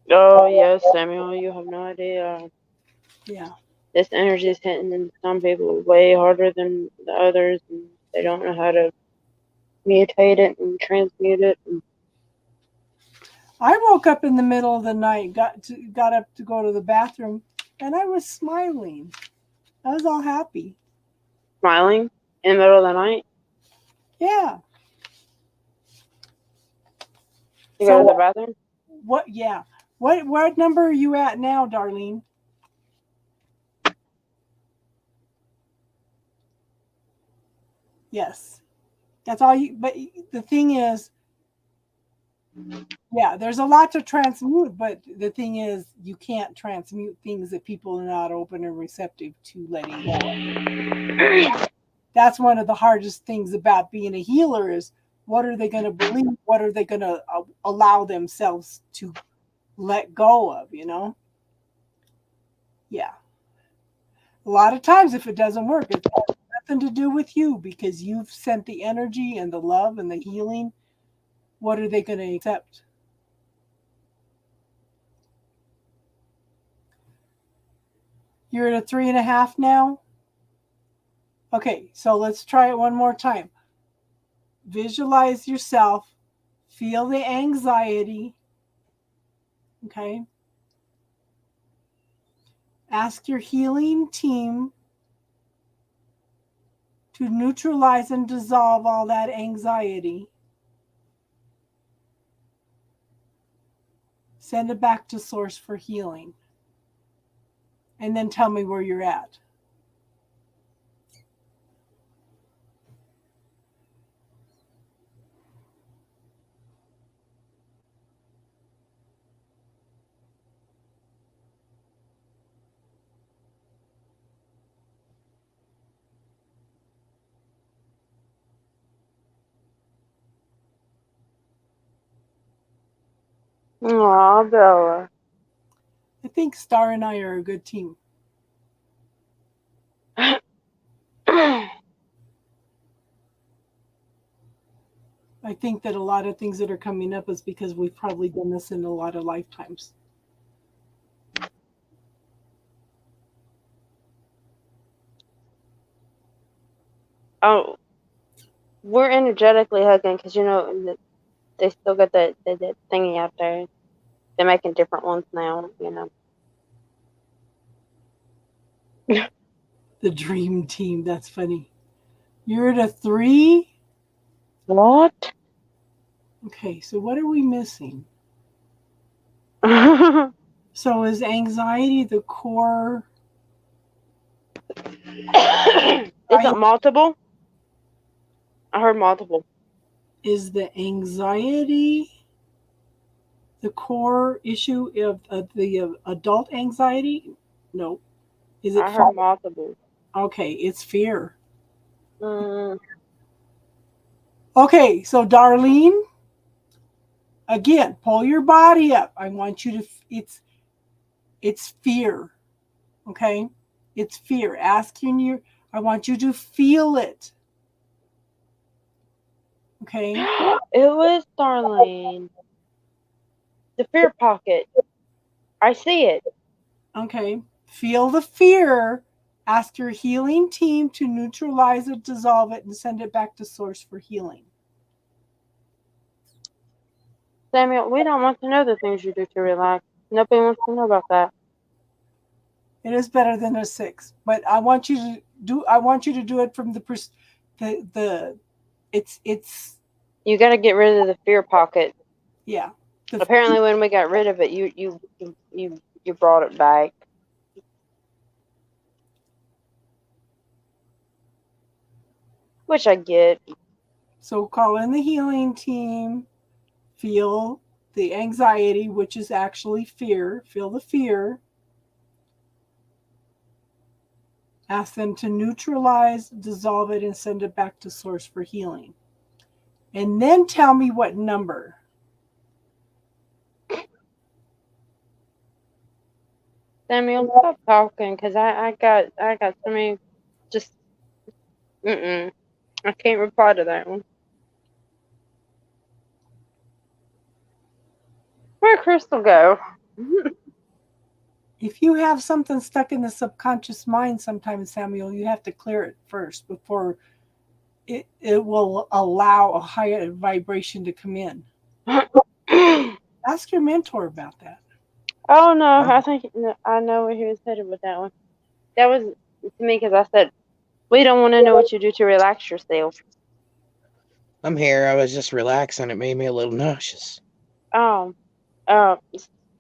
Oh yes, Samuel, you have no idea. Yeah. This energy is hitting some people way harder than the others, and they don't know how to mutate it and transmute it. And I woke up in the middle of the night, got up to go to the bathroom, and I was smiling. I was all happy. smiling in the middle of the night. Yeah. You go to So the bathroom. what? Yeah. What number are you at now, Darlene? Yes. That's all you. But the thing is, yeah, there's a lot to transmute. But the thing is, you can't transmute things that people are not open and receptive to letting go of. That's one of the hardest things about being a healer is what are they going to believe? What are they going to allow themselves to let go of? Yeah. A lot of times, if it doesn't work, it has nothing to do with you because you've sent the energy and the love and the healing. What are they going to accept? You're at a 3.5 now? Okay, so let's try it one more time. Visualize yourself, feel the anxiety. Okay. Ask your healing team to neutralize and dissolve all that anxiety. Send it back to source for healing. And then tell me where you're at. Aw, Bella. I think Star and I are a good team. I think that a lot of things that are coming up is because we've probably done this in a lot of lifetimes. Oh, we're energetically hugging because they still got that thingy out there. They're making different ones now. The dream team. That's funny. You're at a 3. What? Okay, so what are we missing? Is So is anxiety the core? it multiple? I heard multiple. Is the anxiety the core issue of the adult anxiety? No. Is it I heard multiple. Okay, it's fear. Mm, Okay, so Darlene, again, pull your body up. I want you to it's fear. Okay? It's fear. I want you to feel it. Okay? it was Darlene. The fear pocket. I see it. Okay. Feel the fear. Ask your healing team to neutralize it, dissolve it, and send it back to source for healing. Samuel, we don't want to know the things you do to relax. Nobody wants to know about that. It is better than a 6, but I want you to do it from it's You got to get rid of the fear pocket. yeah. Apparently, when we got rid of it, you brought it back. Which I get. So call in the healing team, feel the anxiety, which is actually fear, feel the fear. Ask them to neutralize, dissolve it, and send it back to source for healing. And then tell me what number. Samuel, stop talking, because I got so many. Just I can't reply to that one. Where'd Crystal go? If you have something stuck in the subconscious mind sometimes, Samuel, you have to clear it first before it will allow a higher vibration to come in. Ask your mentor about that. Oh no, I think I know where he was headed with that one. That was to me because I said we don't want to know what you do to relax yourself. I'm here. I was just relaxing. It made me a little nauseous.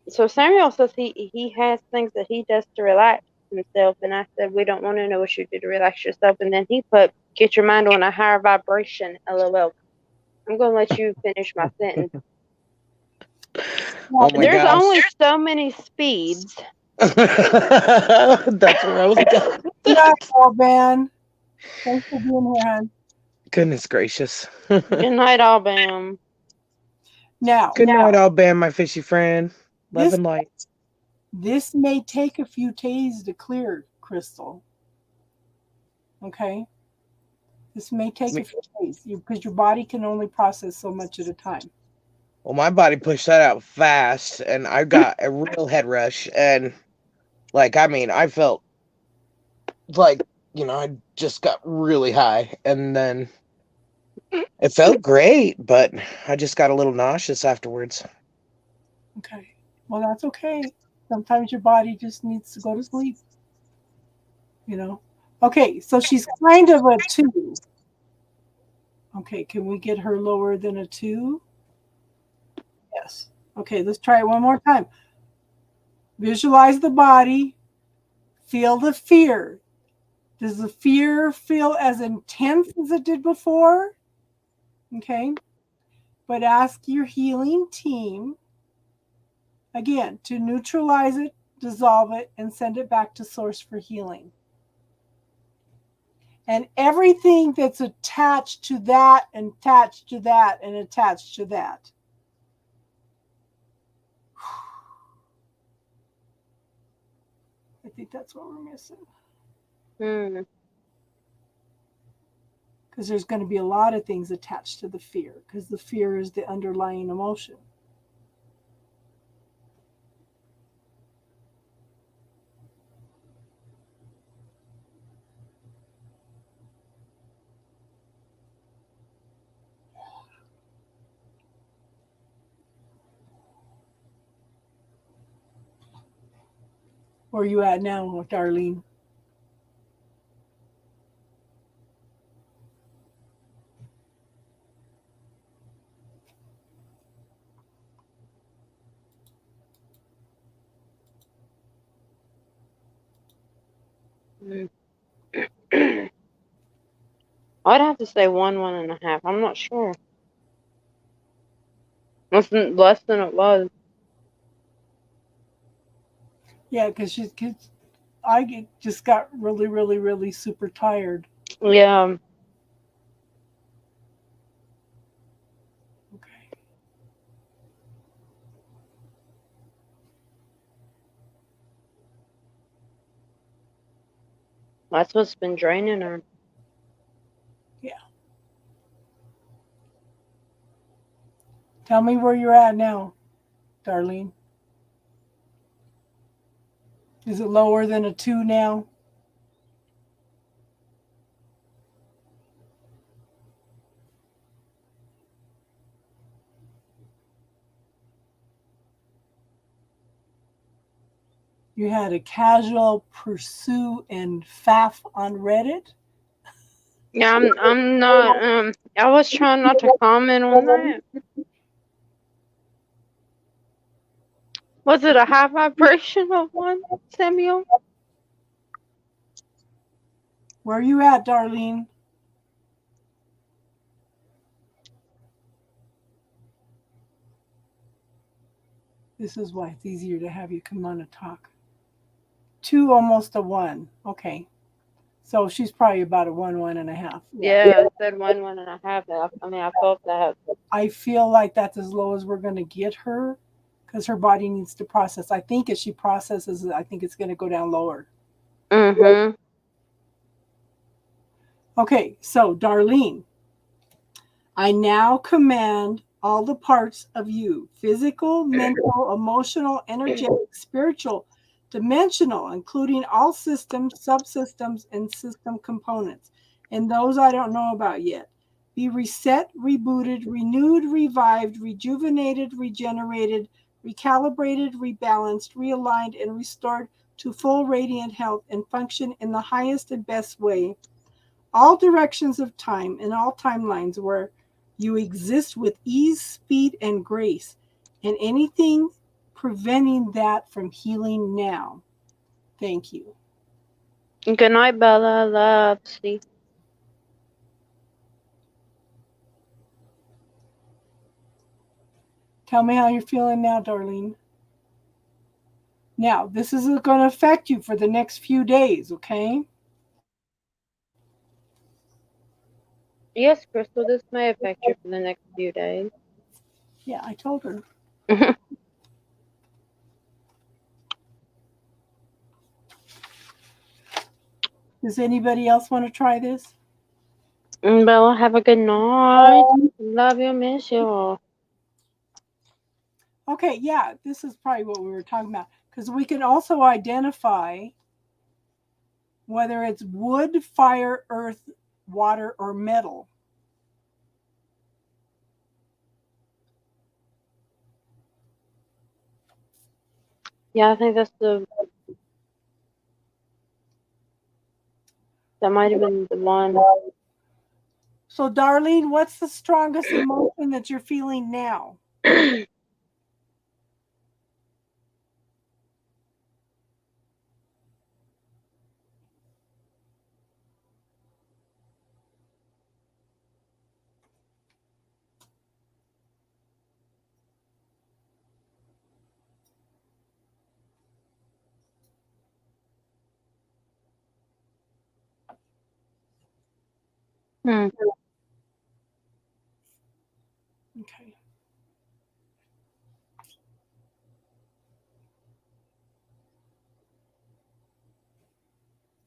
So Samuel says he has things that he does to relax himself, and I said we don't want to know what you do to relax yourself, and then he put get your mind on a higher vibration. LOL. I'm gonna let you finish my sentence. Oh my There's gosh. only so many speeds. That's where I was going. Yeah, Alban. Thanks for being here, hon. Goodness gracious. Good night, Alabama. Now, Good night, Alban, my fishy friend. Love This- and light. this may take a few days to clear, Crystal. Okay? This may take a few days because your body can only process so much at a time. Well, my body pushed that out fast, and I got a real head rush. And, I felt like, I just got really high. And then it felt great, but I just got a little nauseous afterwards. Okay. Well, that's okay. Sometimes your body just needs to go to sleep. Okay, so she's kind of a 2. Okay, can we get her lower than a 2? Yes. Okay, let's try it one more time. Visualize the body. Feel the fear. Does the fear feel as intense as it did before? Okay. But ask your healing team, again, to neutralize it, dissolve it, and send it back to source for healing. And everything that's attached to that, and attached to that, and attached to that. I think that's what we're missing. Because there's going to be a lot of things attached to the fear, because the fear is the underlying emotion. Where are you at now, Darlene? I'd have to say 1.5. I'm not sure. Less than it was. Yeah, because I just got really, really, really super tired. Yeah. Okay. That's what's been draining her. Yeah. Tell me where you're at now, Darlene. Is it lower than a 2 now? You had a casual pursue and faff on Reddit. Yeah, I'm not. I was trying not to comment on that. Was it a high vibrational one, Samuel? Where are you at, Darlene? This is why it's easier to have you come on and talk. 2, almost a 1. Okay. So she's probably about a 1.5. Yeah, it said 1.5. I mean, I felt that. I feel like that's as low as we're going to get her because her body needs to process. I think as she processes it, I think it's going to go down lower. Mm-hmm. Okay, so Darlene, I now command all the parts of you, physical, mental, emotional, energetic, spiritual, dimensional, including all systems, subsystems, and system components. And those I don't know about yet. Be reset, rebooted, renewed, revived, rejuvenated, regenerated, recalibrated, rebalanced, realigned, and restored to full radiant health and function in the highest and best way. All directions of time and all timelines where you exist with ease, speed, and grace, and anything preventing that from healing now. Thank you. Good night, Bella. Love. See. Tell me how you're feeling now, Darlene. Now, this is going to affect you for the next few days, okay? Yes, Crystal, this may affect you for the next few days. Yeah, I told her. Does anybody else want to try this? Bella, have a good night. Love you, miss you. Okay, yeah, this is probably what we were talking about because we can also identify whether it's wood, fire, earth, water, or metal. Yeah, I think that might have been the one. So, Darlene, what's the strongest emotion that you're feeling now? Hmm. Okay.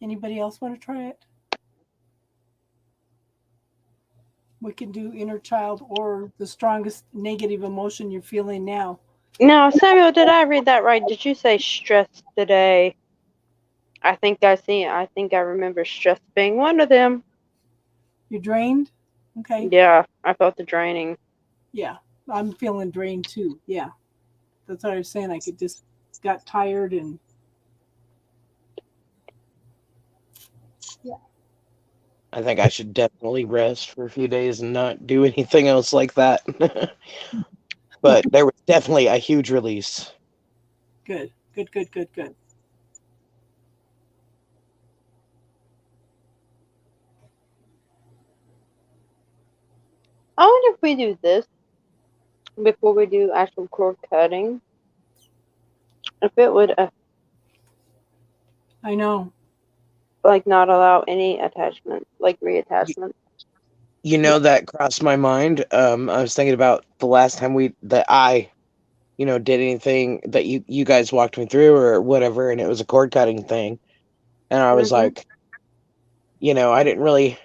Anybody else want to try it? We can do inner child or the strongest negative emotion you're feeling now. Now, Samuel, did I read that right? Did you say stress today? I think I remember stress being one of them. You're drained? Okay. Yeah, I felt the draining. Yeah, I'm feeling drained too. Yeah. That's what I was saying. I could just got tired and yeah. I think I should definitely rest for a few days and not do anything else like that. But there was definitely a huge release. Good. I wonder if we do this before we do actual cord cutting. If it would, I know. like, not allow any attachment, like reattachment. You know, that crossed my mind. I was thinking about the last time I did anything that you guys walked me through or whatever, and it was a cord cutting thing. And I was like, I didn't really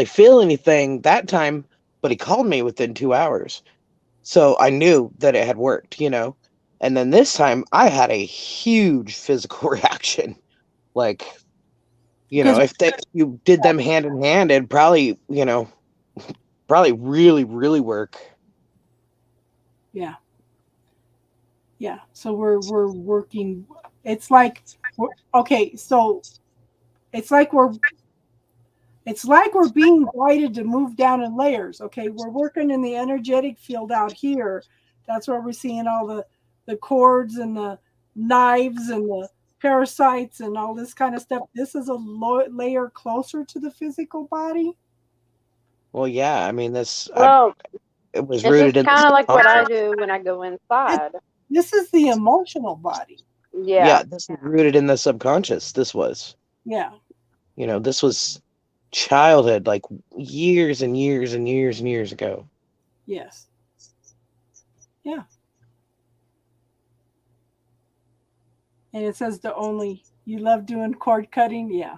feel anything that time, but he called me within 2 hours. So I knew that it had worked, And then this time I had a huge physical reaction. Like, if you did them hand in hand, it'd probably, probably really, really work. Yeah. Yeah. So we're working. It's like, okay. So it's like we're being guided to move down in layers. Okay. We're working in the energetic field out here. That's where we're seeing all the cords and the knives and the parasites and all this kind of stuff. This is a layer closer to the physical body. Well, yeah. I mean, Well, it was it's rooted just in kind of like what I subconscious. do when I go inside. This is the emotional body. Yeah. Yeah, this is rooted in the subconscious. This was. Yeah. This was childhood, like years and years and years and years ago. Yes. Yeah. And it says you love doing cord cutting. Yeah.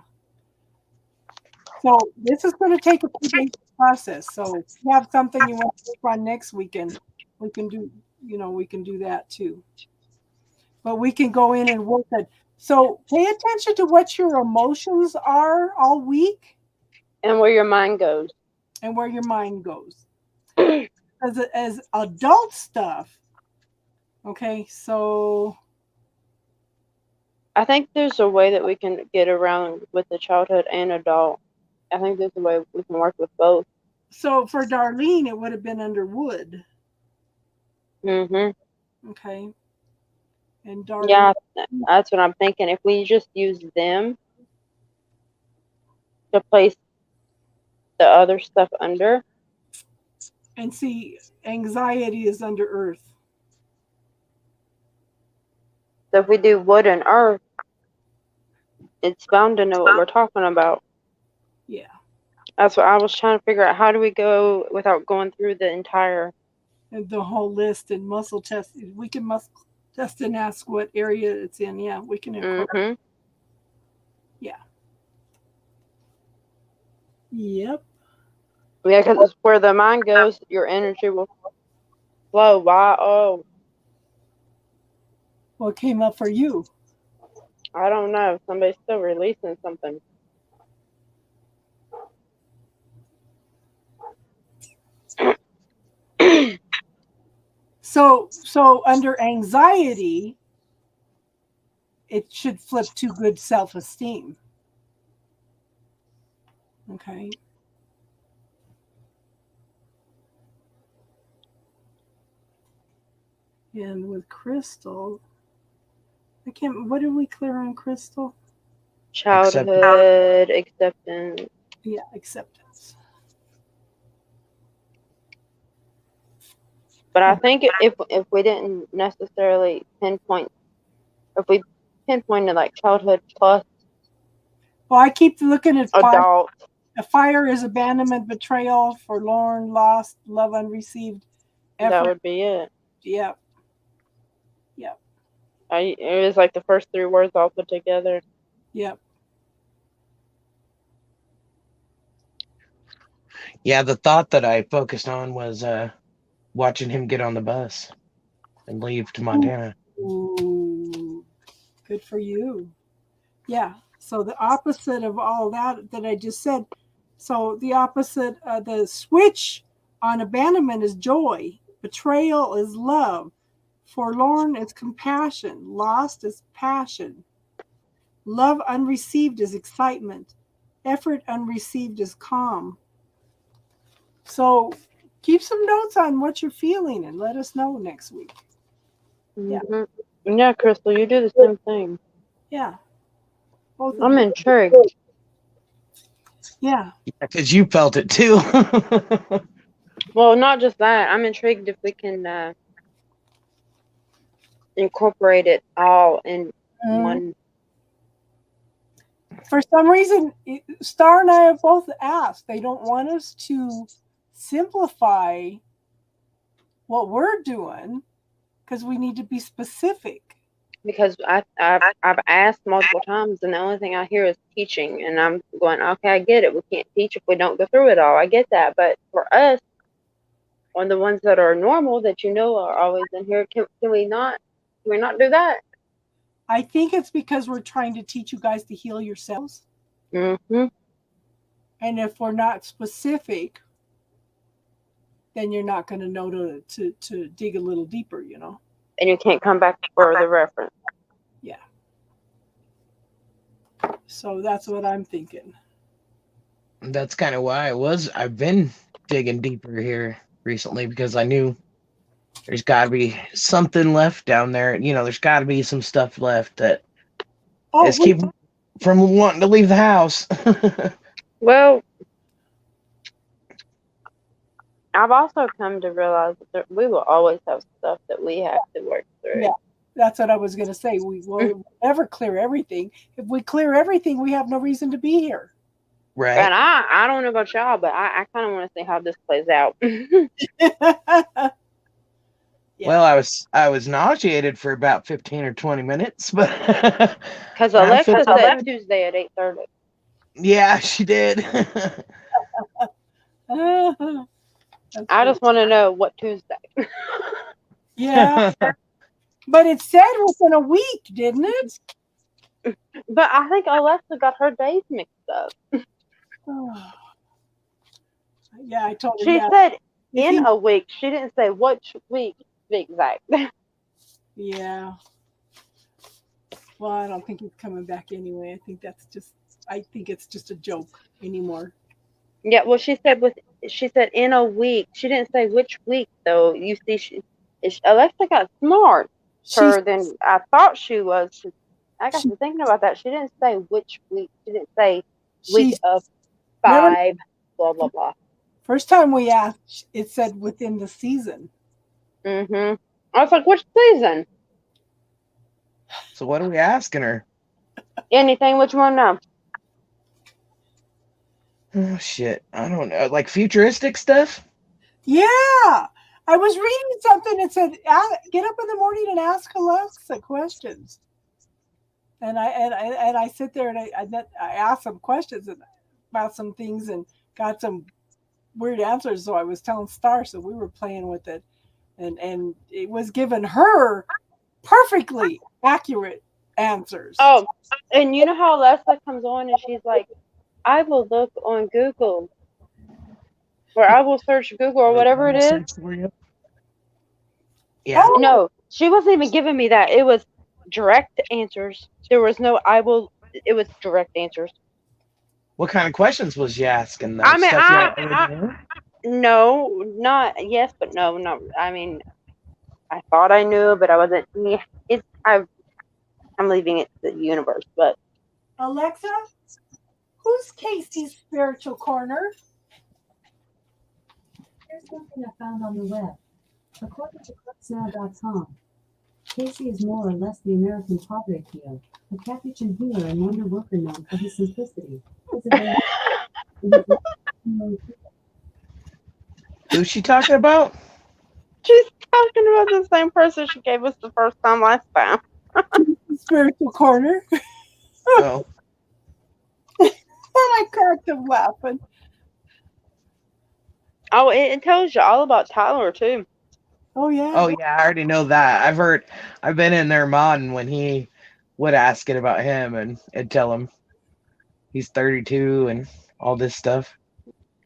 So this is going to take a few days to process. So if you have something you want to work on next weekend, we can do that too. But we can go in and work it. So pay attention to what your emotions are all week And where your mind goes. and where your mind goes. As adult stuff. Okay, so I think there's a way that we can get around with the childhood and adult. I think there's a way we can work with both. so for Darlene, it would have been under wood. Mm-hmm. Okay. And Darlene. Yeah, that's what I'm thinking. If we just use them to place the other stuff under. And see, anxiety is under earth. So if we do wood and earth, it's bound to know what we're talking about. Yeah. That's what I was trying to figure out. How do we go without going through the entire... And the whole list and muscle test. We can muscle test and ask what area it's in. Yeah, we can incorporate. Mm-hmm. Yeah. Yep. Yeah, because where the mind goes, your energy will flow. Why? Oh, What came up for you? I don't know. Somebody's still releasing something. So under anxiety, it should flip to good self-esteem. Okay. And with Crystal, what did we clear on Crystal? Childhood acceptance. Yeah, acceptance. But I think if we didn't necessarily pinpoint, if we pinpointed like childhood plus Well, I keep looking at adult. Fire is abandonment, betrayal, forlorn, lost, love unreceived, effort. That would be it. Yep. Yep. It was like the first three words all put together. Yep. Yeah, the thought that I focused on was watching him get on the bus and leave to Montana. Ooh, good for you. Yeah. So the opposite of all that I just said. So the opposite, the switch on abandonment is joy. Betrayal is love. Forlorn is compassion. Lost is passion. Love unreceived is excitement. Effort unreceived is calm. So keep some notes on what you're feeling and let us know next week. Mm-hmm. Yeah, Crystal, you do the same thing. Yeah. I'm intrigued. Yeah. Because you felt it too. Well, not just that. I'm intrigued if we can incorporate it all in one. For some reason, Star and I have both asked. They don't want us to simplify what we're doing because we need to be specific. Because I've asked multiple times, and the only thing I hear is teaching, and I'm going, okay, I get it. We can't teach if we don't go through it all. I get that, but for us, on the ones that are normal that are always in here, can we not do that? I think it's because we're trying to teach you guys to heal yourselves. Mm-hmm. And if we're not specific, then you're not going to know to dig a little deeper, And you can't come back for the reference. Yeah. So that's what I'm thinking. That's kind of why I've been digging deeper here recently, because I knew there's got to be something left down there. There's got to be some stuff left that is keeping from wanting to leave the house. Well, I've also come to realize that we will always have stuff that we have to work through. Yeah, That's what I was going to say. We will never clear everything. If we clear everything, we have no reason to be here. Right. And I don't know about y'all, but I kind of want to see how this plays out. Yeah. Well, I was nauseated for about 15 or 20 minutes, but Because I Alexa feel said good. Tuesday at 8:30. Yeah, she did. That's I good. just want to know what Tuesday. Yeah, but it said within a week, didn't it? But I think Alexa got her days mixed up. Oh. Yeah, I told her. She Yeah, said if in he- a week. She didn't say which week exact. yeah. Well, I don't think he's coming back anyway. I think it's just a joke anymore. Yeah, well, she said in a week. She didn't say which week though. You see, Alexa got smart She's than I thought she was. I got she, to thinking about that. She didn't say which week. She didn't say week she's of remember 5. Blah blah blah. first time we asked, it said within the season. I was like, which season? So what are we asking her? Anything? Which one? No. Oh shit, I don't know. Like futuristic stuff? Yeah, I was reading something that said, "Get up in the morning and ask Alexa questions." And I sit there and I asked some questions about some things and got some weird answers. So I was telling Star, so we were playing with it, and it was giving her perfectly accurate answers. Oh, and you know how Alexa comes on and she's like, I will look on Google, or I will search Google or whatever it is. Yeah. Oh, No, she wasn't even giving me that. It was direct answers. There was no I will. It was direct answers. What kind of questions was you asking though? I mean, Stuff you already knew? no, not yes, but no, not. I mean, I thought I knew, but I wasn't. Yeah, I'm leaving it to the universe. But Alexa, who's Casey's spiritual corner? Here's something I found on the web. According to ClicksNow.com, Casey is more or less the American Padre Pio, a Capuchin healer and wonder worker known for his simplicity. Who's she talking about? she's talking about the same person she gave us the first time last time. Spiritual corner. Oh. And I cracked up laughing. Oh, it tells you all about Tyler too. Oh yeah. Oh yeah, I already know that. I've been in there modding when he would ask it about him and tell him he's 32 and all this stuff.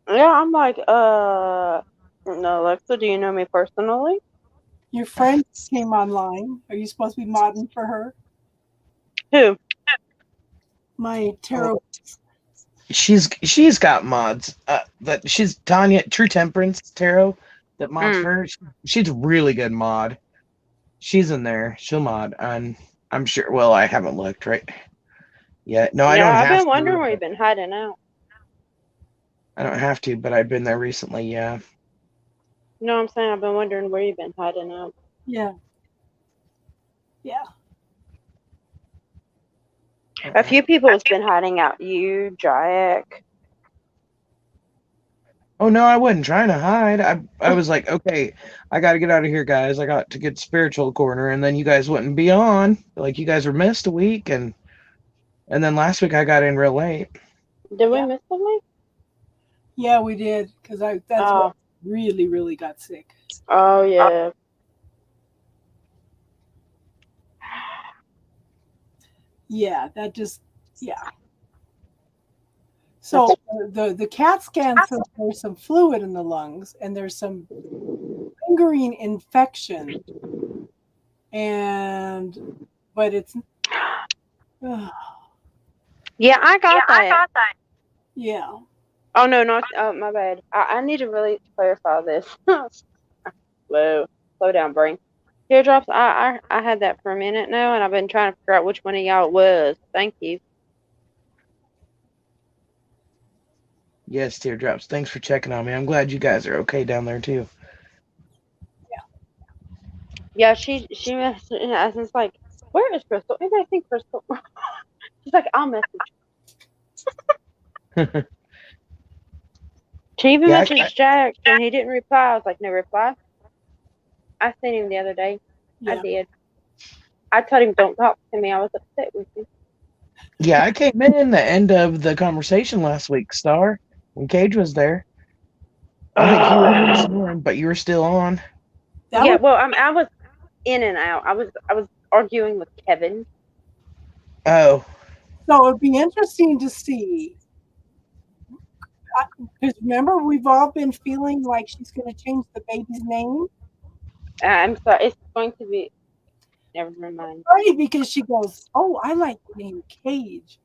Yeah, I'm like, no, Alexa, do you know me personally? Your friend came online. Are you supposed to be modding for her? Who? My tarot. She's got mods. But she's Tanya True Temperance Tarot that mods for her. She's a really good mod. She's in there. She'll mod, and I'm sure. Well, I haven't looked right yet. No, I don't have I've been to. wondering where you've been hiding out. I don't have to, but I've been there recently. Yeah. You know what I'm saying? I've been wondering where you've been hiding out. Yeah. Yeah. A few people has been hiding out. You, Jack. Oh no, I wasn't trying to hide. I was like, okay, I got to get out of here, guys. I got to get spiritual corner, and then you guys wouldn't be on. Like you guys were missed a week, and then last week I got in real late. Did we miss something? Yeah, we did because that's when I really, really got sick. Oh yeah. Yeah, that just So the CAT scan says there's some fluid in the lungs and there's some lingering infection, but it's Yeah, I got that. yeah. Oh no, not my bad. I need to really clarify this. Whoa, slow down, brain. Teardrops. I had that for a minute now, and I've been trying to figure out which one of y'all it was. Thank you. Yes, Teardrops. Thanks for checking on me. I'm glad you guys are okay down there too. Yeah, she messaged and I was like, "Where is Crystal?" Anybody think Crystal? She's like, "I'll message." She even Yeah, messaged Jack and he didn't reply. I was like, "No reply." I seen him the other day. I Yeah. did. I told him, "Don't talk to me." I was upset with you. I came in the end of the conversation last week, Star, when Cage was there. I think you were already snoring, but you were still on. That Yeah, was well, I was in and out. I was arguing with Kevin. Oh, so. It'd be interesting to see. Because remember, we've all been feeling like she's going to change the baby's name. I'm sorry. It's going to be. Never mind. Right, because she goes, "Oh, I like the name Cage.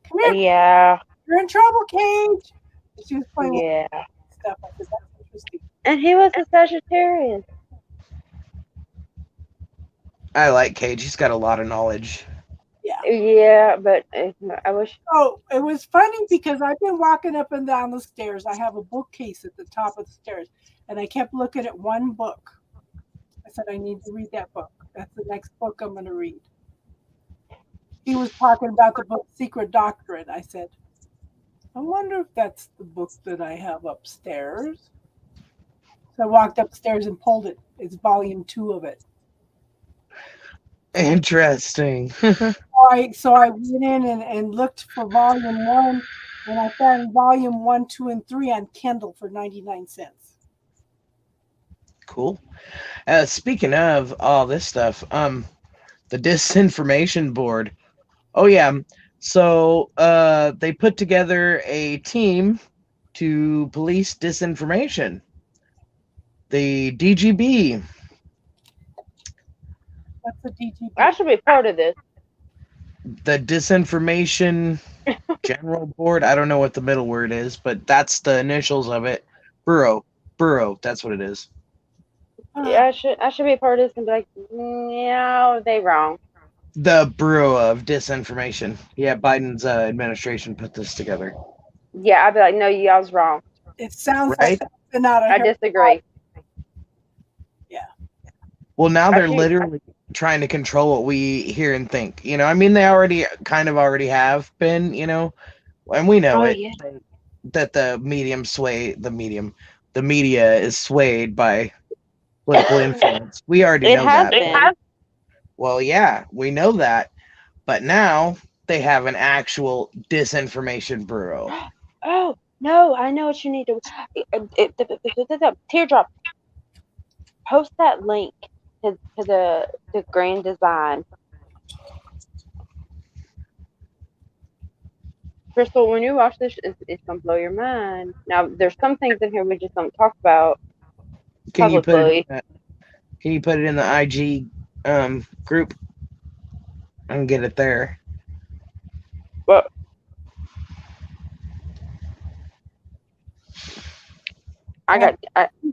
Come here, Yeah, you're in trouble, Cage." And she was playing with yeah. stuff. I said, "That's interesting." And he was a Sagittarius. I like Cage. He's got a lot of knowledge. Yeah. Yeah, but I wish. Oh, it was funny because I've been walking up and down the stairs. I have a bookcase at the top of the stairs, and I kept looking at one book. I said, "I need to read that book. That's the next book I'm going to read." He was talking about the book Secret Doctrine. I said, "I wonder if that's the book that I have upstairs." So I walked upstairs and pulled it. It's volume 2 of it. Interesting. So I went in and looked for volume 1, and I found volume 1, 2, and 3 on Kindle for 99 cents. Cool. Speaking of all this stuff, the disinformation board. Oh yeah. So they put together a team to police disinformation. The DGB. What's the DGB? I should be part of this. The Disinformation General Board. I don't know what the middle word is, but that's the initials of it. Bureau. That's what it is. Yeah, I should be part of this and be like, no, they wrong. The Bureau of Disinformation. Yeah, Biden's administration put this together. Yeah, I'd be like, no, y'all was wrong. It sounds Right? like something out of I Harry disagree. Yeah. Well, now they're Actually, literally trying to control what we hear and think. I mean, they already have been, and we know Oh it, yeah. that the media is swayed by political influence. We already It know has that. been. Well, yeah, we know that. But now they have an actual disinformation bureau. Oh no, I know what you need to. Teardrop. Post that link to the grand design. Crystal, when you watch this, it's gonna blow your mind. Now, there's some things in here we just don't talk about Can you put it publicly. in the IG group and get it there? But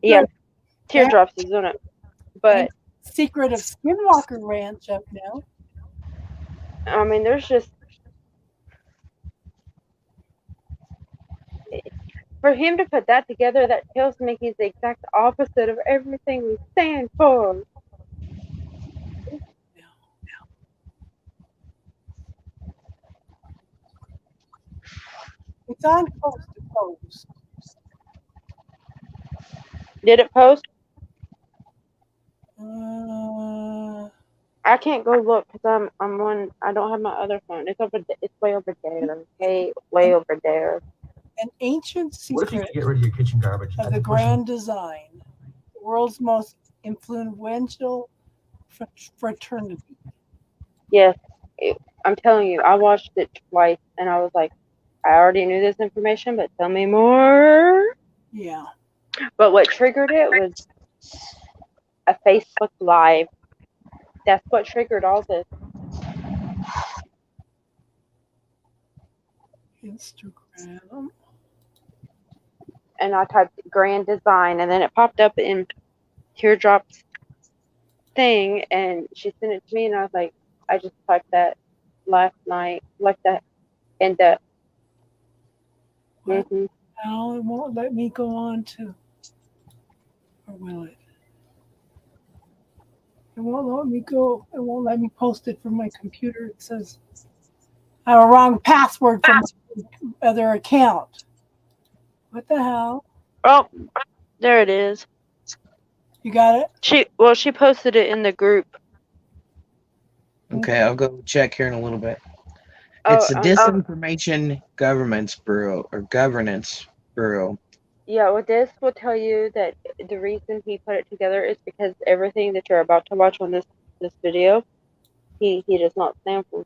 yeah, teardrops is on it. But Secret of Skinwalker Ranch up now. I mean, there's just for him to put that together. That tells me he's the exact opposite of everything we stand for. It's on Coast to Coast. Did it post? I can't go look because I'm on. I don't have my other phone. It's over. It's way over there. Okay, way over there. An ancient What if you secret could get rid of your kitchen garbage? of the grand design, the world's most influential fraternity. Yes, I'm telling you. I watched it twice, and I was like, I already knew this information, but tell me more. Yeah. But what triggered it was a Facebook Live. That's what triggered all this. Instagram. And I typed grand design, and then it popped up in Teardrop's thing, and she sent it to me, and I was like, I just typed that last night, like that, and Well, now it won't let me go on to, or will it? It won't let me go. It won't let me post it from my computer. It says I have a wrong password from my other account. What the hell? Oh, there it is. You got it? She posted it in the group. Okay, I'll go check here in a little bit. Oh, It's the Disinformation Governance Bureau or Governance Bureau. yeah, well, this will tell you that the reason he put it together is because everything that you're about to watch on this video, he does not stand for.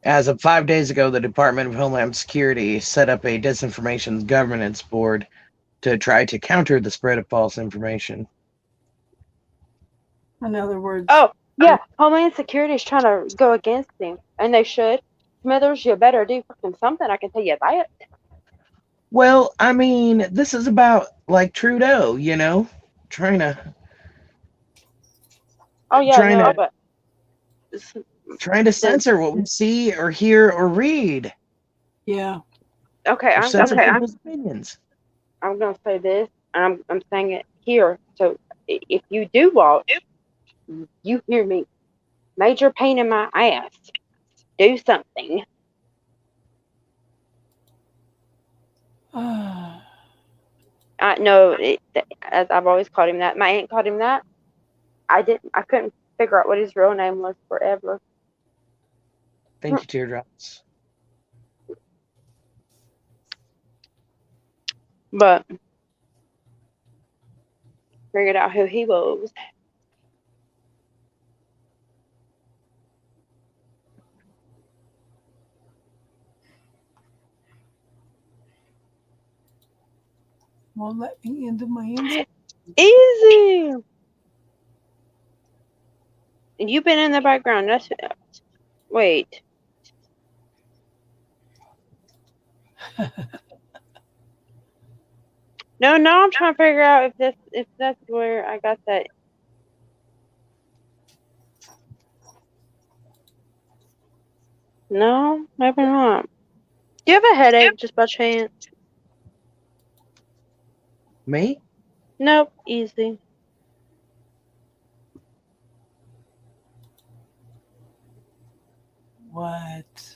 As of 5 days ago, the Department of Homeland Security set up a disinformation governance board to try to counter the spread of false information. In other words, Oh, yeah, Homeland Security is trying to go against him, and they should. Smithers, you better do fucking something, I can tell you that. Well, I mean, this is about like Trudeau, you know, trying to Oh, yeah, trying no, to but trying to censor what we see or hear or read, yeah. okay, or censor people's opinions. I'm gonna say this, and I'm saying it here. So if you do watch, you hear me. Major pain in my ass. Do something. I know, as I've always called him that. My aunt called him that. I couldn't figure out what his real name was forever. Thank you, Teardrops. But figured out who he was. Won't let me into my Instagram. Easy. You've been in the background. Wait. No, I'm trying to figure out if that's where I got that. No, maybe not. Do you have a headache just by chance? Me? Nope, easy. What?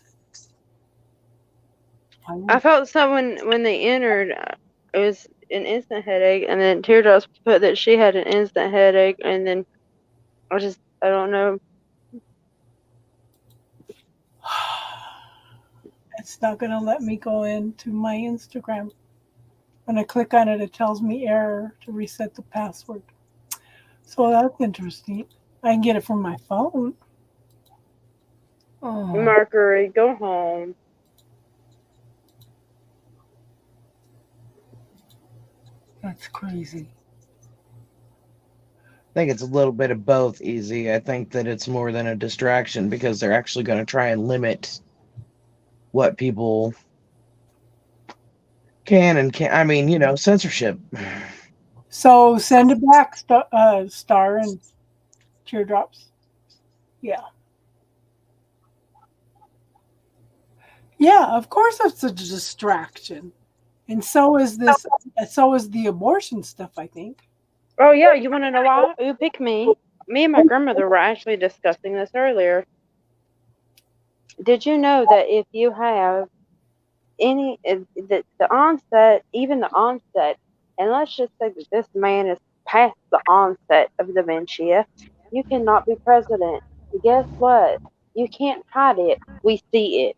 I felt something when they entered. It was an instant headache, and then Teardrops put that she had an instant headache, and then I don't know. It's not going to let me go into my Instagram. When I click on it, it tells me error to reset the password. So that's interesting. I can get it from my phone. Oh, Mercury, go home. that's crazy. I think it's a little bit of both, Easy. I think that it's more than a distraction because they're actually going to try and limit what people can and can't. I mean, you know, censorship. So send it back, Star and Teardrops. Yeah. Yeah, of course it's a distraction. And so is this, so is the abortion stuff, I think. Oh yeah, you want to know why? Ooh, pick me. Me and my grandmother were actually discussing this earlier. Did you know that if you have the onset, even the onset, and let's just say that this man is past the onset of dementia, you cannot be president. And guess what? You can't hide it. We see it.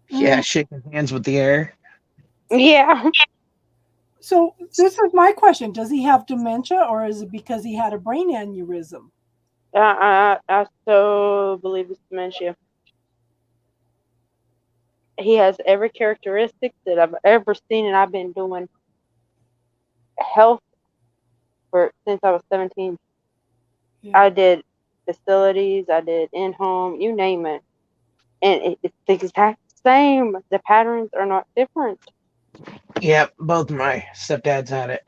Yeah, shaking hands with the air. Yeah. So this is my question. Does he have dementia or is it because he had a brain aneurysm? I so believe it's dementia. He has every characteristic that I've ever seen, and I've been doing health since I was 17. Yeah. I did facilities, I did in-home, you name it. And it's the exact same. The patterns are not different. Yep, both my stepdads had it.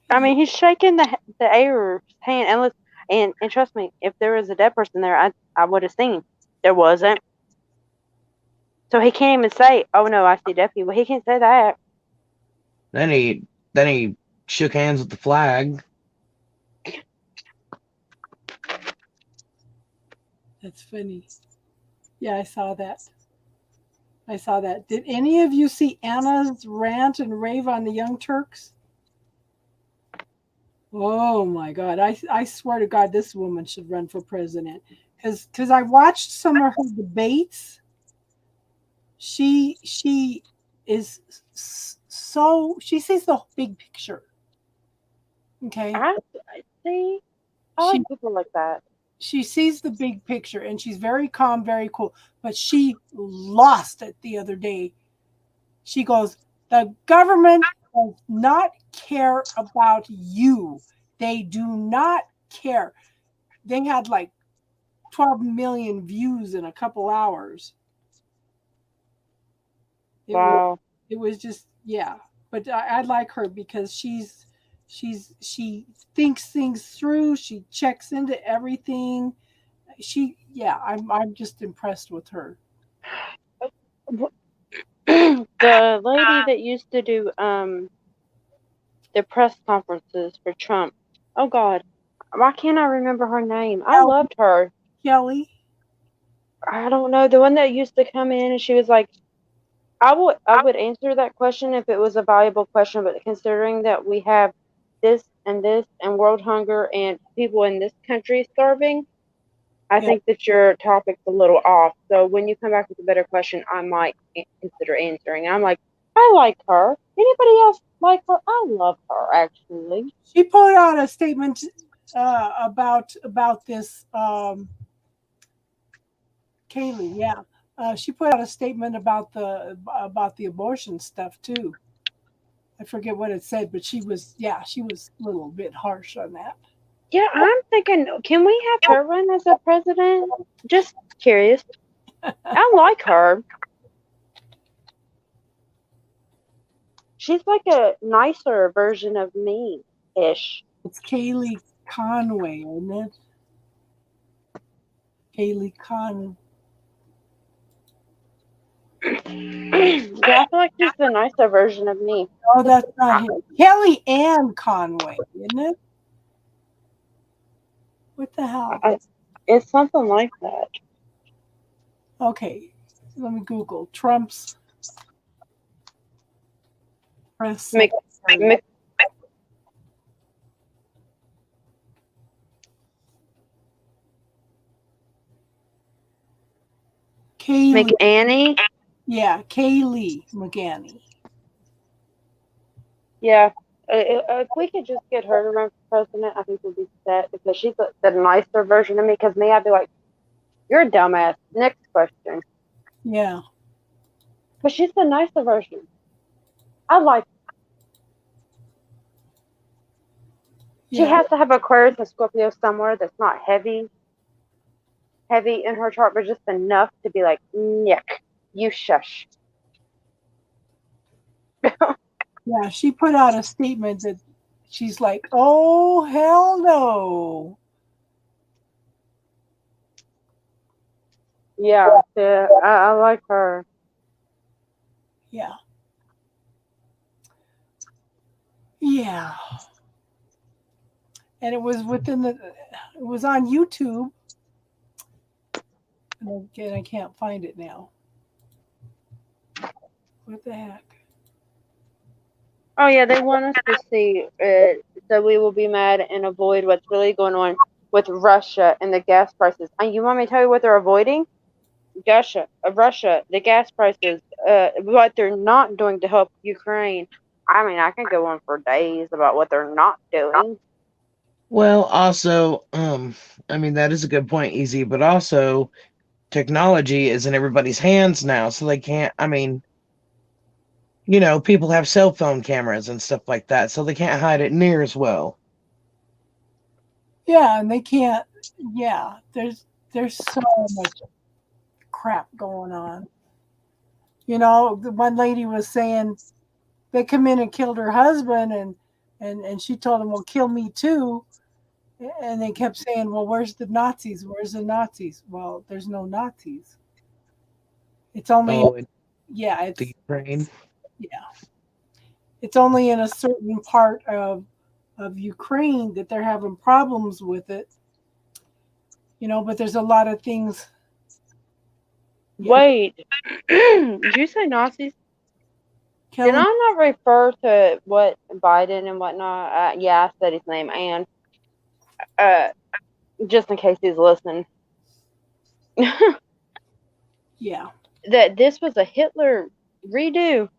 I mean, he's shaking the air hand, and trust me, if there was a dead person there, I would have seen. There wasn't. So he can't even say, "Oh no, I see dead people." He can't say that. Then he shook hands with the flag. That's funny. Yeah, I saw that. Did any of you see Anna's rant and rave on the Young Turks? Oh my God. I swear to God, this woman should run for president. Because I watched some of her debates. She is so, she sees the big picture. Okay. I see. I She like people like that. she sees the big picture and she's very calm, very cool. But she lost it the other day. She goes, the government does not care about you. They do not care. They had like 12 million views in a couple hours. Wow. It was just, yeah. But I like her because she thinks things through. She checks into everything. I'm just impressed with her. The lady that used to do the press conferences for Trump. Oh God, why can't I remember her name? I loved her. Kelly. I don't know, the one that used to come in and she was like, I would answer that question if it was a valuable question, but considering that we have this and world hunger and people in this country starving, I think that your topic's a little off. So when you come back with a better question, I might consider answering. And I'm like, I like her. Anybody else like her? I love her, actually. She put out a statement about this. Kaylee, yeah. She put out a statement about the abortion stuff too. I forget what it said, but she was a little bit harsh on that. Yeah, I'm thinking, can we have her run as a president? Just curious. I like her. She's like a nicer version of me-ish. It's Kaylee Conway, isn't it? Kaylee Conway. Yeah, I feel like she's the nicer version of me. Oh, that's not him. Kelly Ann Conway, isn't it? What the hell? It's something like that. Okay, let me Google Trump's press secretary. Kaylee. McAnnie? Yeah, Kaylee McAnnie. Yeah. If we could just get her to run for president, I think we'll be set because she's the nicer version of me. Because me, I'd be like, you're a dumbass. Next question. Yeah. But she's the nicer version. I like her. She has to have Aquarius and Scorpio somewhere that's not heavy in her chart, but just enough to be like, Nick, you shush. Yeah, she put out a statement that she's like, oh, hell no. Yeah, I like her. Yeah. Yeah. And it was it was on YouTube. And again, I can't find it now. What the heck? Oh, yeah, they want us to see it so we will be mad and avoid what's really going on with Russia and the gas prices. And you want me to tell you what they're avoiding? Russia, the gas prices, what they're not doing to help Ukraine. I mean, I can go on for days about what they're not doing. Well, also, I mean, that is a good point, Easy, but also technology is in everybody's hands now, so they can't, I mean, people have cell phone cameras and stuff like that, so they can't hide it near as well. Yeah, and they can't. Yeah, there's so much crap going on. The one lady was saying they come in and killed her husband, and she told him, well, kill me too. And they kept saying, well, where's the Nazis? Where's the Nazis? Well, there's no Nazis. It's only, Oh, it's yeah, it's the Ukraine. Yeah. it's only in a certain part of Ukraine that they're having problems with it. But there's a lot of things. Yeah. Wait, did you say Nazis? Kelly, Did I not refer to what Biden and whatnot? Yeah, I said his name, and just in case he's listening, yeah. that this was a Hitler redo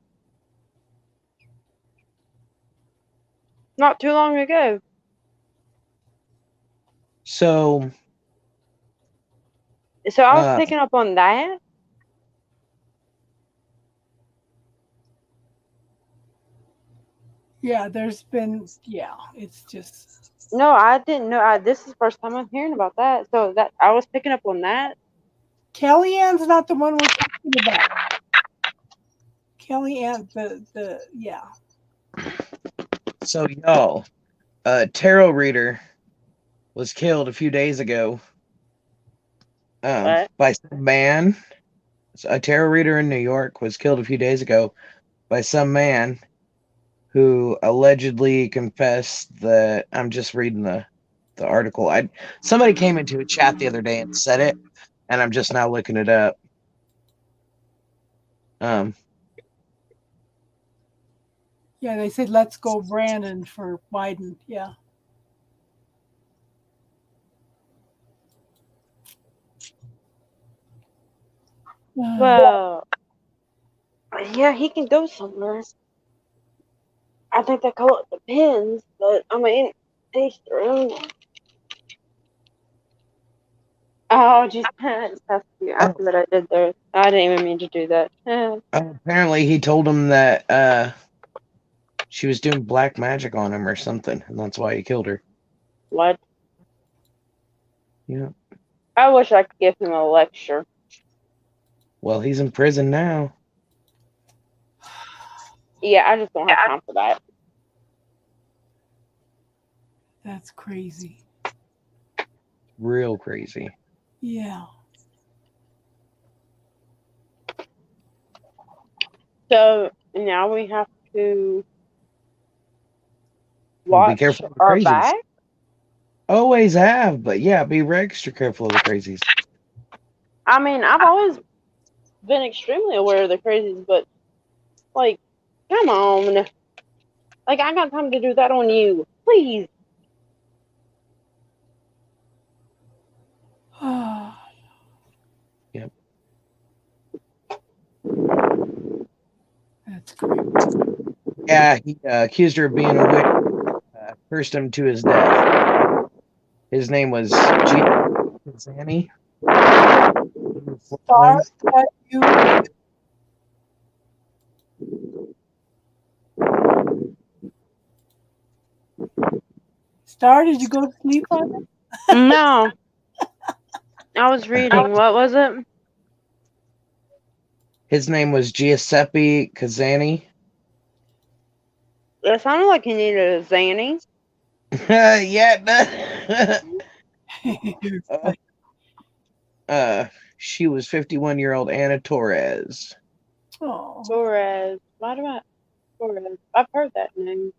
not too long ago. So, So I was picking up on that. Yeah, there's been, it's just. No, I didn't know. This is the first time I'm hearing about that. So that I was picking up on that. Kellyanne's not the one we're talking about. Kellyanne, yeah. So y'all, a tarot reader was killed a few days ago by some man. A tarot reader in New York was killed a few days ago by some man who allegedly confessed that I'm just reading the article. Somebody came into a chat the other day and said it, and I'm just now looking it up. Yeah, they said let's go Brandon for Biden. Yeah. Well, yeah, he can go somewhere. I think they call it depends, but I mean, each their own. Oh, jeez, that's you. I see what I did there. I didn't even mean to do that. Apparently, he told him that she was doing black magic on him or something, and that's why he killed her. What? Yeah. I wish I could give him a lecture. Well, he's in prison now. Yeah, I just don't have time for that. That's crazy. Real crazy. Yeah. So now we have to watch be careful of the our crazies. back. Always have, but yeah, be extra careful of the crazies. I mean, I've always been extremely aware of the crazies, but like, come on. Like, I got time to do that on you. Please. Yep. That's great. Yeah, he accused her of being a witch, cursed him to his death. His name was Zanny. Star, did you go to sleep on it? No. I was reading. What was it? His name was Giuseppe Kazani. It sounded like he needed a Zanny. She was 51-year-old Anna Torres. Oh. Torres. Why do I? Torres. I've heard that name.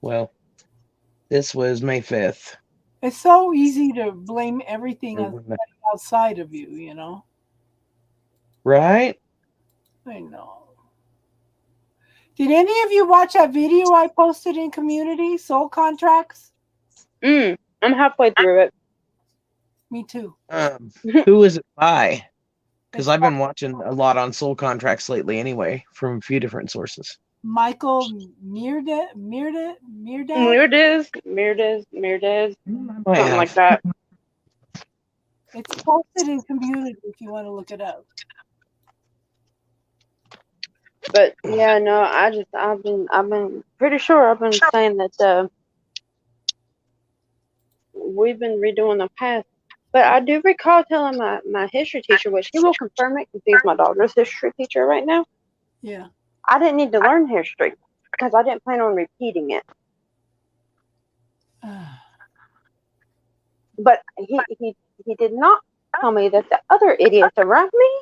Well, this was May 5th. It's so easy to blame everything on somebody outside of you, you know? Right? I know. Did any of you watch that video I posted in community, Soul Contracts? I'm halfway through it. Me too. Who is it by? Because I've been watching a lot on Soul Contracts lately anyway, from a few different sources. Michael Meardez. Meardez. Something like that. It's posted in community if you want to look it up. But yeah, no, I've been pretty sure I've been saying that we've been redoing the past. But I do recall telling my history teacher, which he will confirm it because he's my daughter's history teacher right now. Yeah. I didn't need to learn history because I didn't plan on repeating it. But he did not tell me that the other idiots around me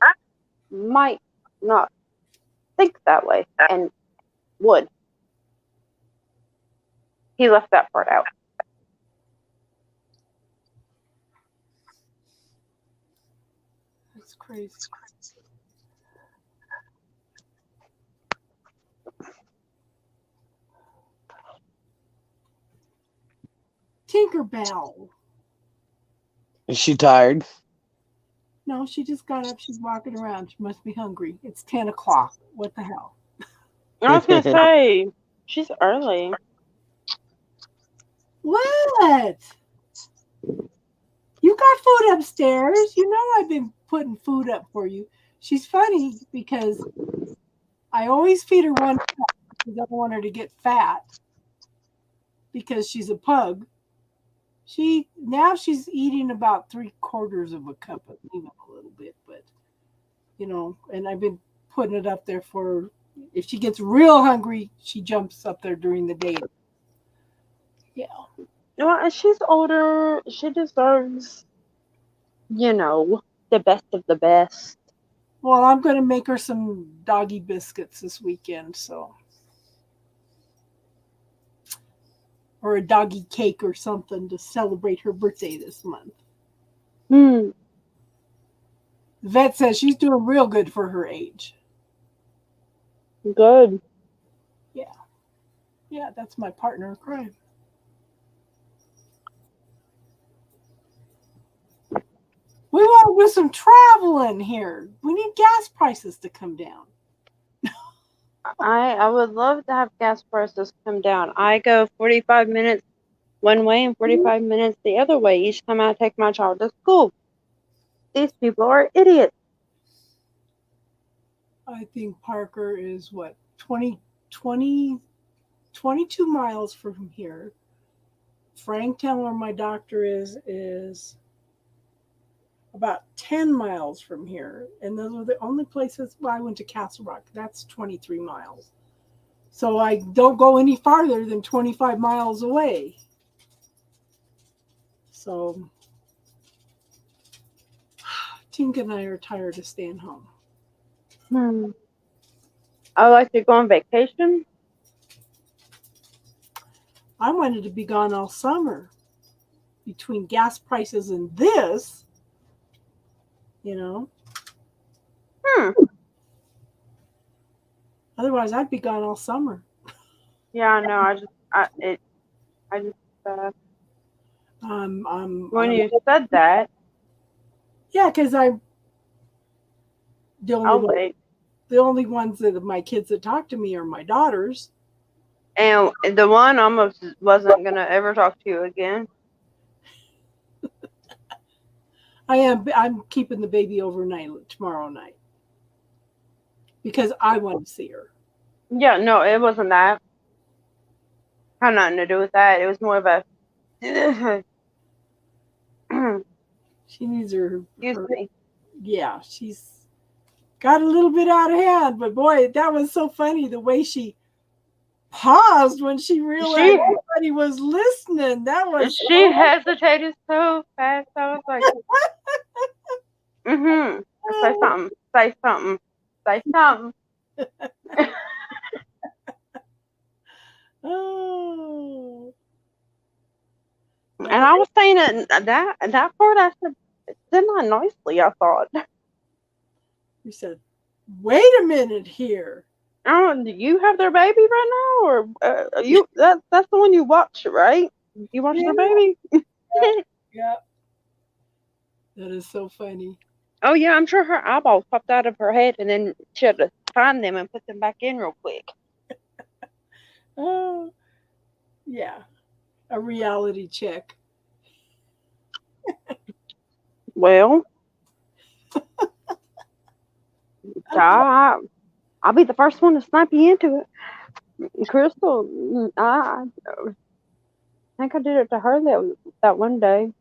might not think that way and would. He left that part out. That's crazy. Tinkerbell. Is she tired? No, she just got up. She's walking around. She must be hungry. It's 10 o'clock. What the hell? I was gonna say she's early. What? You got food upstairs. You know I've been putting food up for you. She's funny because I always feed her one cup because I don't want her to get fat because she's a pug. Now she's eating about 3/4 of a cup, even a little bit, but and I've been putting it up there for her. If she gets real hungry, she jumps up there during the day. Yeah. Well, she's older. She deserves, the best of the best. Well, I'm going to make her some doggy biscuits this weekend, or a doggy cake or something to celebrate her birthday this month. The vet says she's doing real good for her age. Good. Yeah, that's my partner in crime. We want to do some traveling here. We need gas prices to come down. I would love to have gas prices come down. I go 45 minutes one way and 45 minutes the other way each time I take my child to school. These people are idiots. I think Parker is 22 miles from here. Franktown, where my doctor is about 10 miles from here. And those were the only places. Well, I went to Castle Rock. That's 23 miles. So I don't go any farther than 25 miles away. So Tinka and I are tired of staying home. I like to go on vacation. I wanted to be gone all summer. Between gas prices and this, Otherwise, I'd be gone all summer. Yeah, I know. When you said that, yeah, because I'm the wait. only ones that my kids that talk to me are my daughters. And the one almost wasn't gonna ever talk to you again. I'm keeping the baby overnight tomorrow night because I want to see her. Yeah, no, it wasn't that. Had nothing to do with that. It was more of a. She needs her. Excuse me. Yeah, she's got a little bit out of hand, but boy, that was so funny the way she paused when she realized everybody was listening. That was she hesitated so fast. I was like, say something, say something, say something. Oh. And I was saying that part, I said semi-nicely, I thought. You said, wait a minute here. Oh, do you have their baby right now, or you? That's the one you watch, right? You watch their baby. Yeah. That is so funny. Oh yeah, I'm sure her eyeballs popped out of her head, and then she had to find them and put them back in real quick. Oh, yeah. A reality check. Well, I'll be the first one to snap you into it. Crystal, I think I did it to her that one day.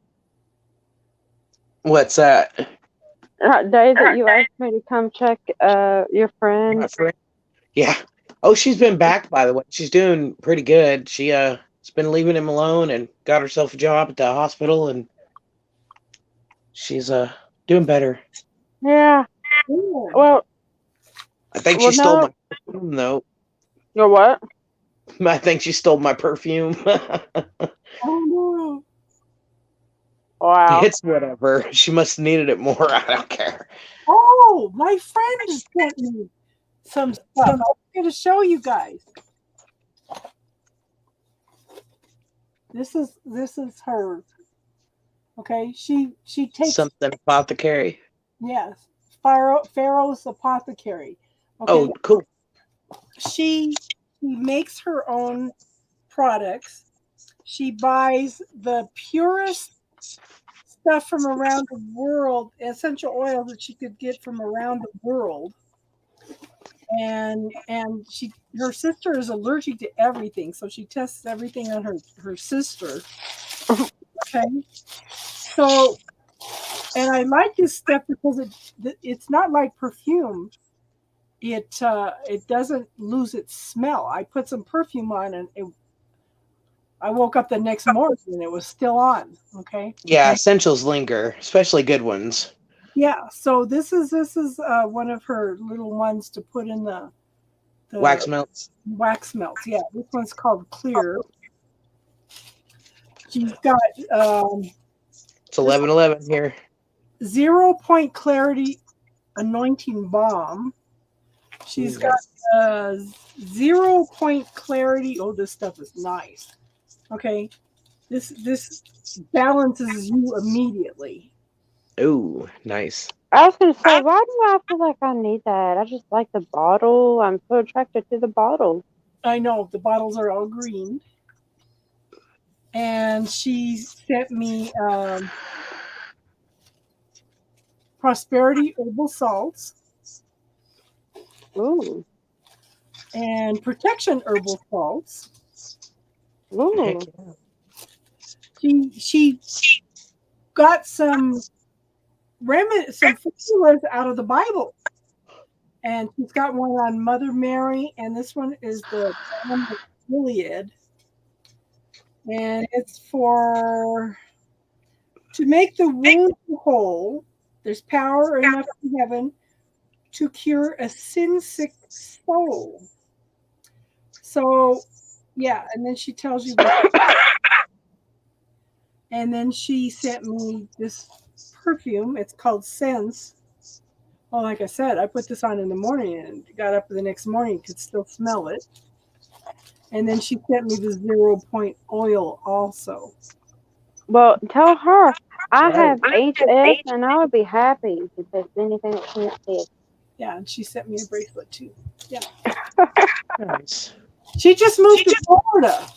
What's that? That day that you asked me to come check your friend. My friend? Yeah. Oh, she's been back, by the way. She's doing pretty good. She's been leaving him alone and got herself a job at the hospital, and she's doing better. Yeah. Well, I think she stole my phone, though. Your what? I think she stole my perfume. Oh Wow. It's whatever. She must have needed it more. I don't care. no! Oh, my friend sent me some stuff. I'm going to show you guys. This is her. Okay, she takes Something apothecary. yes, Pharaoh's apothecary. Okay, Oh, cool. she makes her own products. She buys the purest stuff from around the world, essential oils that she could get from around the world. And her sister is allergic to everything, so she tests everything on her sister. Okay, so and I like this stuff because it's not like perfume. It doesn't lose its smell. I put some perfume on and I woke up the next morning and it was still on. Okay. Yeah, essentials linger, especially good ones. Yeah. So this is one of her little ones to put in the Wax melts. Wax melts. Yeah. This one's called Clear. She's got It's 11:11 here. 0 point clarity anointing balm. She's got 0 point clarity. Oh, this stuff is nice. Okay, this balances you immediately. Ooh, nice. I was gonna say, why do I feel like I need that? I just like the bottle. I'm so attracted to the bottle. I know the bottles are all green, and she sent me prosperity herbal salts Ooh. and protection herbal salts. Ooh. Heck yeah. She got some formulas out of the Bible, and she's got one on Mother Mary, and this one is the Balm of Gilead, and it's to make the wound whole. There's power enough in heaven to cure a sin-sick soul. So, yeah, and then she tells you that. And then she sent me this perfume. It's called Sense. Well, like I said, I put this on in the morning and got up the next morning, could still smell it. And then she sent me the 0 point oil also. Well, tell her I have HS and I would be happy to test anything that she says. Yeah, and she sent me a bracelet too. Yeah. Nice. She just moved to Florida.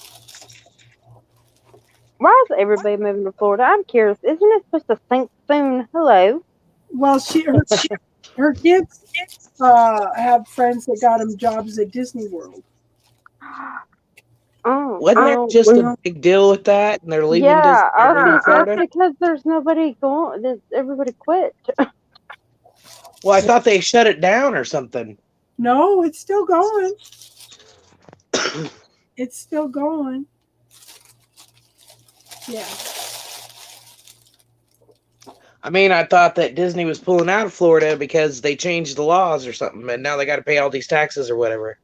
Why is everybody moving to Florida? I'm curious. Isn't it supposed to sink soon? Hello. Well, her kids have friends that got them jobs at Disney World. Oh, Wasn't there just a big deal with that, and they're leaving yeah, Disney Florida? that's because there's nobody going. Everybody quit. Well, I thought they shut it down or something. No, it's still going. It's still going. Yeah. I mean, I thought that Disney was pulling out of Florida because they changed the laws or something, and now they got to pay all these taxes or whatever.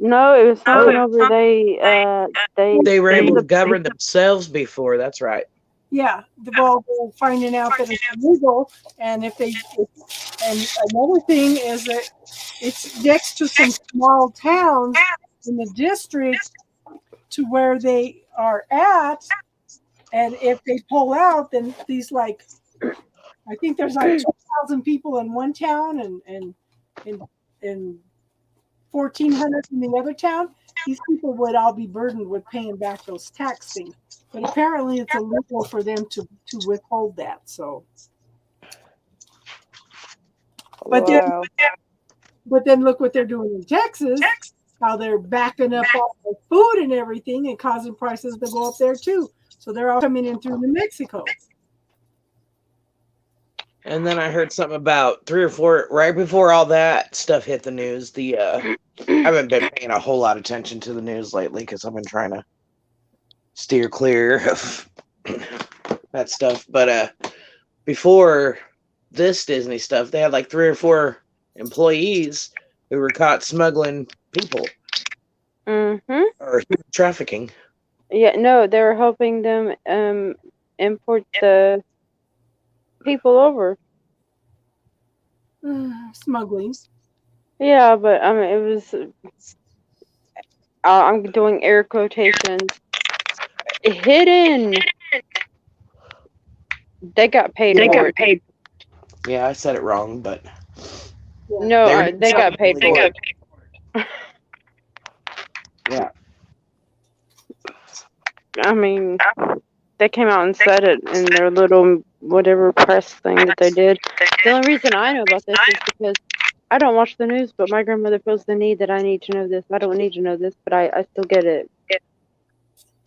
No, it was something over They were able to govern themselves before. That's right. Yeah. Well, they're finding out that it's illegal, and and another thing is that it's next to some small towns in the district to where they are at, and if they pull out, then these I think there's 2,000 people in one town and 1,400 in the other town. These people would all be burdened with paying back those tax things. But apparently it's illegal for them to withhold that. So, but then look what they're doing in Texas. How they're backing up all the food and everything and causing prices to go up there too. So they're all coming in through New Mexico. And then I heard something about 3 or 4 right before all that stuff hit the news. I haven't been paying a whole lot of attention to the news lately because I've been trying to steer clear of that stuff. But before this Disney stuff, they had like 3 or 4 employees who were caught smuggling people. Mm-hmm. or human trafficking. Yeah, no, they were helping them import the people over. Smuggling. Yeah, but I mean, it was. I'm doing air quotations. Hidden. They got paid for it. Yeah, I said it wrong, but No, they were doing they got something paid for illegal. it. Yeah. I mean, they came out and said it in their little whatever press thing that they did. The only reason I know about this is because I don't watch the news, but my grandmother feels the need that I need to know this. I don't need to know this, but I still get it.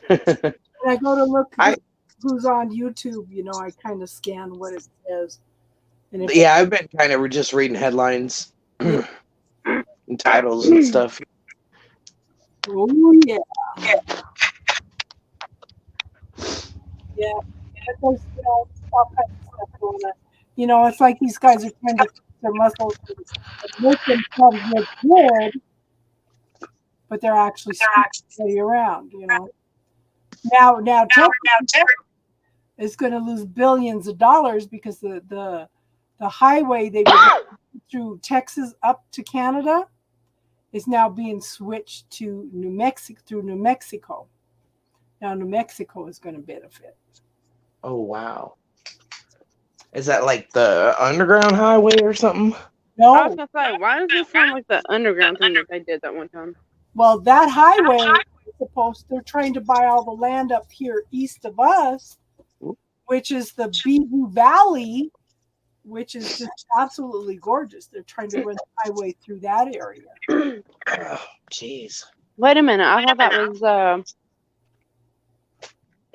When I go to look I- who's on YouTube, I kind of scan what it says. And if Yeah, I've been kind of just reading headlines Yeah. and titles and stuff. oh yeah, yeah, but there's all kinds of stuff going on. It's like these guys are trying to fix their muscles and make themselves look good, but they're actually screwing around. Now Texas is going to lose billions of dollars because the highway they were through Texas up to Canada is now being switched to New Mexico. Now New Mexico is going to benefit. Oh wow. Is that like the underground highway or something? No, I was gonna say, why does this sound like the underground thing that they did that one time? well, that highway is they're trying to buy all the land up here east of us, which is the Beaver Valley, which is just absolutely gorgeous. They're trying to run the highway through that area. Oh, jeez. Wait a minute, I thought that was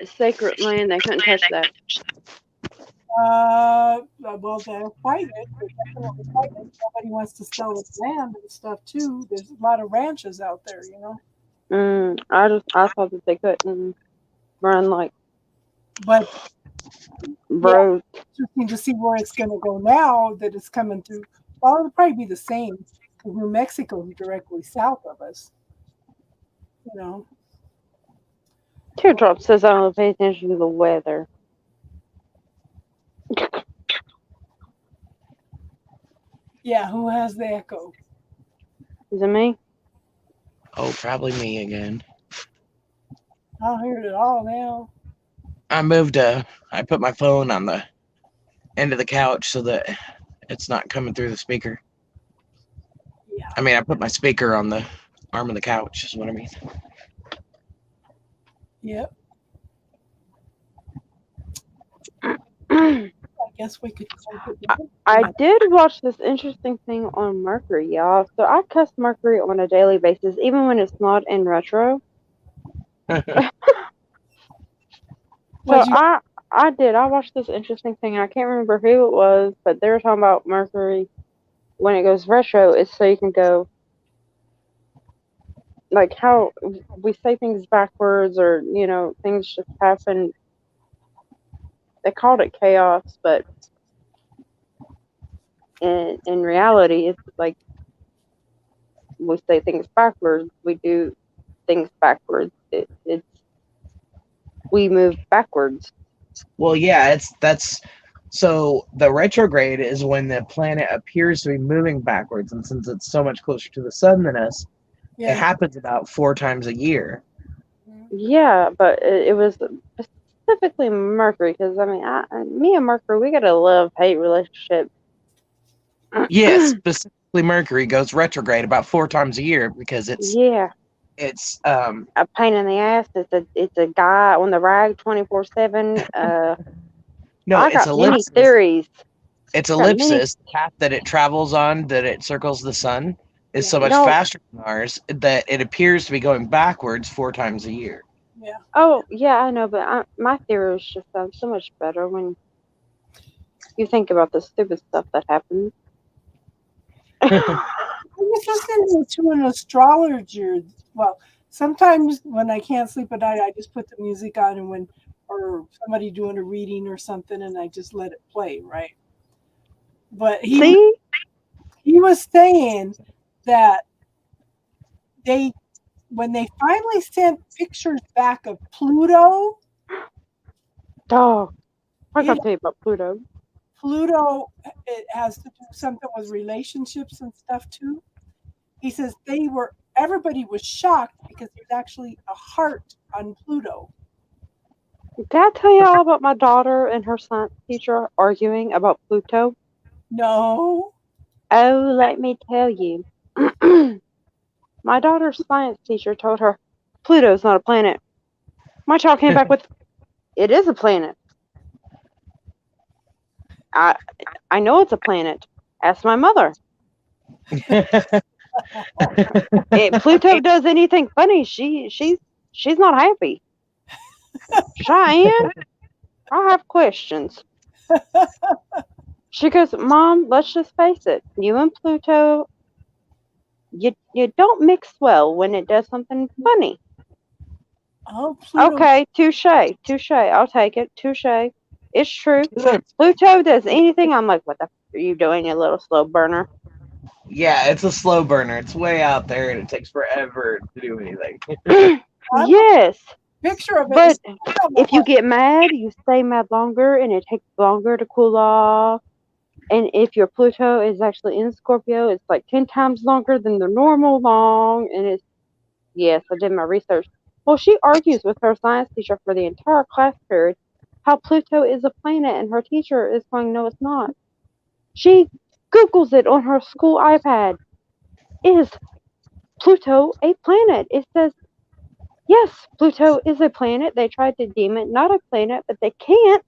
sacred land. They couldn't touch that. Well, they're fighting it. They're definitely fighting it. Nobody wants to sell the land and stuff too. There's a lot of ranches out there, I thought that they couldn't run like But roads. interesting to see where it's going to go now that it's coming through. Well, it'll probably be the same because New Mexico is directly south of us. Teardrop says I don't pay attention to the weather. Yeah, who has the echo? Is it me? Oh, probably me again. I don't hear it all now. I put my phone on the end of the couch so that it's not coming through the speaker. Yeah. I mean, I put my speaker on the arm of the couch is what I mean. Yep. I guess we could. I did watch this interesting thing on Mercury, y'all. So I cuss Mercury on a daily basis, even when it's not in retro. So I did. I watched this interesting thing. I can't remember who it was, but they were talking about Mercury when it goes retro. It's so you can go like how we say things backwards, or things just happen. They called it chaos, but in reality, it's like we say things backwards. We do things backwards. It's we move backwards. Well, yeah, so the retrograde is when the planet appears to be moving backwards, and since it's so much closer to the sun than us, it happens about 4 times a year. Yeah, but it was specifically Mercury, because I mean, me and Mercury, we got a love-hate relationship. Yes, specifically Mercury goes retrograde about 4 times a year because it's a pain in the ass. It's a guy on the rag 24/7. No, I it's got many ellipsis. theories. It's ellipsis. The path that it travels on, that it circles the sun, is so much faster than ours that it appears to be going backwards 4 times a year. Yeah. Oh, yeah, I know, but my theories just sound so much better when you think about the stupid stuff that happens. I was listening to an astrologer. Well, sometimes when I can't sleep at night, I just put the music on, and or somebody doing a reading or something, and I just let it play, right? But he was saying that they when they finally sent pictures back of Pluto, Dog. I it, gotta tell you about Pluto. Pluto, it has to do something with relationships and stuff too. He says everybody was shocked because there's actually a heart on Pluto. Did I tell you all about my daughter and her science teacher arguing about Pluto? No. Oh, let me tell you. My daughter's science teacher told her Pluto's not a planet. My child came back with, it is a planet. I know it's a planet. Ask my mother. If Pluto does anything funny, she's not happy. Cheyenne, I have questions. She goes, Mom, let's just face it. You and Pluto, you don't mix well when it does something funny. Oh, Pluto. Okay, touche. I'll take it. Touche. It's true. Pluto does anything. I'm like, what the f are you doing, you little slow burner? Yeah, it's a slow burner. It's way out there, and it takes forever to do anything. Yes. Picture of it. But if you get mad, you stay mad longer, and it takes longer to cool off. And if your Pluto is actually in Scorpio, it's like 10 times longer than the normal long. And it's, yes, I did my research. Well, she argues with her science teacher for the entire class period how Pluto is a planet, and her teacher is going, no, it's not. She Googles it on her school iPad. Is Pluto a planet? It says, yes, Pluto is a planet. They tried to deem it not a planet, but they can't.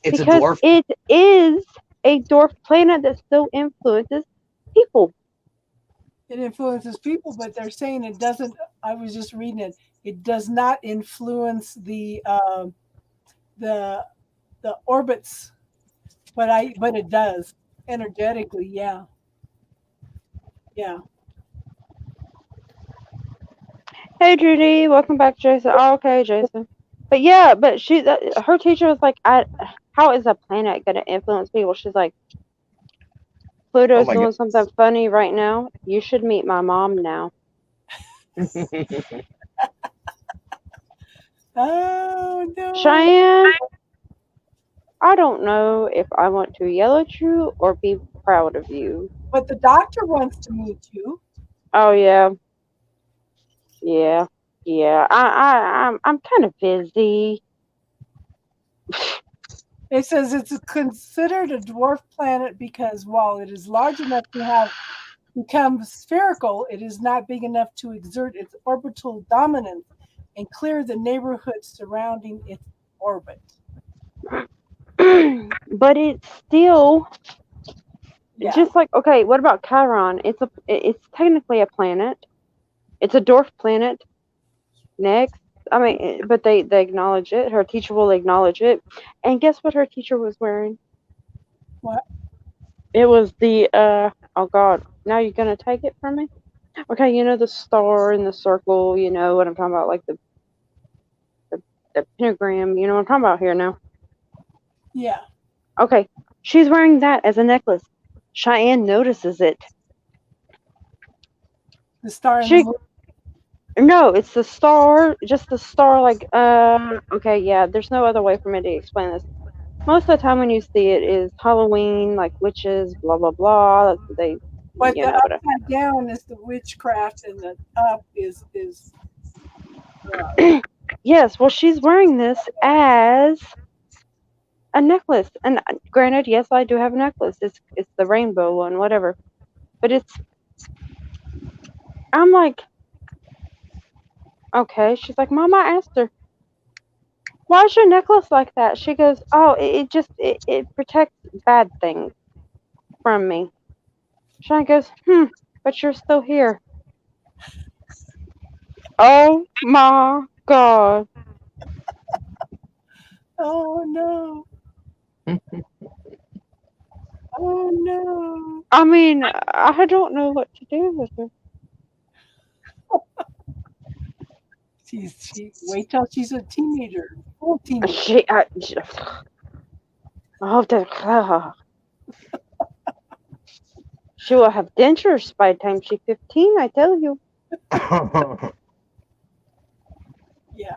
It's because a dwarf. It is a dwarf planet that still influences people. It influences people, but they're saying it doesn't. I was just reading it. It does not influence the orbits, but it does energetically. Yeah. Hey, Judy, welcome back, Jason. Oh, okay, Jason. But yeah, but her teacher was like, how is a planet going to influence people? She's like, Pluto's doing something funny right now. You should meet my mom now. Oh no, Cheyenne, I don't know if I want to yell at you or be proud of you. But the doctor wants to meet you. Oh yeah. I'm kind of busy. It says it's considered a dwarf planet because while it is large enough to have become spherical, it is not big enough to exert its orbital dominance and clear the neighborhood surrounding its orbit. But it's still just like, okay, what about Chiron? It's technically a planet. It's a dwarf planet. Next. I mean, but they acknowledge it. Her teacher will acknowledge it. And guess what her teacher was wearing? What? It was the oh God, now you're gonna take it from me? Okay, you know the star and the circle, you know what I'm talking about, like the pentagram, you know what I'm talking about here now. Yeah. Okay. She's wearing that as a necklace. Cheyenne notices it. The star in the moon? No, it's the star, just the star, like, okay, yeah, there's no other way for me to explain this. Most of the time when you see it is Halloween, like witches, blah, blah, blah. But the upside down is the witchcraft and the up is Yes, well, she's wearing this as a necklace. And granted, yes, I do have a necklace. It's the rainbow one, whatever. But I'm like, okay. She's like, Mom, I asked her, why is your necklace like that? She goes, oh, it protects bad things from me. Sean goes, but you're still here. Oh my God. Oh no. Oh no. I mean, I don't know what to do with her. Wait till she's a teenager. Full teenager. She will have dentures by the time she's 15, I tell you. Yeah.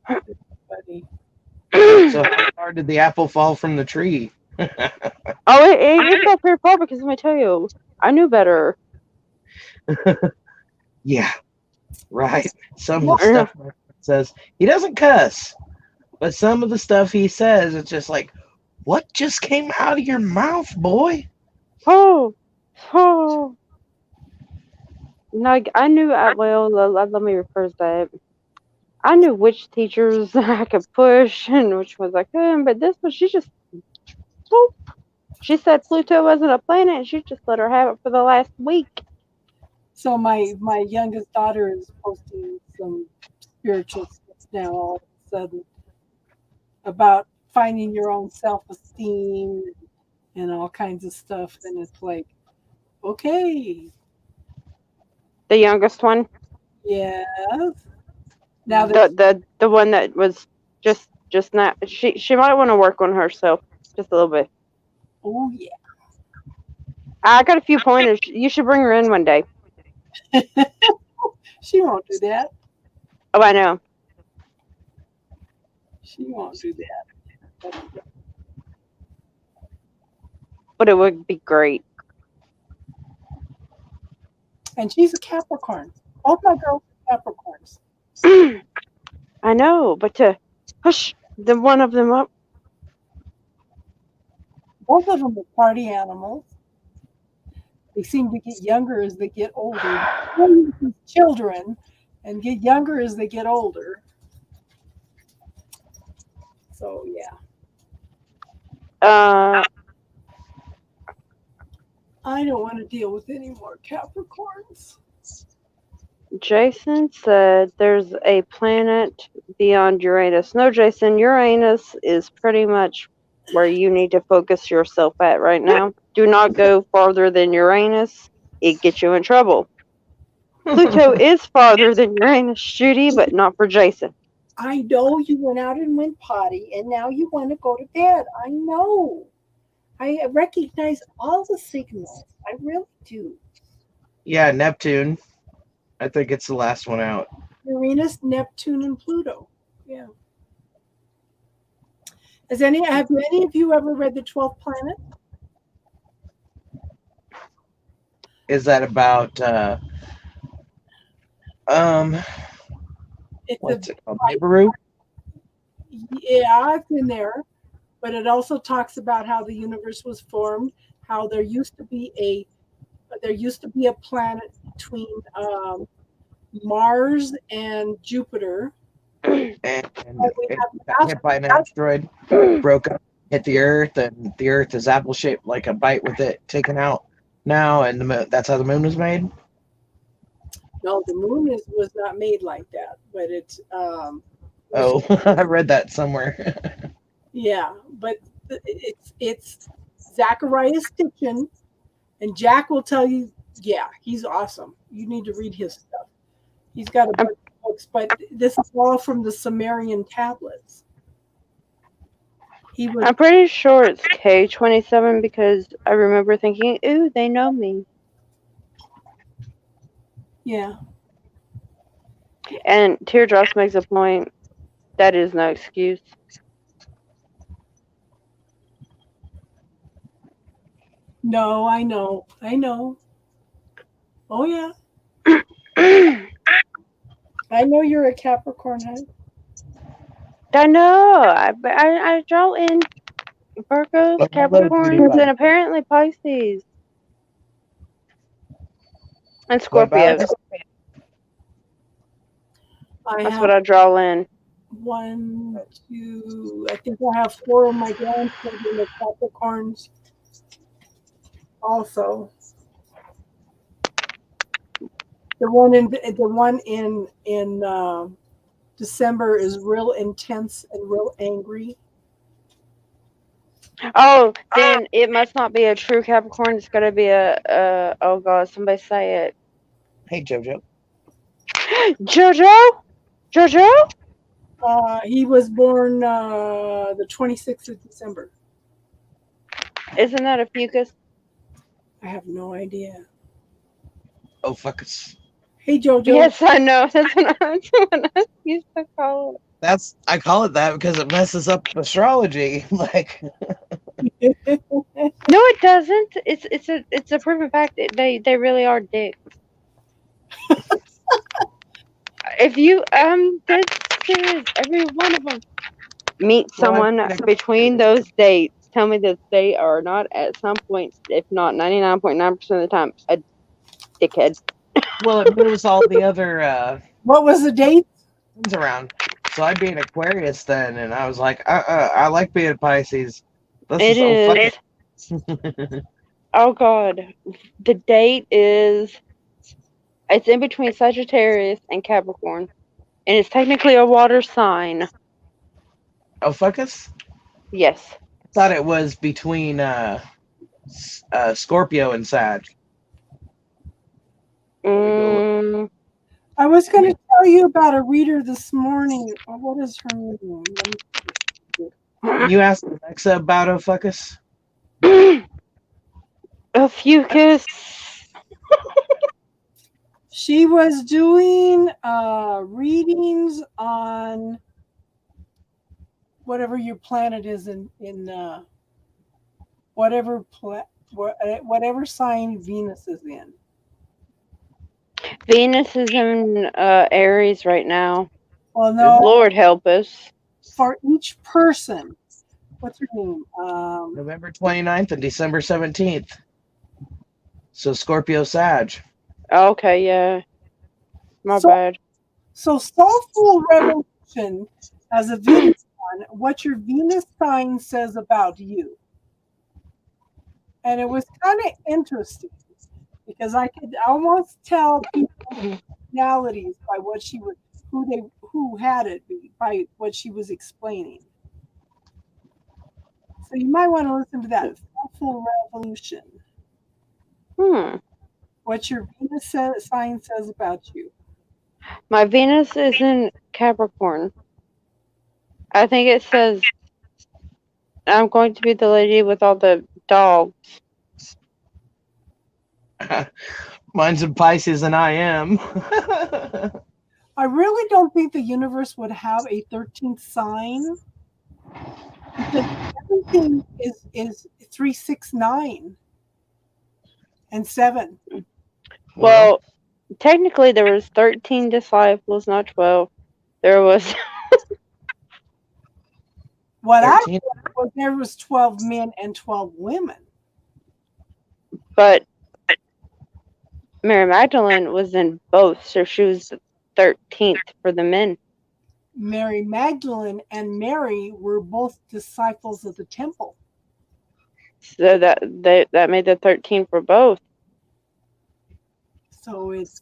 Funny. So how far did the apple fall from the tree? Oh, it fell pretty far because let me tell you, I knew better. Yeah, right. Some Yeah. of the stuff my friend says, he doesn't cuss, but some of the stuff he says, it's just like, what just came out of your mouth, boy? Oh, oh. No, I knew. Well, let me rephrase that. I knew which teachers I could push and which ones I couldn't, but this one, she just, whoop. She said Pluto wasn't a planet, and she just let her have it for the last week. So my youngest daughter is posting some spiritual stuff now all of a sudden about finding your own self-esteem and all kinds of stuff. And it's like, okay, The youngest one, yes. Now that the one that was just not. She might want to work on herself just a little bit. oh yeah, I got a few pointers. You should bring her in one day. she won't do that. Oh, I know. She won't do that. But it would be great. And she's a Capricorn. Both my girls are Capricorns. I know, but to push the one of them up. Both of them are party animals. They seem to get younger as they get older. Children and get younger as they get older. So yeah. I don't want to deal with any more Capricorns. Jason said there's a planet beyond Uranus. No, Jason, Uranus is pretty much where you need to focus yourself at right now. Do not go farther than Uranus. It gets you in trouble. Pluto is farther than Uranus, Judy, but not for Jason. I know you went out and went potty and now you want to go to bed. I know. I recognize all the signals. I really do. Yeah, Neptune. I think it's the last one out. Uranus, Neptune, and Pluto. Yeah. Have any of you ever read The 12th Planet? Is that about It's what's it called? Nibiru? yeah, it's in there, but it also talks about how the universe was formed, how there used to be a planet between Mars and Jupiter. And We it have got hit by an asteroid, broke up, hit the Earth, and the Earth is apple shaped like a bite with it taken out now, and the moon, that's how the moon was made. No, the moon was not made like that, but it's Oh, I read that somewhere. yeah, but it's Zachariah Stitchin, and Jack will tell you, yeah, he's awesome. You need to read his stuff. He's got a bunch of books, but this is all from the Sumerian tablets. I'm pretty sure it's K27 because I remember thinking, ooh, they know me. Yeah. And Teardrops makes a point. That is no excuse. No, I know. Oh yeah. I know you're a Capricorn, huh? I know. I draw in Virgos, Capricorns, and apparently Pisces. And Scorpios. That's what I draw in. 1, 2, I think I have 4 of my grandchildren are Capricorns also. The one in December is real intense and real angry. Oh, then it must not be a true Capricorn. It's got to be a oh God, somebody say it. Hey, JoJo. JoJo? He was born the 26th of December. Isn't that a fucus? I have no idea. Oh, fuck us. Hey, Jojo. Yes, I know. That's what I used to call I call it that because it messes up astrology. Like, it. No, it doesn't. It's a proven fact that they really are dicks. If you dead serious, every one of them meet Well, someone between those dates. Tell me that they are not at some point, if not 99.9% of the time, a dickhead. well, it moves all the other What was the date? things around. So I'd be an Aquarius then, and I was like, I like being Pisces. This It is so is. fucking. Oh God, the date is. It's in between Sagittarius and Capricorn, and it's technically a water sign. Oh, fuck us. Yes. Thought it was between Scorpio and Sag. Mm, I was going to tell you about a reader this morning. Oh, what is her name? You asked Alexa about Oh, fuck us. a fucus. She was doing readings on whatever your planet is in whatever whatever sign Venus is in. Venus is in Aries right now. Well, no, Lord help us. for each person. What's her name? November 29th and December 17th. So Scorpio Sag. Okay, yeah. My So- bad. So Soulful Revolution as a Venus sign, what your Venus sign says about you. And it was kind of interesting because I could almost tell people's personalities by what she was, who had it by what she was explaining. So you might want to listen to that. Soulful Revolution. What your Venus sign says about you. My Venus is in Capricorn. I think it says I'm going to be the lady with all the dogs. Mine's in Pisces and I am. I really don't think the universe would have a 13th sign because everything is 3, 6, 9, and 7. Well, technically there was 13 disciples, not 12. There was What 13. I thought was there was 12 men and 12 women. but Mary Magdalene was in both, so she was the 13th for the men. Mary Magdalene and Mary were both disciples of the temple. So that made the 13 for both. So it's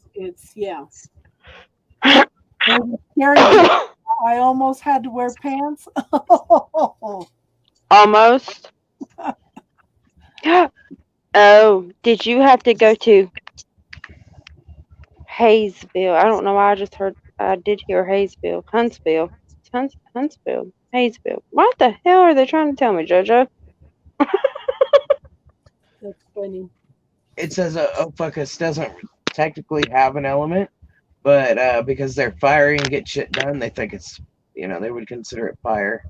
yeah. It was scary. I almost had to wear pants. Almost. Oh, did you have to go to Hayesville? I don't know why I did hear Hayesville. Huntsville. Huntsville. Hayesville. What the hell are they trying to tell me, JoJo? That's funny. It says Oh, fuck us doesn't technically have an element, but because they're fiery and get shit done, they think it's, they would consider it fire.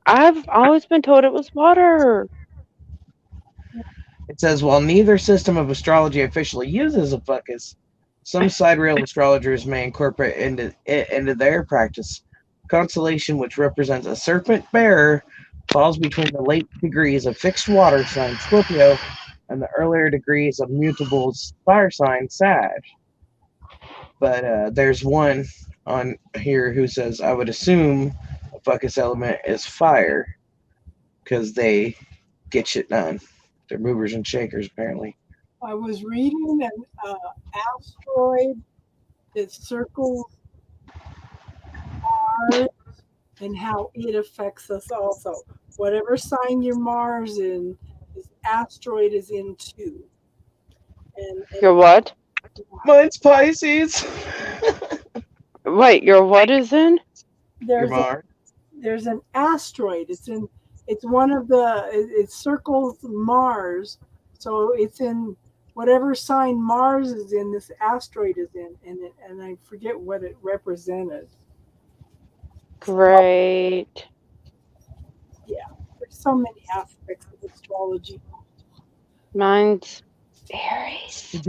I've always been told it was water. It says, while neither system of astrology officially uses a fuckus, some sidereal astrologers may incorporate into their practice. Constellation, which represents a serpent bearer, falls between the late degrees of fixed water sign Scorpio and the earlier degrees of mutable fire sign Sag. But there's one on here who says, I would assume a fuckus element is fire because they get shit done. They're movers and shakers, apparently. I was reading an asteroid that circles Mars and how it affects us also. Whatever sign your Mars in, this asteroid is in too. And Your what? Mine's Pisces. Wait, your what is in? Your Mars. There's an asteroid. It's one of the, it circles Mars. So it's in whatever sign Mars is in, this asteroid is in, and I forget what it represented. Great. Yeah, there's so many aspects of astrology. Mine's Aries.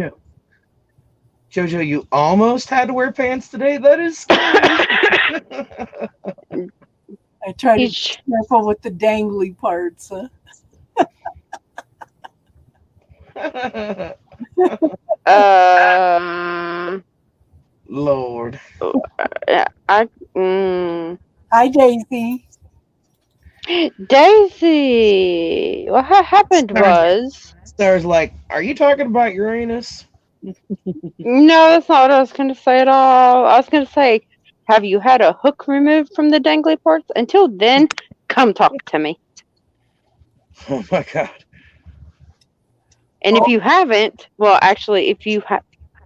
Jojo, you almost had to wear pants today. That is scary. I try to be Each, careful with the dangly parts. Huh? Lord. Hi, Daisy. Daisy. What happened was. Star's like, are you talking about Uranus? No, that's not what I was going to say at all. I was going to say, have you had a hook removed from the dangly parts? Until then, come talk to me. Oh my God. And if you haven't, well, actually, if you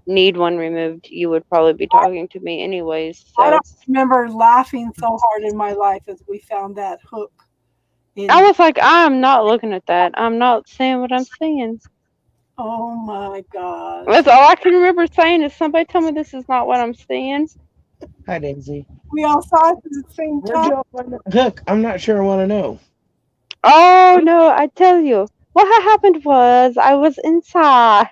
need one removed, you would probably be talking to me anyways. So. I don't remember laughing so hard in my life as we found that hook. I was like, I'm not looking at that. I'm not saying what I'm saying. Oh my God. That's all I can remember saying is somebody tell me this is not what I'm saying. Hi, Daisy. We all saw it at the same Where'd time. y'all find that hook? I'm not sure I want to know. Oh, no, I tell you. What happened was I was inside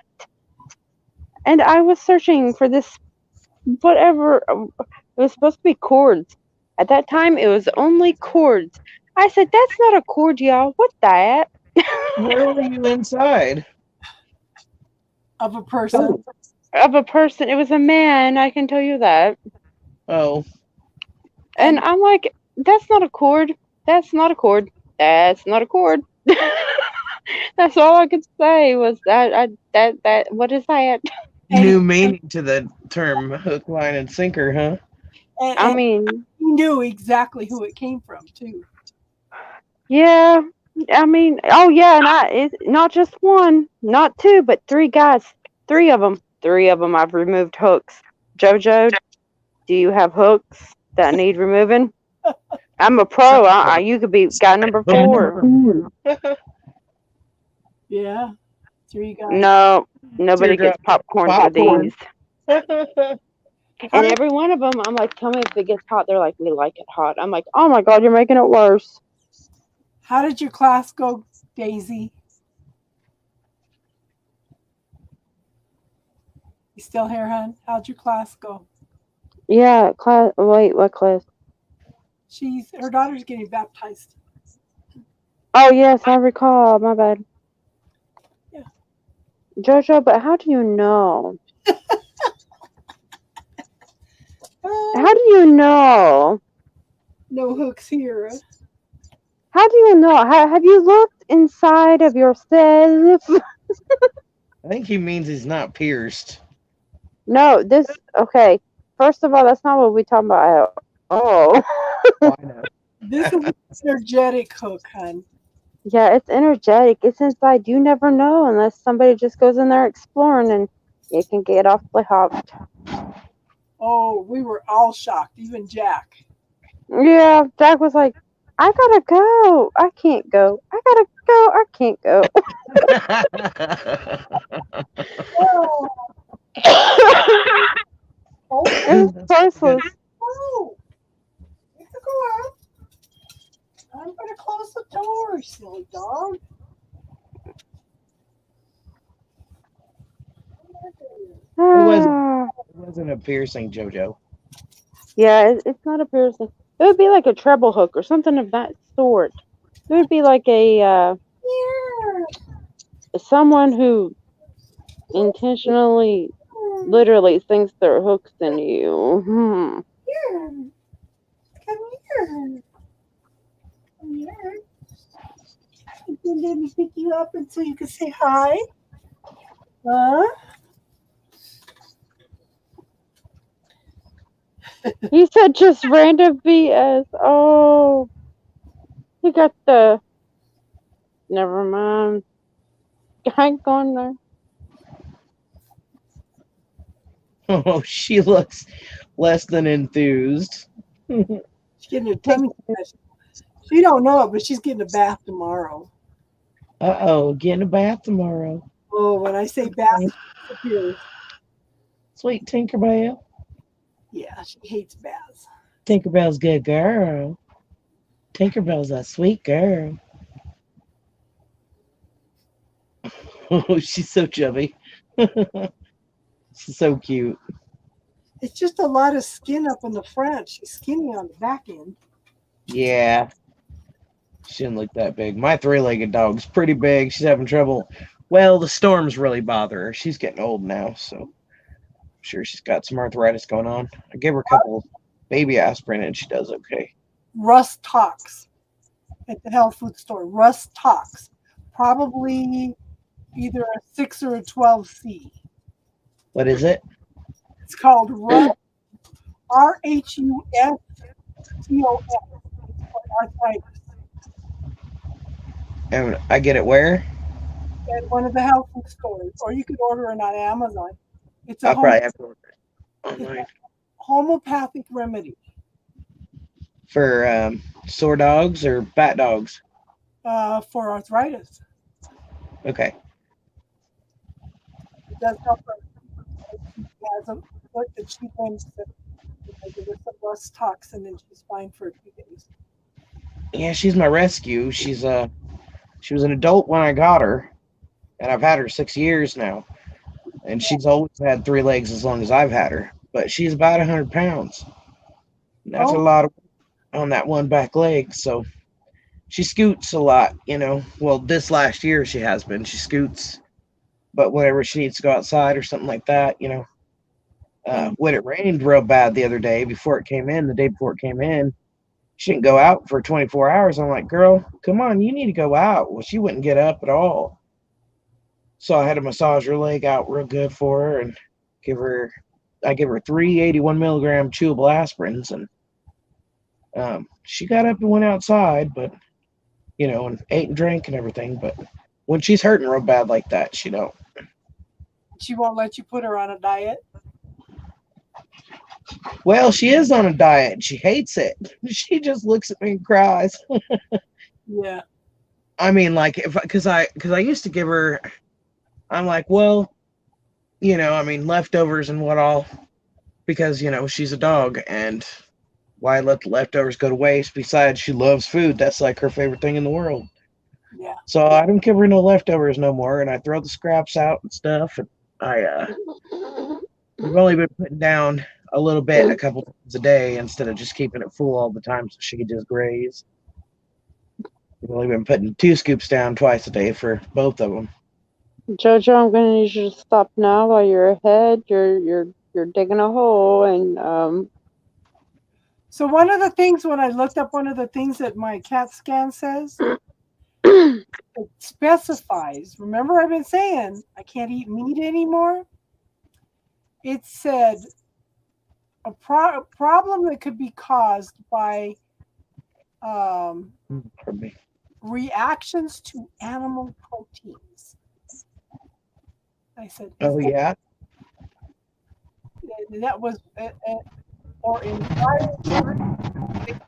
and I was searching for this whatever. It was supposed to be cords. At that time, it was only cords. I said, that's not a cord, y'all. What's that? Where were you inside? Of a person. Of a person. It was a man, I can tell you that. Oh. And I'm like, that's not a cord. That's not a cord. That's not a cord. That's all I could say was that what is that? New meaning to the term hook, line, and sinker, huh? I mean, he knew exactly who it came from too. Yeah, I mean, oh yeah, and it's not just one, not two, but three guys. Three of them. I've removed hooks. Jojo, do you have hooks that need removing? I'm a pro. You could be guy number 4. Yeah, 3 guys. No, nobody gets popcorn for these. And How- every one of them, I'm like, tell me if it gets hot. They're like, we like it hot. I'm like, oh my God, you're making it worse. How did your class go, Daisy? You still here, hon? How'd your class go? Yeah, class. Wait, what class? Her daughter's getting baptized. Oh yes, I recall. My bad. Yeah. Jojo, but how do you know? How do you know? No hooks here. How do you know? Have you looked inside of yourself? I think he means he's not pierced. No, okay. First of all, that's not what we talking about. Oh. Oh, I know. This is an energetic hook, hon. Yeah, it's energetic. It's inside. You never know unless somebody just goes in there exploring and it can get awfully hot. Oh, we were all shocked, even Jack. Yeah, Jack was like, I gotta go. I can't go. I gotta go. I can't go. It was priceless. Oh, you can go out. I'm going to close the door, silly dog. It wasn't a piercing, Jojo. Yeah, it's not a piercing. It would be like a treble hook or something of that sort. It would be like someone who intentionally, literally thinks they're hooks in you. Here. Come here. Come here. Let me pick you up and so you can say hi. Huh? You said just random BS. Oh, you got the. Never mind. I ain't going there. Oh, she looks less than enthused. She's getting her tummy smashed. She don't know it, but she's getting a bath tomorrow. Uh-oh, getting a bath tomorrow. Oh, when I say bath, she disappears. Sweet Tinkerbell. Yeah, she hates baths. Tinkerbell's good girl. Tinkerbell's a sweet girl. Oh, she's so chubby. She's so cute. It's just a lot of skin up in the front. She's skinny on the back end. Yeah. She didn't look that big. My three-legged dog's pretty big. She's having trouble. Well, the storms really bother her. She's getting old now, so I'm sure she's got some arthritis going on. I gave her a couple baby aspirin and she does okay. Russ Tox at the health food store. Russ Tox. Probably either a 6 or a 12C. What is it? It's called Russ, RHUSTOS, for arthritis. And I get it where? At one of the health food stores, or you could order it on Amazon. It's a I'll probably have to order it it's online. a homeopathic remedy For sore dogs or bat dogs? for arthritis. Okay. It does help her. She has a foot that she thinks that I give her some Russ Tox, and then she's fine for a few days. Yeah, she's my rescue. She was an adult when I got her, and I've had her 6 years now. And she's always had 3 legs as long as I've had her. But she's about 100 pounds. And that's a lot of on that one back leg. So she scoots a lot, you know. Well, this last year she has been. She scoots. But whenever she needs to go outside or something like that, you know. When it rained real bad the other day, the day before it came in, she didn't go out for 24 hours. I'm like, girl, come on, you need to go out. Well, she wouldn't get up at all. So I had to massage her leg out real good for her and give her 3 81 milligram chewable aspirins. And she got up and went outside, but, you know, and ate and drank and everything. But when she's hurting real bad like that, she don't. She won't let you put her on a diet. Well, she is on a diet and she hates it. She just looks at me and cries. Yeah. I mean, like, because I used to give her, I'm like, well, you know, I mean, leftovers and what all, because, you know, she's a dog and why let the leftovers go to waste? Besides, she loves food. That's like her favorite thing in the world. Yeah. So I don't give her no leftovers no more, and I throw the scraps out and stuff. And we've only been putting down a little bit a couple times a day instead of just keeping it full all the time so she could just graze. We've only been putting 2 scoops down twice a day for both of them. Jojo, I'm gonna need you to stop now while you're ahead. You're digging a hole, and So one of the things when I looked up one of the things that my CAT scan says, it specifies. Remember, I've been saying I can't eat meat anymore. It said a problem that could be caused by Pardon me. reactions to animal proteins. I said, Oh, yeah? that was, or environment.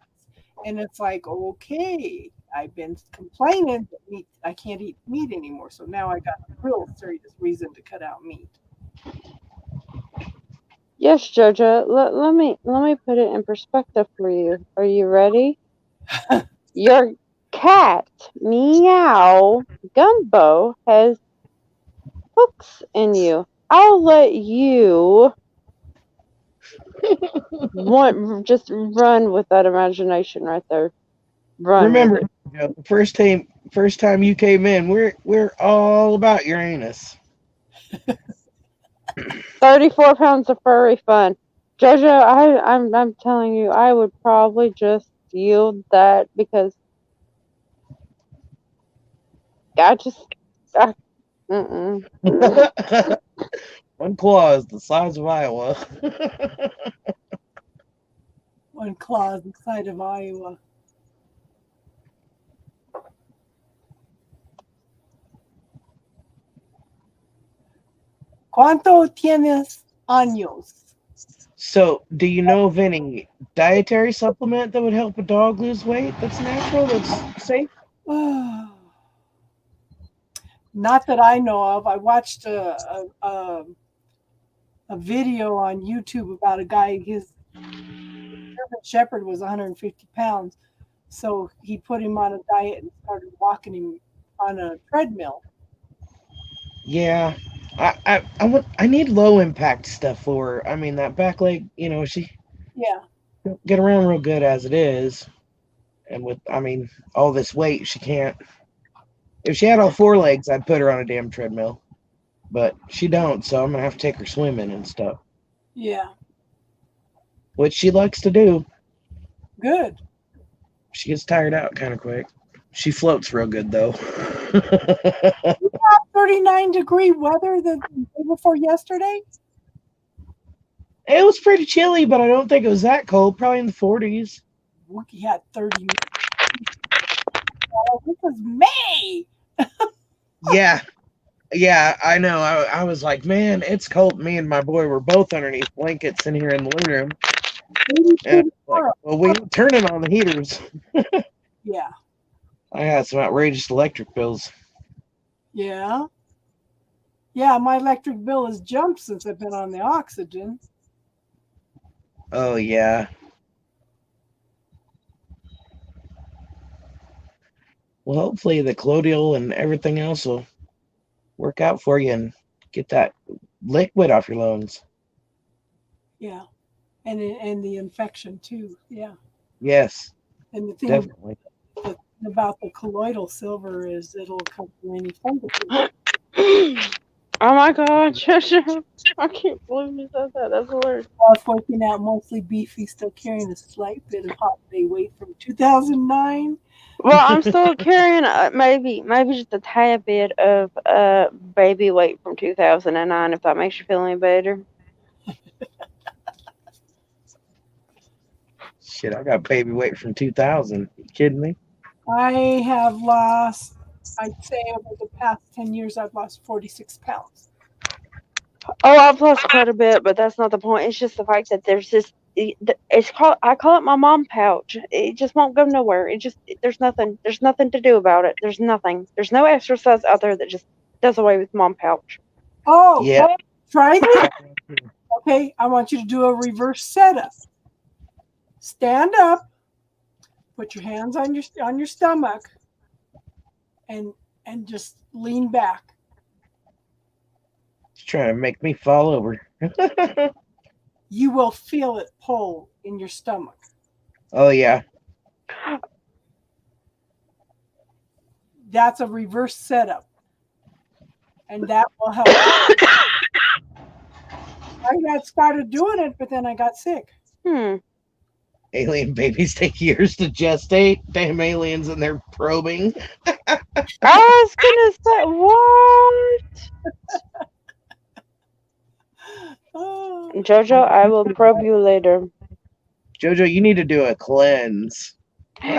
And it's like, okay, I've been complaining that meat, I can't eat meat anymore. So now I got a real serious reason to cut out meat. yes, Jojo. Let me put it in perspective for you. Are you ready? Your cat, Meow Gumbo, has hooks in you. I'll let you just run with that imagination right there. Run. Remember, with it. Joe, the first time you came in, we're all about your anus. 34 pounds of furry fun. Jojo, I'm telling you, I would probably just yield that because mm-mm. One claw is the size of Iowa. One claw is the side of Iowa. ¿Cuánto tienes años? So, do you know of any dietary supplement that would help a dog lose weight that's natural, that's safe? Not that I know of. I watched a video on YouTube about a guy. His German Shepherd was 150 pounds, so he put him on a diet and started walking him on a treadmill. Yeah. I need low impact stuff for her. I mean, that back leg, she Yeah, don't get around real good as it is. And with, all this weight, she can't. If she had all four legs, I'd put her on a damn treadmill. But she don't, so I'm going to have to take her swimming and stuff. yeah, Which she likes to do. good. She gets tired out kind of quick. She floats real good, though. 39-degree weather the day before yesterday. It was pretty chilly, but I don't think it was that cold. Probably in the 40s. Wookie had 30. This was May. Yeah, I know. I was like, man, it's cold. Me and my boy were both underneath blankets in here in the living room. And I was like, well, we ain't turning on the heaters. Yeah. I had some outrageous electric bills. Yeah. Yeah, my electric bill has jumped since I've been on the oxygen. Oh, yeah. Well, hopefully the colloidal and everything else will work out for you and get that liquid off your lungs. Yeah. And the infection too. Yeah. Yes, And the thing definitely. about the colloidal silver is it'll come from any fungus. Oh my God, Trisha. I can't believe you said that. That's hilarious. I was working out mostly beefy, still carrying a slight bit of holiday weight from 2009. Well, I'm still carrying maybe just a tad bit of baby weight from 2009, if that makes you feel any better. Shit, I got baby weight from 2000. You kidding me? I have lost, I'd say over the past 10 years, I've lost 46 pounds. Oh, I've lost quite a bit, but that's not the point. It's just the fact that there's this. I call it my mom pouch. It just won't go nowhere. There's nothing to do about it. There's nothing. There's no exercise out there that just does away with mom pouch. Oh, Yeah. try this. Okay, I want you to do a reverse setup. Stand up, put your hands on your stomach, and just lean back. She's trying to make me fall over. You will feel it pull in your stomach. Oh, yeah. That's a reverse setup. And that will help. I got started doing it, but then I got sick. Alien babies take years to gestate. Damn aliens and they're probing. I was gonna say, what? Oh. Jojo, I will probe you later. Jojo, you need to do a cleanse.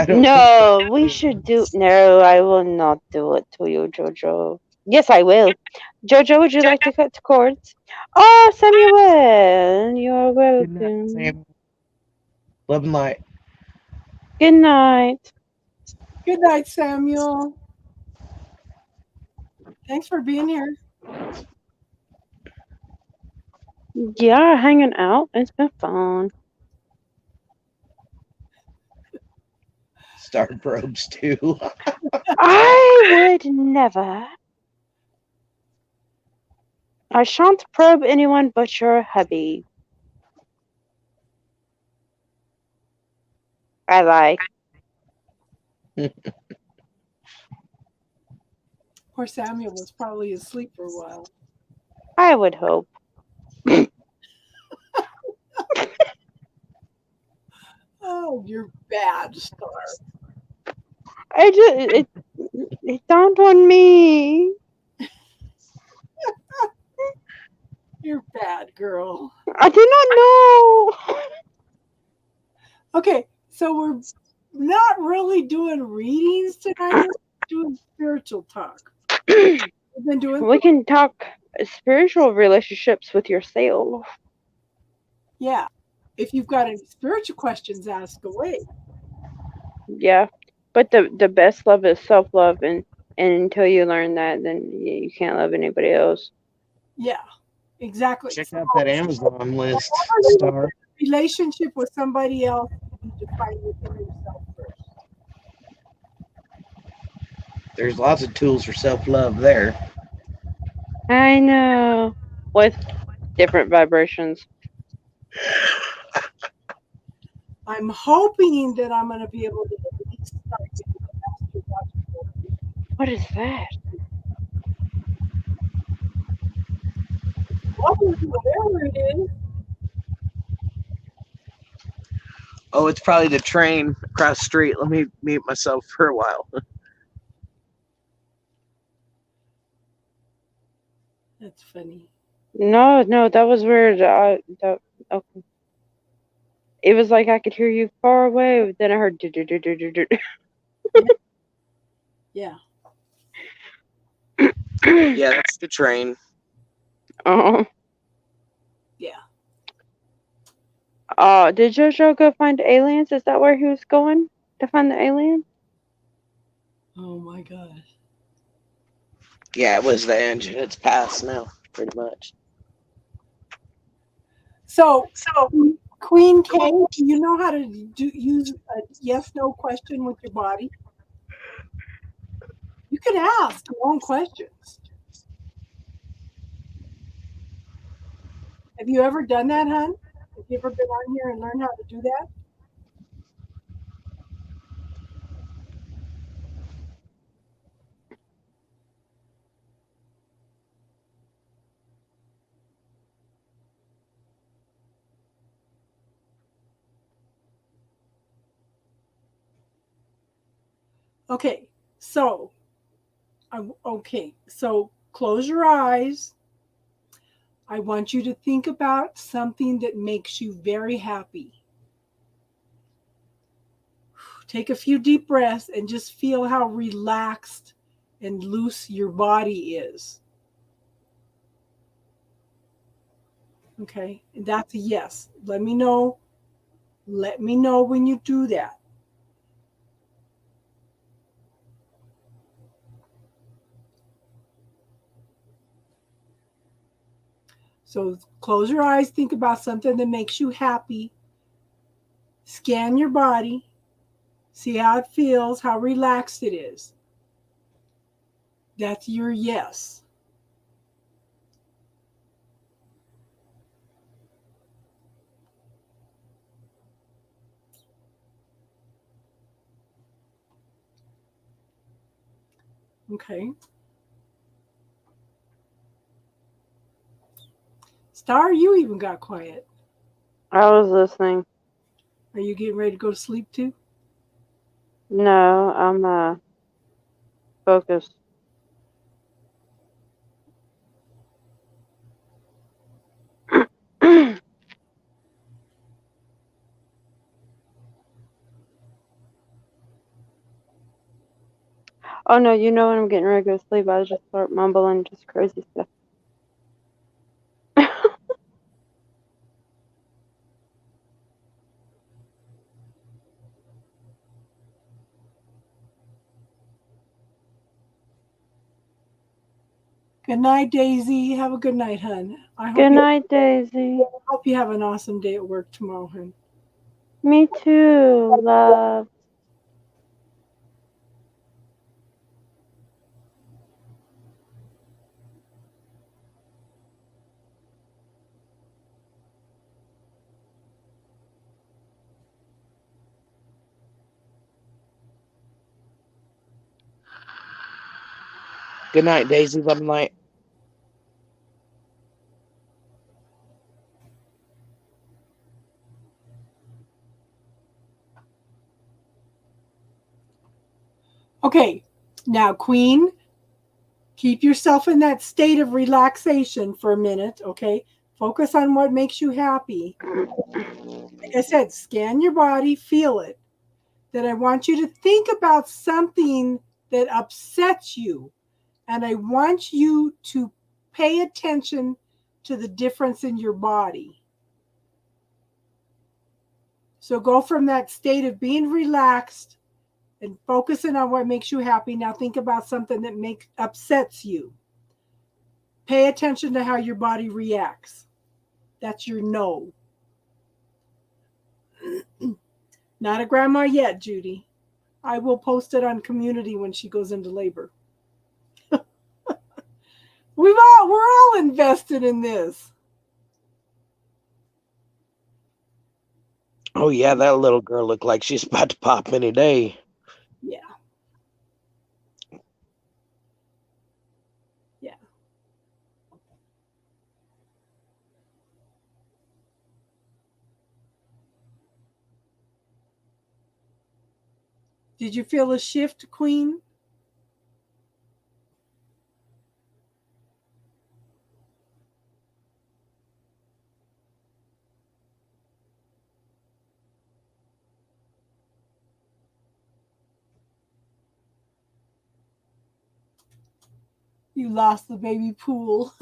No, we should do. No, I will not do it to you, Jojo. Yes, I will. Jojo, would you like to cut cords? Oh, Samuel, you're welcome. Good night, Sam. Love and light. Good night. Good night, Samuel. Thanks for being here. Yeah, hanging out. It's been fun. Star probes too. I would never. I shan't probe anyone but your hubby. I lie. Poor Samuel was probably asleep for a while. I would hope. Oh, you're bad, Star. It dawned on me. You're bad, girl. I did not know. Okay, so we're not really doing readings tonight. We're doing spiritual talk. We've been doing. We can talk spiritual relationships with yourself. Yeah. If you've got any spiritual questions, ask away. Yeah. But the best love is self-love, and And until you learn that, then you can't love anybody else. Yeah, exactly. Check So out that Amazon list, whenever you're in Star. a relationship with somebody else, you need to find within yourself first. There's lots of tools for self-love there. I know. With different vibrations. I'm hoping that I'm going to be able to at least start getting astrological. What is that? Whatever it is. Oh, it's probably the train across the street. Let me mute myself for a while. That's funny. No, that was weird. Okay. It was like I could hear you far away, but then I heard do. Yeah. Yeah, that's the train. Oh. Yeah. Did JoJo go find aliens? Is that where he was going to find the aliens? Oh my God. Yeah, it was the engine. It's past now, pretty much. So, Queen K, do you know how to use a yes/no question with your body? You can ask your own questions. Have you ever done that, hon? Have you ever been on here and learned how to do that? Okay, so close your eyes. I want you to think about something that makes you very happy. Take a few deep breaths and just feel how relaxed and loose your body is. Okay, and that's a yes. Let me know when you do that. So close your eyes, think about something that makes you happy. Scan your body, see how it feels, how relaxed it is. That's your yes. Okay. Star, you even got quiet. I was listening. Are you getting ready to go to sleep too? No, I'm focused. Oh no, you know when I'm getting ready to go to sleep, I just start mumbling just crazy stuff. Good night, Daisy. Have a good night, hun. Good night, Daisy. Hope you have an awesome day at work tomorrow, hun. Me too, love. Good night, Daisy. Love and light. Okay, now, Queen, keep yourself in that state of relaxation for a minute, okay? Focus on what makes you happy. Like I said, scan your body, feel it. Then I want you to think about something that upsets you. And I want you to pay attention to the difference in your body. So go from that state of being relaxed and focusing on what makes you happy. Now think about something that upsets you. Pay attention to how your body reacts. That's your no. Not a grandma yet, Judy. I will post it on community when she goes into labor. We're all invested in this. Oh yeah, that little girl looked like she's about to pop any day. Yeah. Yeah. Did you feel a shift, Queen? You lost the baby pool.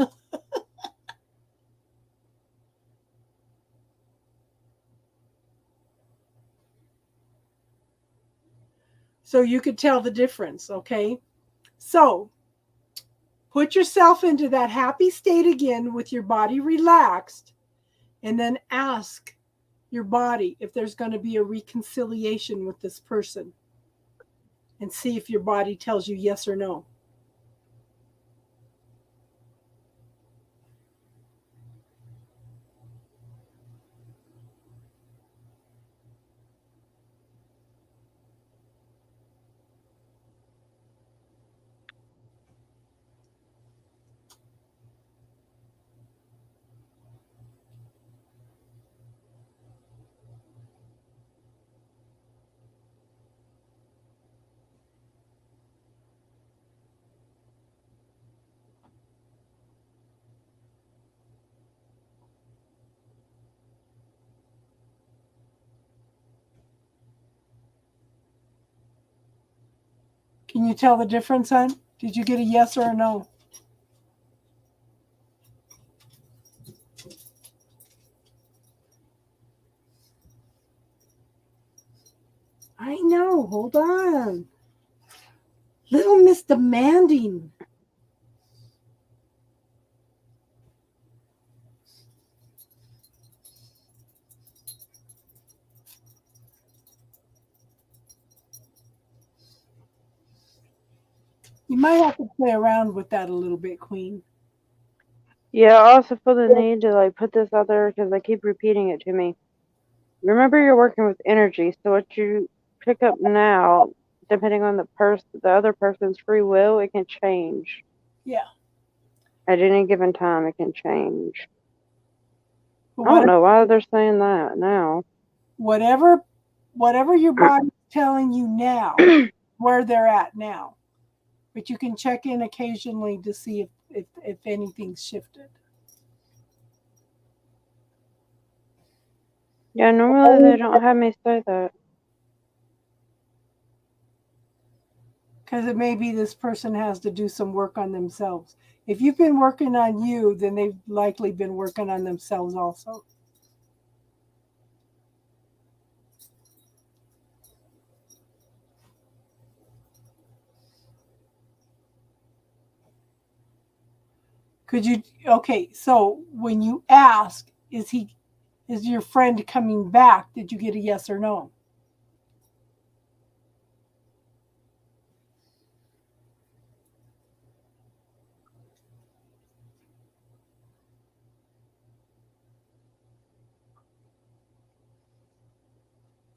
So you could tell the difference, okay? So put yourself into that happy state again with your body relaxed, and then ask your body if there's going to be a reconciliation with this person, and see if your body tells you yes or no. Can you tell the difference, hon? Did you get a yes or a no? I know. Hold on. Little Miss Demanding. You might have to play around with that a little bit, Queen. Yeah, I also feel the need to like put this out there because they keep repeating it to me. Remember, you're working with energy, so what you pick up now, depending on the other person's free will, it can change. Yeah. At any given time, it can change. But I don't know why they're saying that now. Whatever your body's telling you now, where they're at now. But you can check in occasionally to see if anything's shifted. Yeah, normally they don't have me say that. Because it may be this person has to do some work on themselves. If you've been working on you, then they've likely been working on themselves also. Okay, so when you ask, is your friend coming back? Did you get a yes or no?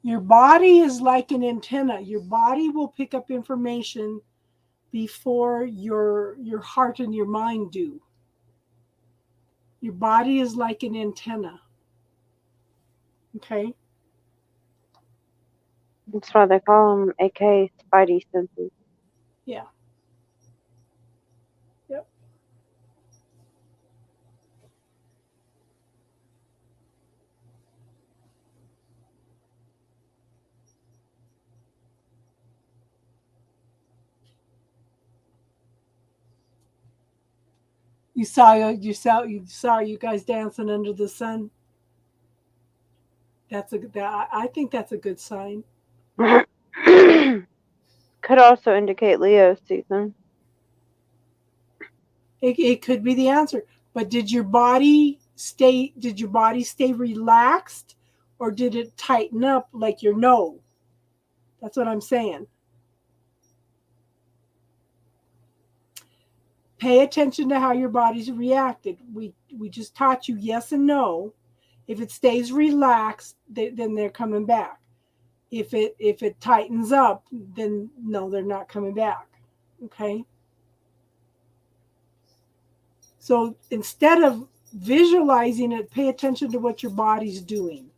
Your body is like an antenna. Your body will pick up information before your heart and your mind do. Your body is like an antenna. Okay? That's why they call them AK spidey senses. Yeah. Yep. You saw you guys dancing under the sun. I think that's a good sign. Could also indicate Leo season. It could be the answer. But did your body stay relaxed, or did it tighten up like your no? That's what I'm saying. Pay attention to how your body's reacted. We just taught you yes and no. If it stays relaxed, then they're coming back. If it tightens up, then no, they're not coming back. Okay? So instead of visualizing it, pay attention to what your body's doing.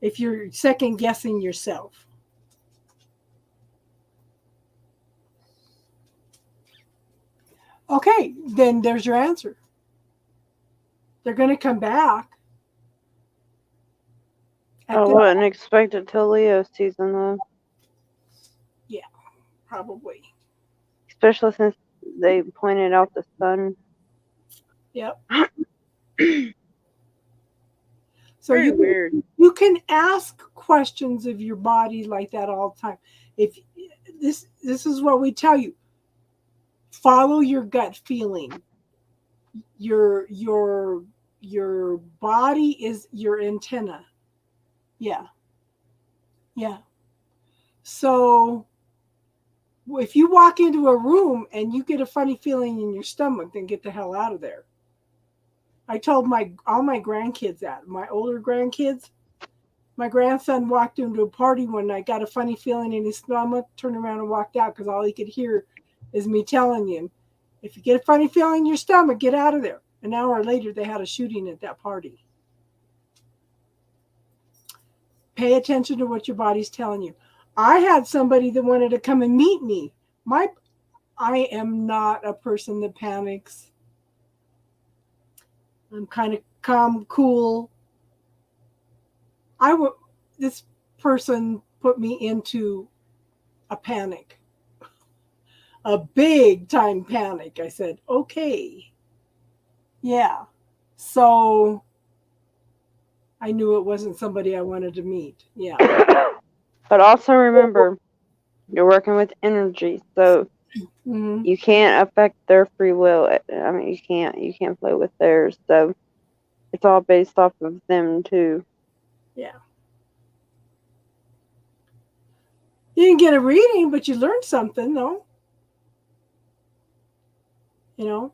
If you're second guessing yourself. Okay, then there's your answer. They're going to come back. I wouldn't expect it till Leo season, though. Yeah, probably. Especially since they pointed out the sun. Yep. So Very weird. You can ask questions of your body like that all the time. If this is what we tell you. Follow your gut feeling. Your body is your antenna. Yeah. Yeah. So if you walk into a room and you get a funny feeling in your stomach, then get the hell out of there. I told all my grandkids that. My older grandkids, my grandson walked into a party one night, got a funny feeling in his stomach, turned around and walked out because all he could hear is me telling him, if you get a funny feeling in your stomach, get out of there. An hour later, they had a shooting at that party. Pay attention to what your body's telling you. I had somebody that wanted to come and meet me. I am not a person that panics. I'm kind of calm, cool. This person put me into a panic. A big time panic. I said, okay. Yeah. So I knew it wasn't somebody I wanted to meet. Yeah. But also remember, you're working with energy, so you can't affect their free will. I mean, you can't play with theirs. So it's all based off of them too. Yeah. You didn't get a reading, but you learned something, though. You know,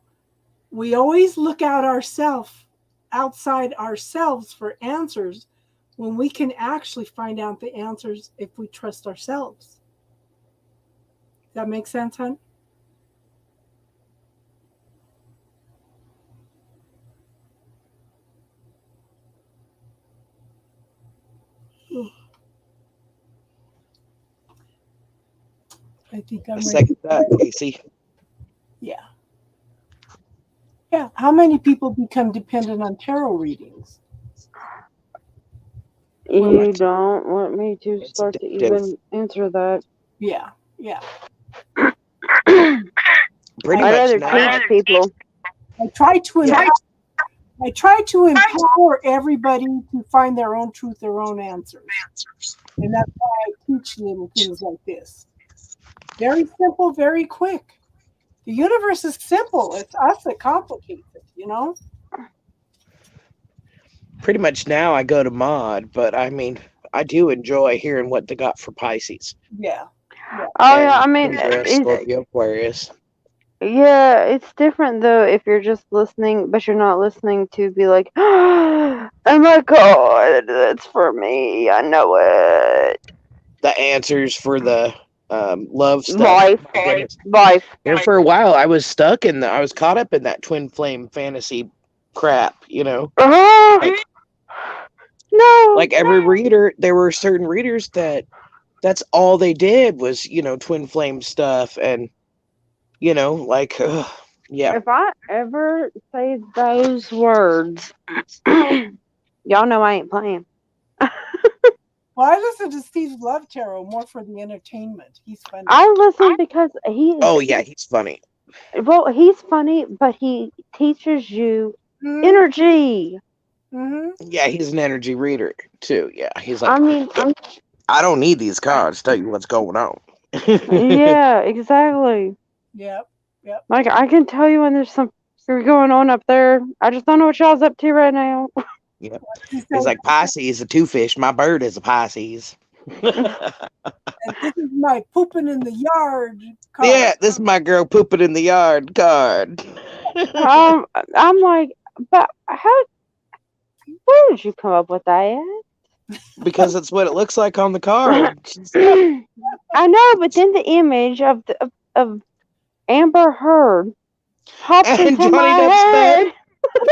we always look outside ourselves for answers when we can actually find out the answers if we trust ourselves. Does that make sense, hon? I think I'm ready. Second that, Casey. Yeah. Yeah. How many people become dependent on tarot readings? You don't want me to start to even answer that. Yeah. Yeah. Pretty I'd much rather now. teach people. I try to empower everybody to find their own truth, their own answers. And that's why I teach little things like this. Very simple, very quick. The universe is simple. It's us that complicates it, you know? Pretty much now I go to mod, but I mean, I do enjoy hearing what they got for Pisces. Yeah. Oh, yeah, I mean, Scorpio, Aquarius. Yeah, it's different though if you're just listening, but you're not listening to be like, oh my God, that's for me. I know it. The answers for the love stuff. Life. And for a while, I was stuck in I was caught up in that twin flame fantasy crap, you know. No. Like every reader, there were certain readers that's all they did was, you know, twin flame stuff, and you know, like, yeah. If I ever say those words, y'all know I ain't playing. Well, I listen to Steve's Love Tarot more for the entertainment. He's funny. I listen because he. Oh yeah, he's funny. Well, he's funny, but he teaches you energy. Mm-hmm. Yeah, he's an energy reader too. Yeah, he's like. I mean, I don't need these cards to tell you what's going on. Yeah, exactly. Yep. Yep. Like, I can tell you when there's something going on up there. I just don't know what y'all's up to right now. Yep. He It's said, like Pisces, a two-fish. My bird is a Pisces. and this is my pooping in the yard card. Yeah, this is my girl pooping in the yard card. I'm like, but where did you come up with that? Because it's what it looks like on the card. I know, but then the image of Amber Heard pops And into Johnny my Depp's head. bed.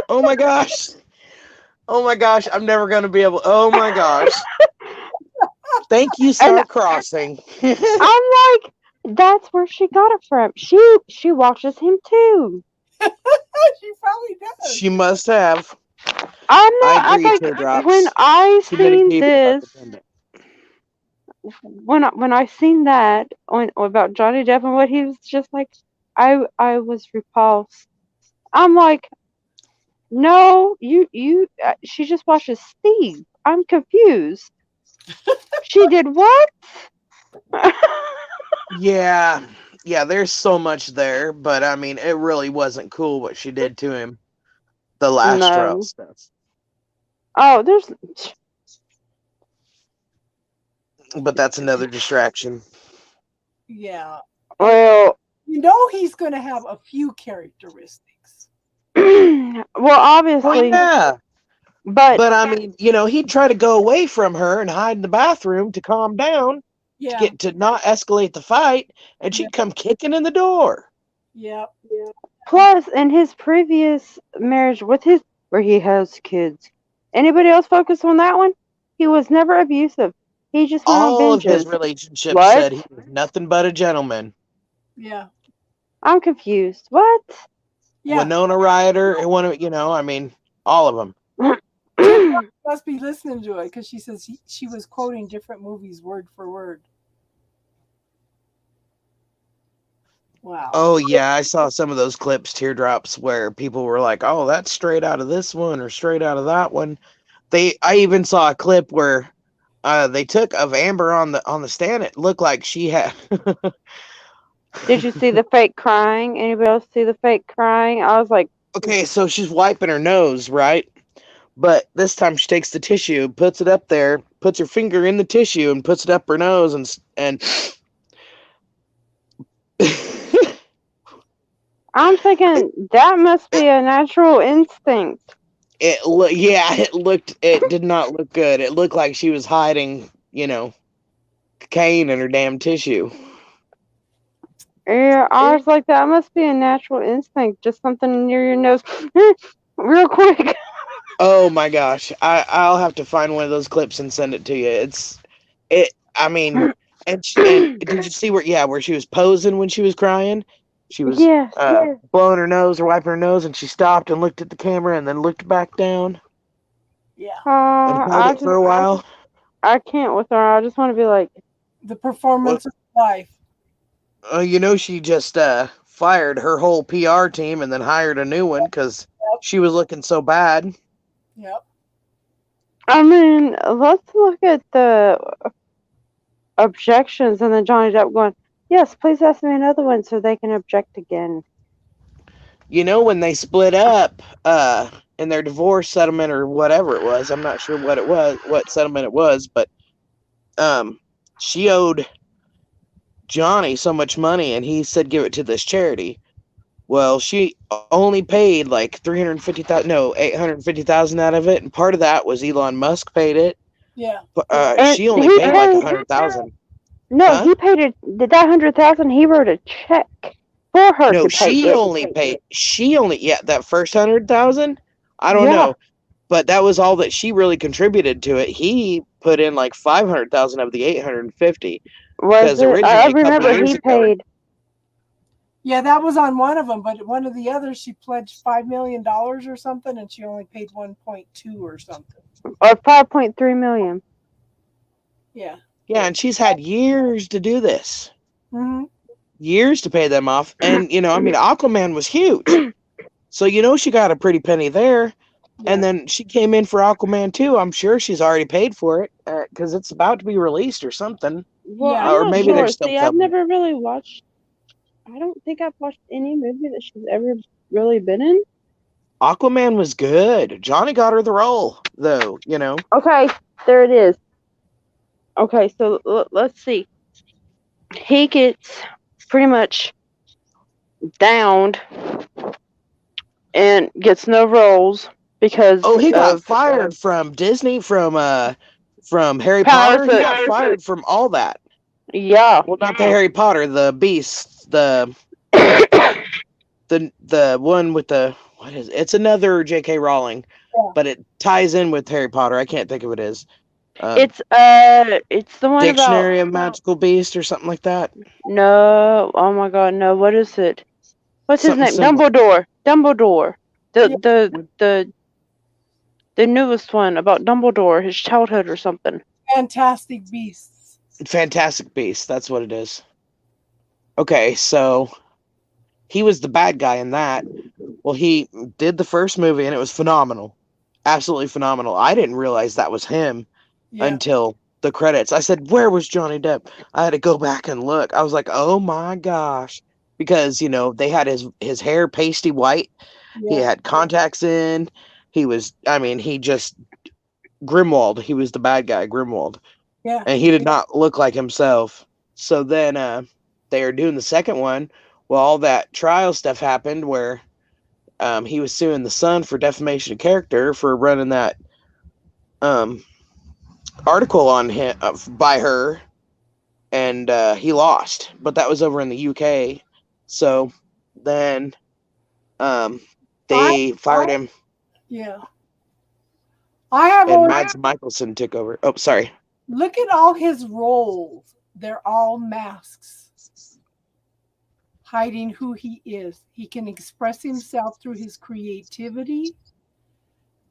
Oh my gosh. Oh my gosh. I'm never going to be able. Oh my gosh. Thank you, Star Crossing. I'm like, that's where she got it from. She watches him too. She probably does. She must have. I'm not. I agree, like, Teardrops. when I Too many seen people are this, dependent. when I seen that about Johnny Depp and what he was just like, I was repulsed. I'm like, no, she just watches Steve. I'm confused. She did what? Yeah. Yeah, there's so much there, but I mean, it really wasn't cool what she did to him. The last straw No. stuff. Oh, there's. But that's another distraction. Yeah. Well, You know he's going to have a few characteristics. well, obviously, Yeah. but But I mean, he'd try to go away from her and hide in the bathroom to calm down, Yeah. to not escalate the fight, and she'd come kicking in the door. Yeah. plus in his previous marriage where he has kids, anybody else focus on that one? He was never abusive. He just went on All of his binges. relationships What? said he was nothing but a gentleman. Yeah. I'm confused. What? Yeah. Winona Ryder, I mean, all of them. Must be listening to it because she says she was quoting different movies word for word. Wow. Oh yeah, I saw some of those clips, Teardrops, where people were like, "Oh, that's straight out of this one or straight out of that one." I even saw a clip where they took of Amber on the stand. It looked like she had. Did you see the fake crying? Anybody else see the fake crying? I was like, Okay, so she's wiping her nose, right? But this time she takes the tissue, puts it up there, puts her finger in the tissue, and puts it up her nose, and I'm thinking that must be a natural instinct. it did not look good. It looked like she was hiding, cocaine in her damn tissue. Yeah, I was like, that must be a natural instinct. Just something near your nose, real quick. Oh my gosh, I'll have to find one of those clips and send it to you. I mean, and did you see where she was posing when she was crying? She was Yes. blowing her nose or wiping her nose, and she stopped and looked at the camera and then looked back down. Yeah. And held it for a while. I can't with her. I just want to be like, the performance of life. She just fired her whole PR team and then hired a new one because she was looking so bad. Yep. I mean, let's look at the objections and then Johnny Depp going, yes, please ask me another one so they can object again. When they split up in their divorce settlement or whatever it was, I'm not sure what settlement it was, but she owed Johnny so much money and he said give it to this charity. Well, she only paid like $850,000 out of it, and part of that was Elon Musk paid it. Yeah. She only paid like $100,000. No, Huh? he paid it. That $100,000. He wrote a check for her No, to pay. she only paid. That first $100,000. I don't know, but that was all that she really contributed to it. He put in like $500,000 of the $850,000. Was it? I remember he paid. Yeah, that was on one of them, but one of the others she pledged $5 million or something, and she only paid 1.2 or something. Or 5.3 million. Yeah. Yeah, and she's had years to do this. Mm-hmm. Years to pay them off, and Aquaman was huge, so she got a pretty penny there. Yeah. And then she came in for Aquaman 2. I'm sure she's already paid for it because it's about to be released or something. Well, Yeah. I'm Or not maybe sure. they're still See, I've filming. never really watched. I don't think I've watched any movie that she's ever really been in. Aquaman was good. Johnny got her the role, though. You know. Okay, there it is. Okay, so let's see. He gets pretty much downed and gets no roles because Oh, he got of fired from Disney, from Harry powers Potter. He got fired from all that. yeah. Well, not the Harry Potter, the Beast, the one with the what is it? It's another J.K. Rowling, Yeah. but it ties in with Harry Potter. I can't think of what it is. It's the one Dictionary about of Magical Beast or something like that. no. Oh my God, no. What is it? What's his Something name? similar. Dumbledore. Yeah. The newest one about Dumbledore, his childhood or something. Fantastic Beasts. Fantastic Beast. That's what it is. Okay, so he was the bad guy in that. Well, he did the first movie and it was phenomenal. Absolutely phenomenal. I didn't realize that was him Yeah. until the credits. I said, "Where was Johnny Depp?" I had to go back and look. I was like, "Oh my gosh." Because, they had his hair pasty white. He Yeah. had contacts in. He just Grimwald. He was the bad guy, Grimwald. Yeah. And he did not look like himself. So then they are doing the second one. Well, all that trial stuff happened where he was suing the son for defamation of character for running that article on him by her, and he lost. But that was over in the UK. So then they fired him, Yeah. I have and always Mads Mikkelsen took over. Oh, sorry. look at all his roles. They're all masks, hiding who he is. He can express himself through his creativity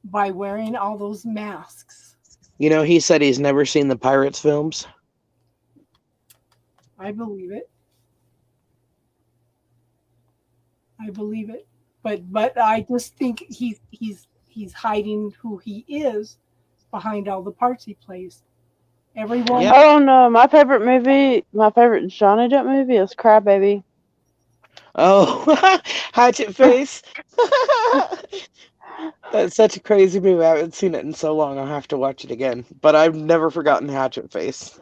by wearing all those masks. He said he's never seen the Pirates films. I believe it. I believe it. But I just think he's hiding who he is behind all the parts he plays. Everyone. Yep. I don't know. My favorite Johnny Depp movie is Crybaby. Oh, Hatchet Face. That's such a crazy movie. I haven't seen it in so long. I'll have to watch it again. But I've never forgotten Hatchet Face.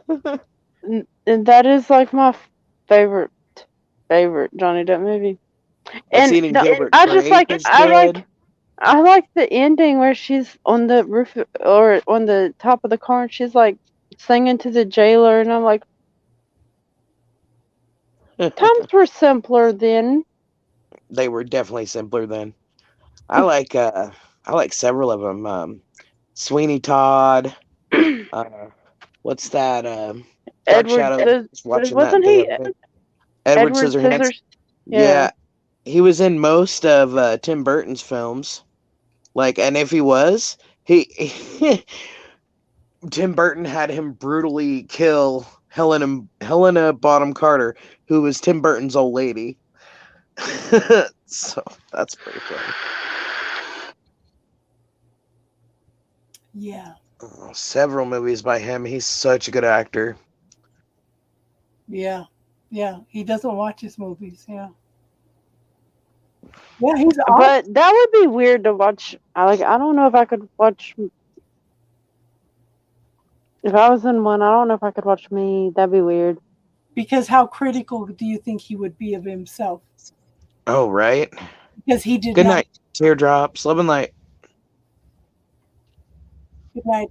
And that is like my favorite Johnny Depp movie. I've seen Gilbert Grape is good. I like the ending where she's on the roof or on the top of the car and she's like singing to the jailer and I'm like, times were simpler then. They were definitely simpler then. I like several of them. Sweeney Todd. What's that? Dark Edward Shadow. I was watching wasn't that the he other day. Edward Scissorhands. Yeah, he was in most of Tim Burton's films. And if he was, he Tim Burton had him brutally kill Helena Bonham Carter, who was Tim Burton's old lady. So that's pretty funny. Yeah. Several movies by him. He's such a good actor. Yeah. Yeah. He doesn't watch his movies. Yeah. Yeah, he's awesome. But that would be weird to watch. I don't know if I could watch. If I was in one, I don't know if I could watch me. That'd be weird. Because how critical do you think he would be of himself? Oh, right. Because he did Good not. night. Teardrops. Love and light. Good night.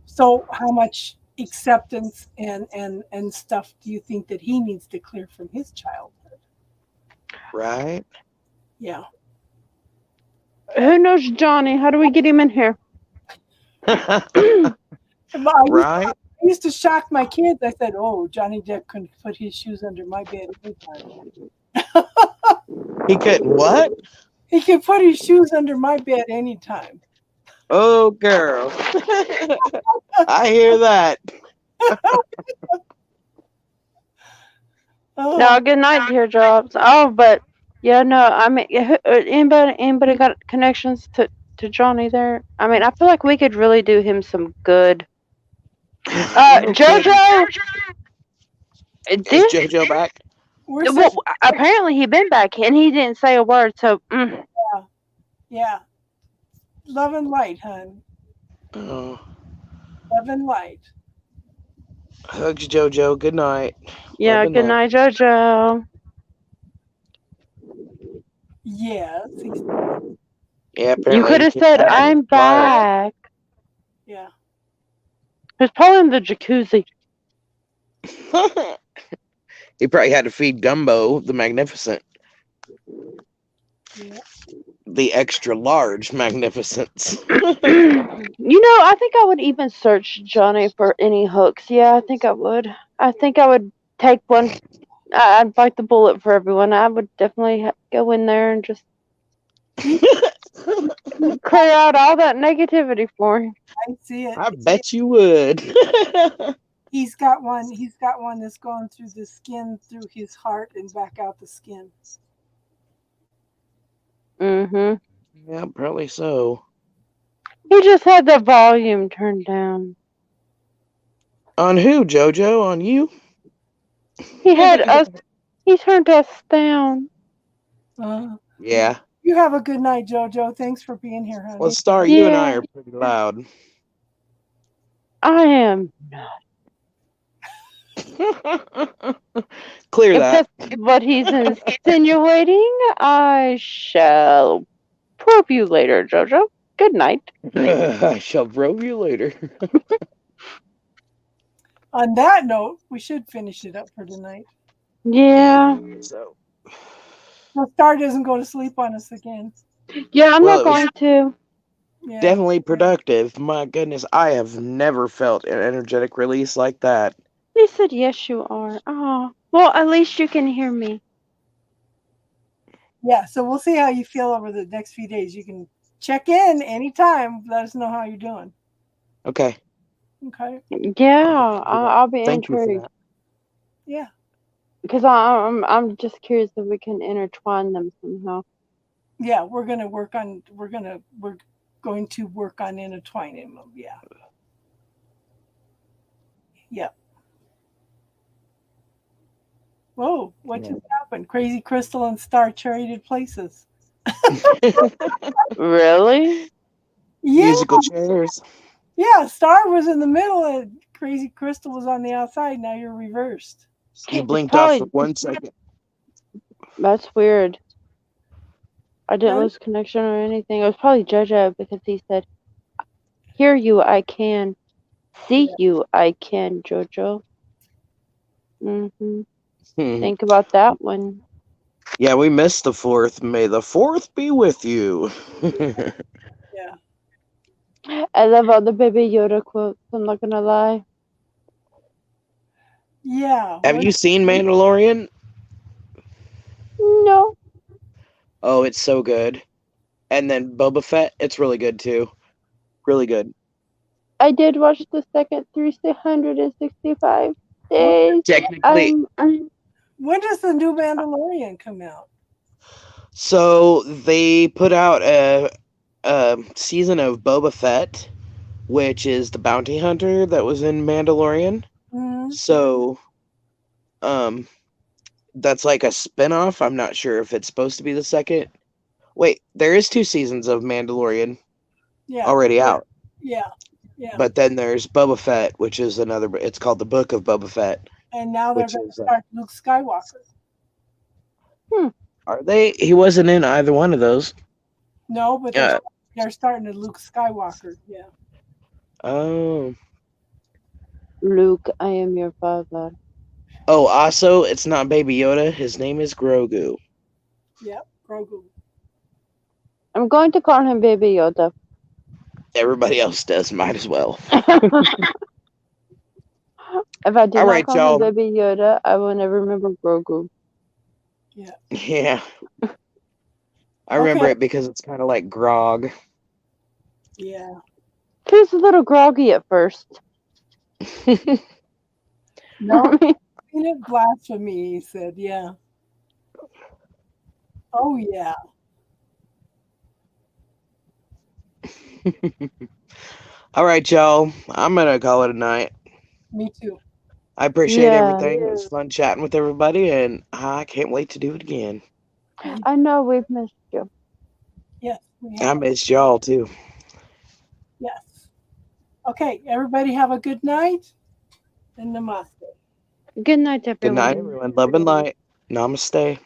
So how much acceptance and stuff do you think that he needs to clear from his childhood? Right. Yeah. Who knows Johnny? How do we get him in here? Right. I used to shock my kids. I said, "Oh, Johnny Depp couldn't put his shoes under my bed anytime." He couldn't what? He could put his shoes under my bed anytime. Oh, girl. I hear that. Oh, No, good night, teardrops. Oh, but yeah, no. I mean, anybody got connections to Johnny there? I mean, I feel like we could really do him some good. JoJo, Is this, JoJo back? We're well, such, apparently he been back and he didn't say a word. So, yeah. Love and light, hun. Oh, Love and light. hugs, JoJo. Good night. yeah. Love and Good light. night, JoJo. Yes. Yeah, You apparently could he have came said, back. "I'm Quiet. back." Yeah. He's probably in the jacuzzi. He probably had to feed Gumbo the Magnificent, Yeah. the extra large Magnificence. I think I would even search Johnny for any hooks. Yeah, I think I would. I think I would take one. I'd bite the bullet for everyone. I would definitely go in there and just clear out all that negativity for him. I see it. I bet you would. He's got one. He's got one that's going through the skin, through his heart, and back out the skin. Mm-hmm. Yeah, probably so. He just had the volume turned down. On who, JoJo? On you? He had us. He turned us down. Yeah. You have a good night, JoJo. Thanks for being here, honey. Well, Star, you and I Yeah. are pretty loud. I am. Clear If that. that's what he's insinuating, I shall probe you later, Jojo. Good night. I shall probe you later. On that note, we should finish it up for tonight. Yeah. So, So Star doesn't go to sleep on us again. Yeah, I'm Well, not it was- going to. Yeah. definitely productive. My goodness, I have never felt an energetic release like that. He said, yes, you are. Oh, well, at least you can hear me. Yeah. So we'll see how you feel over the next few days. You can check in anytime. Let us know how you're doing. Okay. Okay. Yeah, I'll be Thank you for intrigued that. Yeah. because I'm just curious if we can intertwine them somehow. Yeah. We're going to work on intertwining them. Yeah. Yep. Whoa, what just happened? Crazy Crystal and Star traded places. Really? Yeah, Musical chairs. yeah. Star was in the middle and Crazy Crystal was on the outside. Now you're reversed. You blinked probably- off for 1 second. That's weird. I didn't Really? lose connection or anything. It was probably JoJo because he said, "Hear you, I can. See you, I can, JoJo." Think about that one. Yeah, we missed the 4th. May the 4th be with you. Yeah. I love all the Baby Yoda quotes. I'm not gonna lie. Yeah. Have you seen Mandalorian? No, Oh, it's so good. And then Boba Fett, it's really good too. Really good. I did watch the second 365 days. Technically, When does the new Mandalorian come out? so they put out a season of Boba Fett, which is the bounty hunter that was in Mandalorian. Mhm. So, that's like a spinoff. I'm not sure if it's supposed to be the second. Wait, there is 2 seasons of Mandalorian Yeah. already out. Yeah. Yeah. But then there's Boba Fett, which is another. It's called the Book of Boba Fett. And now they're Which going to is, start Luke Skywalker. Are they? He wasn't in either one of those. No, but they're starting to Luke Skywalker. Yeah. Oh. Luke, I am your father. Oh, also, it's not Baby Yoda. His name is Grogu. Yep. Grogu. I'm going to call him Baby Yoda. Everybody else does. Might as well. If I do All not right, call y'all. him Baby Yoda, I will never remember Grogu. Yeah. I remember Okay. it because it's kind of like Grog. Yeah. He was a little groggy at first. No. Peanut blasphemy, he said. Yeah. Oh, yeah. All right, y'all. I'm going to call it a night. Me too. I appreciate Yeah. everything. It was fun chatting with everybody, and I can't wait to do it again. I know we've missed you. Yes, we I have. missed y'all too. Yes. Okay, everybody have a good night and namaste. Good night, Good night, everyone. everyone. Love and light. Namaste.